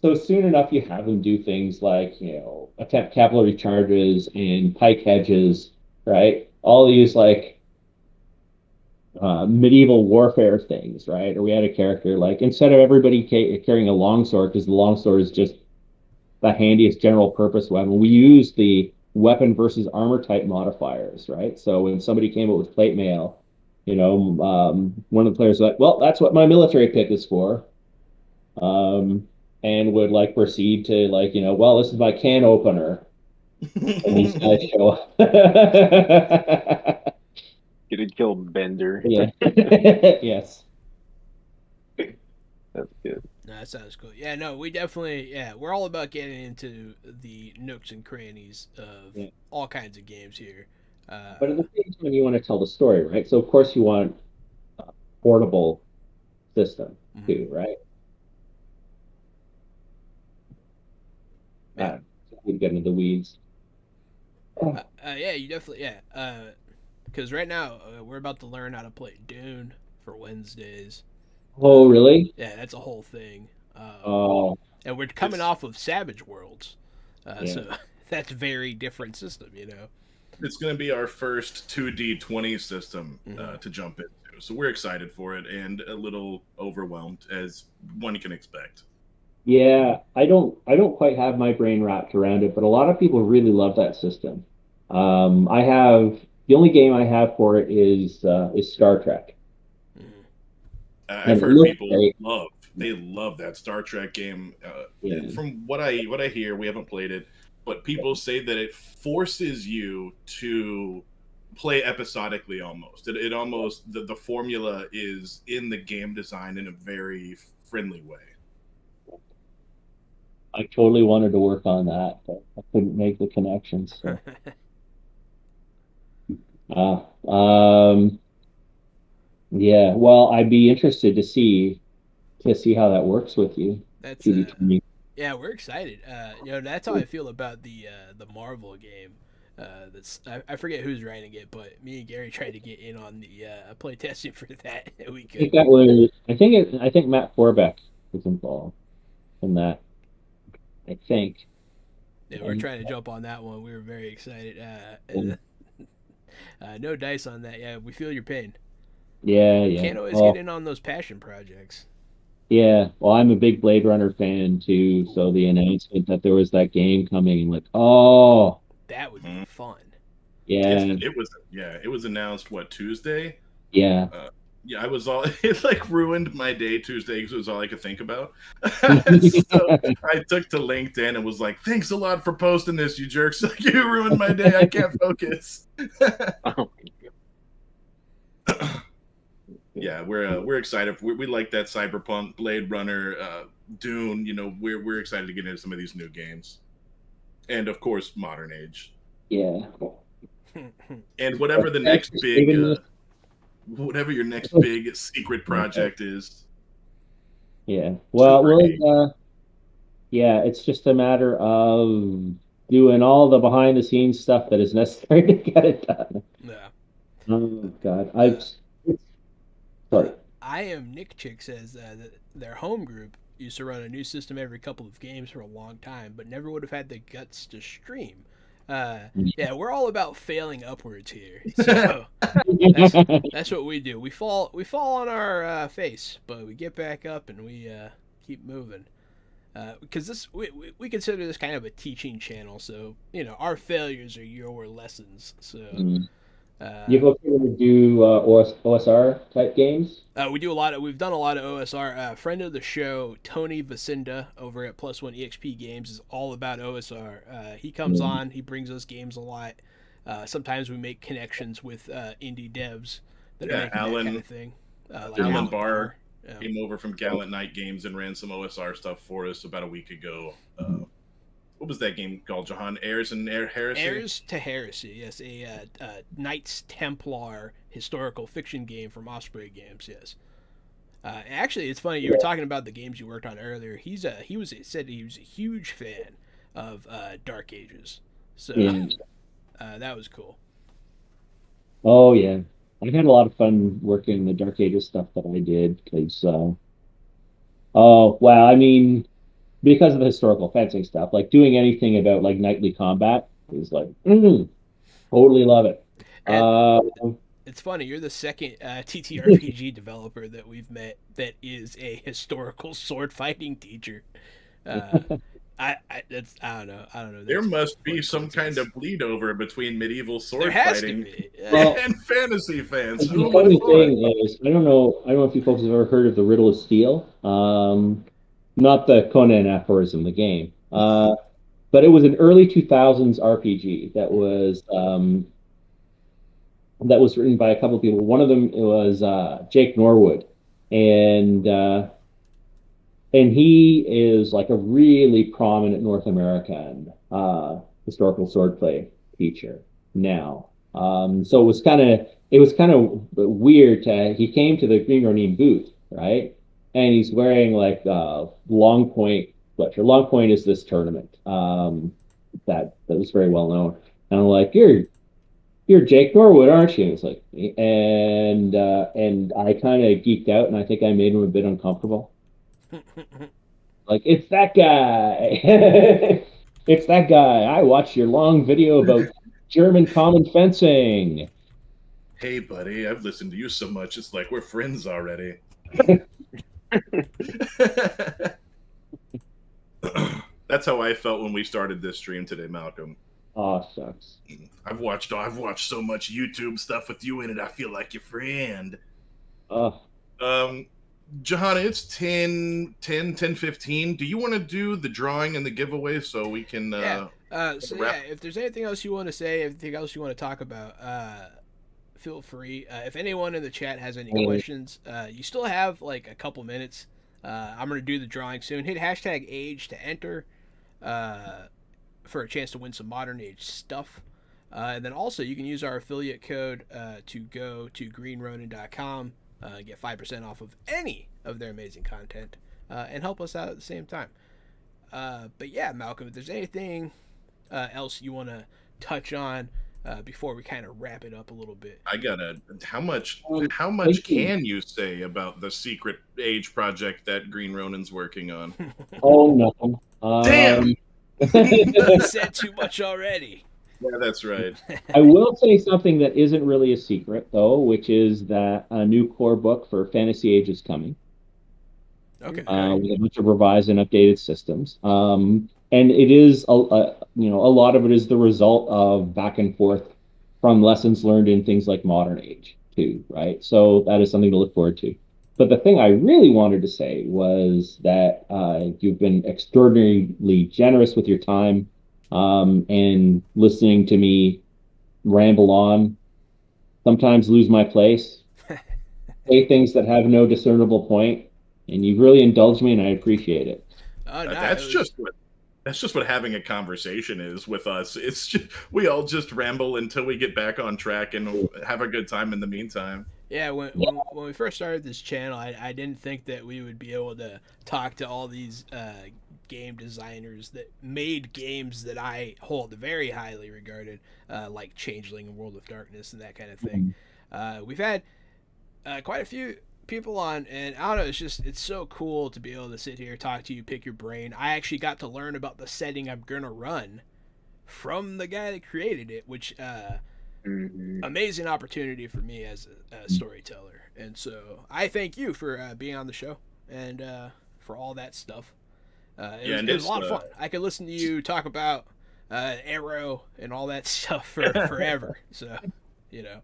So soon enough, you have them do things like, attempt cavalry charges and pike hedges, right? All these like medieval warfare things, right? Or we had a character like instead of everybody carrying a longsword because the longsword is just the handiest general purpose weapon, we use the weapon versus armor type modifiers, right? So when somebody came up with plate mail, one of the players was like, well, that's what my military pick is for. And would like proceed to like, well, this is my can opener. And these guys show up. Get to kill Bender. Yeah. Yes. That's good. No, that sounds cool. Yeah, no, we definitely, we're all about getting into the nooks and crannies of all kinds of games here. But at the same time, you want to tell the story, right? So of course you want a portable system too, right? We get into the weeds. Yeah, you definitely, because right now we're about to learn how to play Dune for Wednesdays. Oh, really? Yeah, that's a whole thing. And we're coming off of Savage Worlds, so that's a very different system, It's going to be our first 2D20 system to jump into, so we're excited for it and a little overwhelmed, as one can expect. Yeah, I don't quite have my brain wrapped around it, but a lot of people really love that system. I have the only game I have for it is Star Trek. I've heard people love that Star Trek game. From what I hear, we haven't played it, but people say that it forces you to play episodically almost. It almost the formula is in the game design in a very friendly way. I totally wanted to work on that, but I couldn't make the connections. So. Yeah, well, I'd be interested to see how that works with you. That's yeah, we're excited. That's how I feel about the Marvel game. I forget who's writing it, but me and Gary tried to get in on the play testing for that. We could. I think Matt Forbeck was involved in that. I think. Yeah, we're trying to jump on that one. We were very excited. No dice on that. Yeah, we feel your pain. Yeah. You can't always get in on those passion projects. Yeah, well, I'm a big Blade Runner fan too, so the announcement that there was that game coming, like, oh, that would be fun. Yeah, it was announced Tuesday. Yeah. I was all it like ruined my day Tuesday because it was all I could think about. So I took to LinkedIn and was like, "Thanks a lot for posting this, you jerks! You ruined my day. I can't focus." Yeah, we're excited. We like that Cyberpunk, Blade Runner, Dune. We're excited to get into some of these new games, and of course, Modern Age. Yeah. And whatever the next big. Whatever your next big secret project is. Yeah. Well, it's just a matter of doing all the behind the scenes stuff that is necessary to get it done. Yeah. Oh God. Sorry. I Am Nick Chick says that their home group used to run a new system every couple of games for a long time, but never would have had the guts to stream. Yeah, we're all about failing upwards here. So that's what we do. We fall on our face, but we get back up and we keep moving. Because we consider this kind of a teaching channel, so our failures are your lessons. So you folks ever do OSR type games? We've done a lot of OSR. Friend of the show, Tony Vacinda over at Plus One EXP Games is all about OSR. He comes on, he brings us games a lot. Sometimes we make connections with indie devs that are making that kind of thing. Like Alan Barr came over from Gallant Knight Games and ran some OSR stuff for us about a week ago. What was that game called, Jahan? Heirs to Heresy? Yes. A Knights Templar historical fiction game from Osprey Games, yes. Actually, it's funny, you were talking about the games you worked on earlier. He said he was a huge fan of Dark Ages. So that was cool. Oh, yeah. I've had a lot of fun working the Dark Ages stuff that I did, because, I mean, because of the historical fencing stuff, like doing anything about like knightly combat is like, totally love it. It's funny, you're the second ttrpg developer that we've met that is a historical sword fighting teacher. I don't know. There must be some kind of bleed over between medieval sword fighting Well, and fantasy fans. The funny thing is, I don't know if you folks have ever heard of the Riddle of Steel. Not the Conan aphorism, the game. But it was an early 2000s RPG that was written by a couple of people. One of them was Jake Norwood, and he is like a really prominent North American historical swordplay teacher now. So it was kind of weird he came to the Green Ronin booth, right? And he's wearing like Long Point Fletcher. Long Point is this tournament that was very well known. And I'm like, you're Jake Norwood, aren't you? And it's like, and I kind of geeked out, and I think I made him a bit uncomfortable. Like, it's that guy. It's that guy. I watched your long video about German common fencing. Hey, buddy, I've listened to you so much, it's like we're friends already. That's how I felt when we started this stream today, Malcolm. Oh, sucks. I've watched so much YouTube stuff with you in it. I feel like your friend. Johanna, it's 10:15. Do you want to do the drawing and the giveaway so we can if there's anything else you want to say, anything else you want to talk about, feel free. If anyone in the chat has any questions, you still have like a couple minutes. I'm going to do the drawing soon. Hit #age to enter for a chance to win some Modern Age stuff. And then also you can use our affiliate code to go to greenronin.com, get 5% off of any of their amazing content, and help us out at the same time. But yeah, Malcolm, if there's anything else you want to touch on before we kind of wrap it up a little bit. How much can you say about the secret age project that Green Ronin's working on? Oh no. Damn! You said too much already. Yeah, that's right. I will say something that isn't really a secret, though, which is that a new core book for Fantasy Age is coming. Okay. With a bunch of revised and updated systems. And it is a lot of it is the result of back and forth from lessons learned in things like Modern Age too, right? So that is something to look forward to. But the thing I really wanted to say was that you've been extraordinarily generous with your time and listening to me ramble on, sometimes lose my place, say things that have no discernible point, and you've really indulged me, and I appreciate it. That's just what having a conversation is with us. It's just, we all just ramble until we get back on track and have a good time in the meantime. Yeah, when we first started this channel, I didn't think that we would be able to talk to all these game designers that made games that I hold very highly regarded, like Changeling and World of Darkness and that kind of thing. We've had quite a few people on, and I don't know, it's so cool to be able to sit here, talk to you, pick your brain. I actually got to learn about the setting I'm gonna run from the guy that created it, which amazing opportunity for me as a storyteller. And so I thank you for being on the show and for all that stuff. It was a lot of fun. I could listen to you talk about Arrow and all that stuff for forever. So, you know,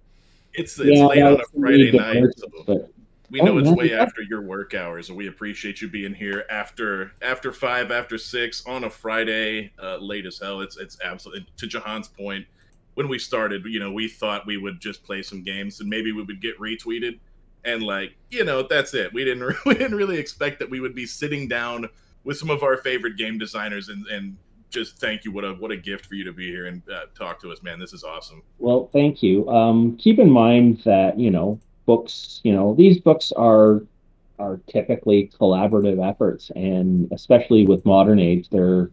it's late on a Friday night. So we know it's way after your work hours, and we appreciate you being here after 5, after 6 on a Friday, late as hell. It's absolutely, to Jahan's point, when we started, you know, we thought we would just play some games and maybe we would get retweeted, and like, you know, that's it. We didn't really expect that we would be sitting down with some of our favorite game designers and just thank you. What a gift for you to be here and talk to us, man. This is awesome. Well, thank you. Keep in mind that, you know, books, you know, these books are typically collaborative efforts, and especially with Modern Age, they're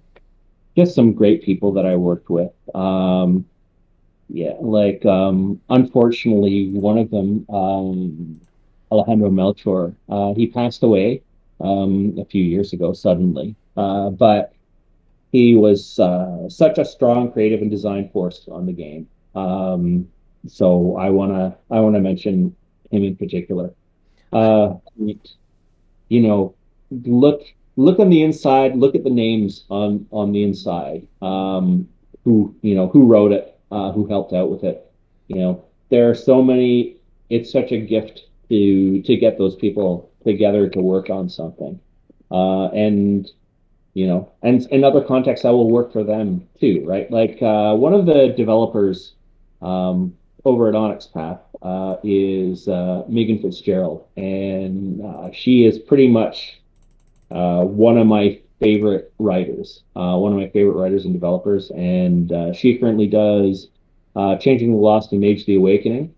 just some great people that I worked with. Unfortunately, one of them, Alejandro Melchor, he passed away a few years ago suddenly, but he was such a strong creative and design force on the game. So I wanna mention him in particular. You know, look on the inside, look at the names on the inside. Who wrote it, who helped out with it. You know, there are so many. It's such a gift to get those people together to work on something. And you know, and in other contexts, I will work for them too, right? Like one of the developers over at Onyx Path is Megan Fitzgerald, and she is pretty much one of my favorite writers, and developers, and she currently does Changing the Lost and Mage the Awakening.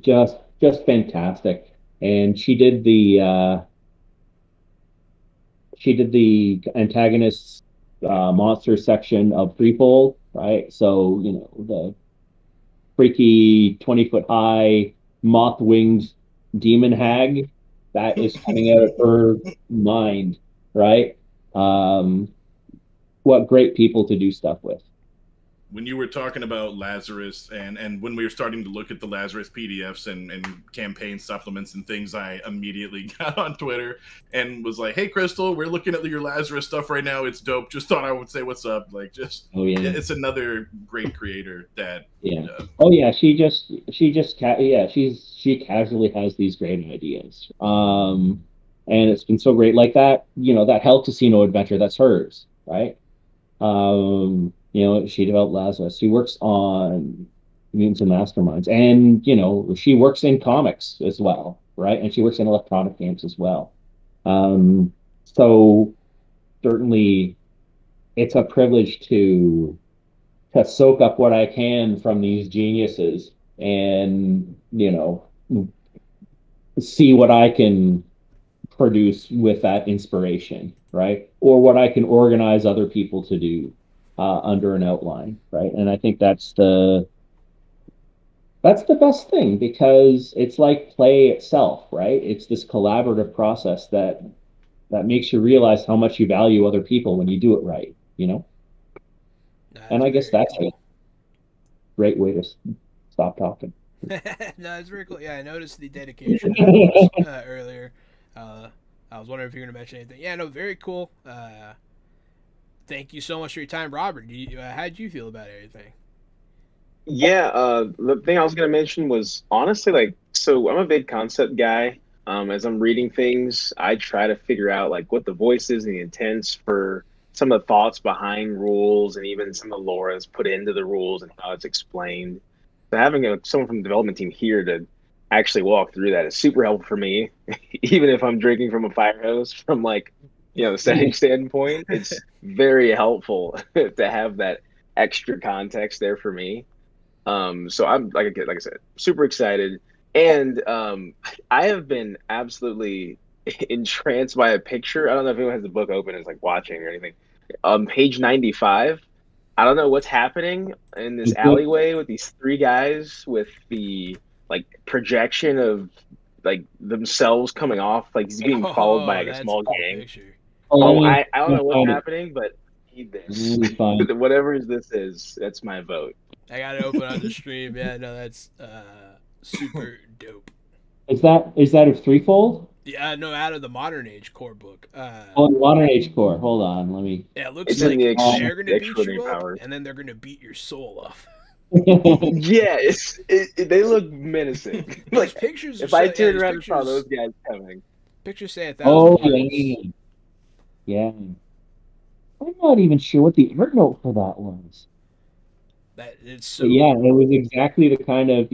Just fantastic, and she did the antagonist monster section of Threefold, right? So, you know, the freaky 20-foot high moth-winged demon hag that is coming out of her mind, right? What great people to do stuff with. When you were talking about Lazarus and when we were starting to look at the Lazarus PDFs and campaign supplements and things, I immediately got on Twitter and was like, hey, Crystal, we're looking at your Lazarus stuff right now. It's dope. Just thought I would say what's up. Like, just, it's another great creator that. Yeah. She casually has these great ideas. And it's been so great. Like that, you know, that Hell Casino adventure, that's hers, right? You know, she developed Lazarus. She works on Mutants and Masterminds. And, you know, she works in comics as well, right? And she works in electronic games as well. So certainly it's a privilege to soak up what I can from these geniuses and, you know, see what I can produce with that inspiration, right? Or what I can organize other people to do under an outline, right? And I think that's the best thing, because it's like play itself, right? It's this collaborative process that makes you realize how much you value other people when you do it right, you know? And I guess that's a great way to stop talking. No, it's very cool. Yeah, I noticed the dedication earlier. I was wondering if you were going to mention anything. Yeah, no, very cool. Thank you so much for your time, Robert. How did you feel about everything? Yeah, the thing I was going to mention was honestly, like, so I'm a big concept guy. As I'm reading things, I try to figure out like what the voices and the intents for some of the thoughts behind rules and even some of the lore that's put into the rules and how it's explained. So having someone from the development team here to actually walk through that is super helpful for me, even if I'm drinking from a fire hose from like, you know, the setting standpoint. It's very helpful to have that extra context there for me. So I'm like I said, super excited, and I have been absolutely entranced by a picture. I don't know if anyone has the book open and is like watching or anything. Page 95. I don't know what's happening in this alleyway with these 3 guys with the like projection of like themselves coming off, like he's being followed by like a that's small cool gang. picture. I don't know what's happening, but I need this. Fine. Whatever this is, that's my vote. I gotta open on the stream. Yeah, no, that's super dope. Is that of Threefold? Yeah, no, out of the Modern Age core book. Oh, Modern Age core. Hold on, let me. Yeah, it looks It's like in the they're gonna beat you up, powers. and then they're gonna beat your soul off. Yeah, they look menacing. Like pictures. if I turned around and saw those guys coming, pictures say 1,000 Oh words. yeah. I'm not even sure what the art note for that was. That it's so. But yeah, it was exactly the kind of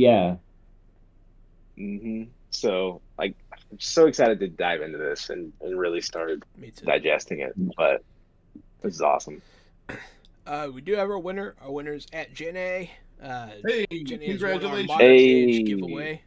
So like, I'm so excited to dive into this and really start digesting it. But this is awesome. We do have our winner. Our winner's at Jenna. Hey, congratulations! Modern Age giveaway.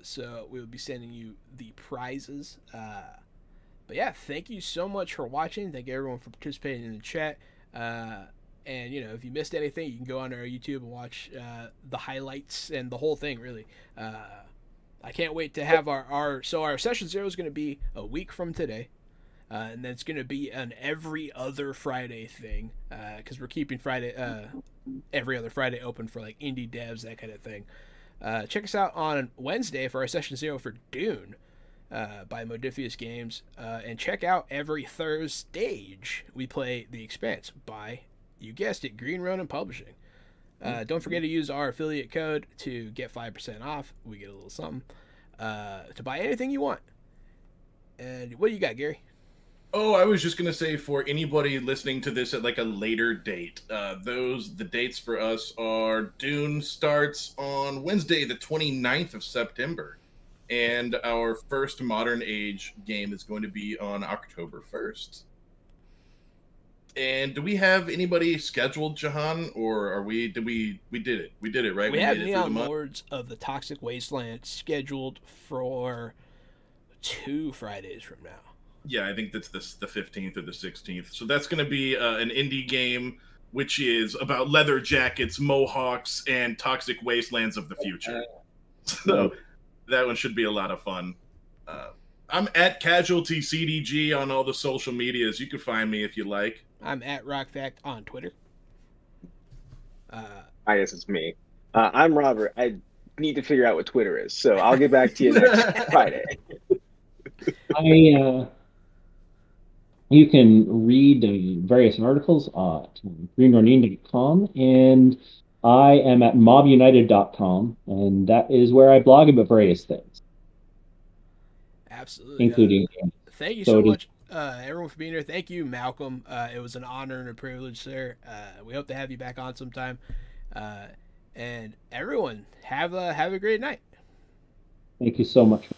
So we will be sending you the prizes. But yeah, thank you so much for watching. Thank you everyone for participating in the chat. And you know, if you missed anything, you can go on our YouTube and watch the highlights and the whole thing. Really, I can't wait to have our session 0 is going to be a week from today. And then it's going to be an every other Friday thing, because we're keeping Friday, every other Friday open for like indie devs, that kind of thing. Check us out on Wednesday for our Session 0 for Dune by Modifius Games. And check out every Thursday we play The Expanse by, you guessed it, Green Ronin Publishing. Don't forget to use our affiliate code to get 5% off. We get a little something to buy anything you want. And what do you got, Gary? Oh, I was just gonna say, for anybody listening to this at like a later date, the dates for us are Dune starts on Wednesday, the 29th of September, and our first Modern Age game is going to be on October 1st. And do we have anybody scheduled, Jahan, or are we? We did it? We did it, right? We have Neon Lords of the Toxic Wasteland scheduled for 2 Fridays from now. Yeah, I think that's the 15th or the 16th. So that's going to be an indie game, which is about leather jackets, mohawks, and toxic wastelands of the future. So that one should be a lot of fun. I'm at Casualty CDG on all the social medias. You can find me if you like. I'm at RockFact on Twitter. I guess it's me. I'm Robert. I need to figure out what Twitter is, so I'll get back to you next Friday. You can read various articles at greenronin.com, and I am at mobunited.com, and that is where I blog about various things. Absolutely. Including thank you so much, everyone, for being here. Thank you, Malcolm. It was an honor and a privilege, sir. We hope to have you back on sometime. And everyone, have a great night. Thank you so much.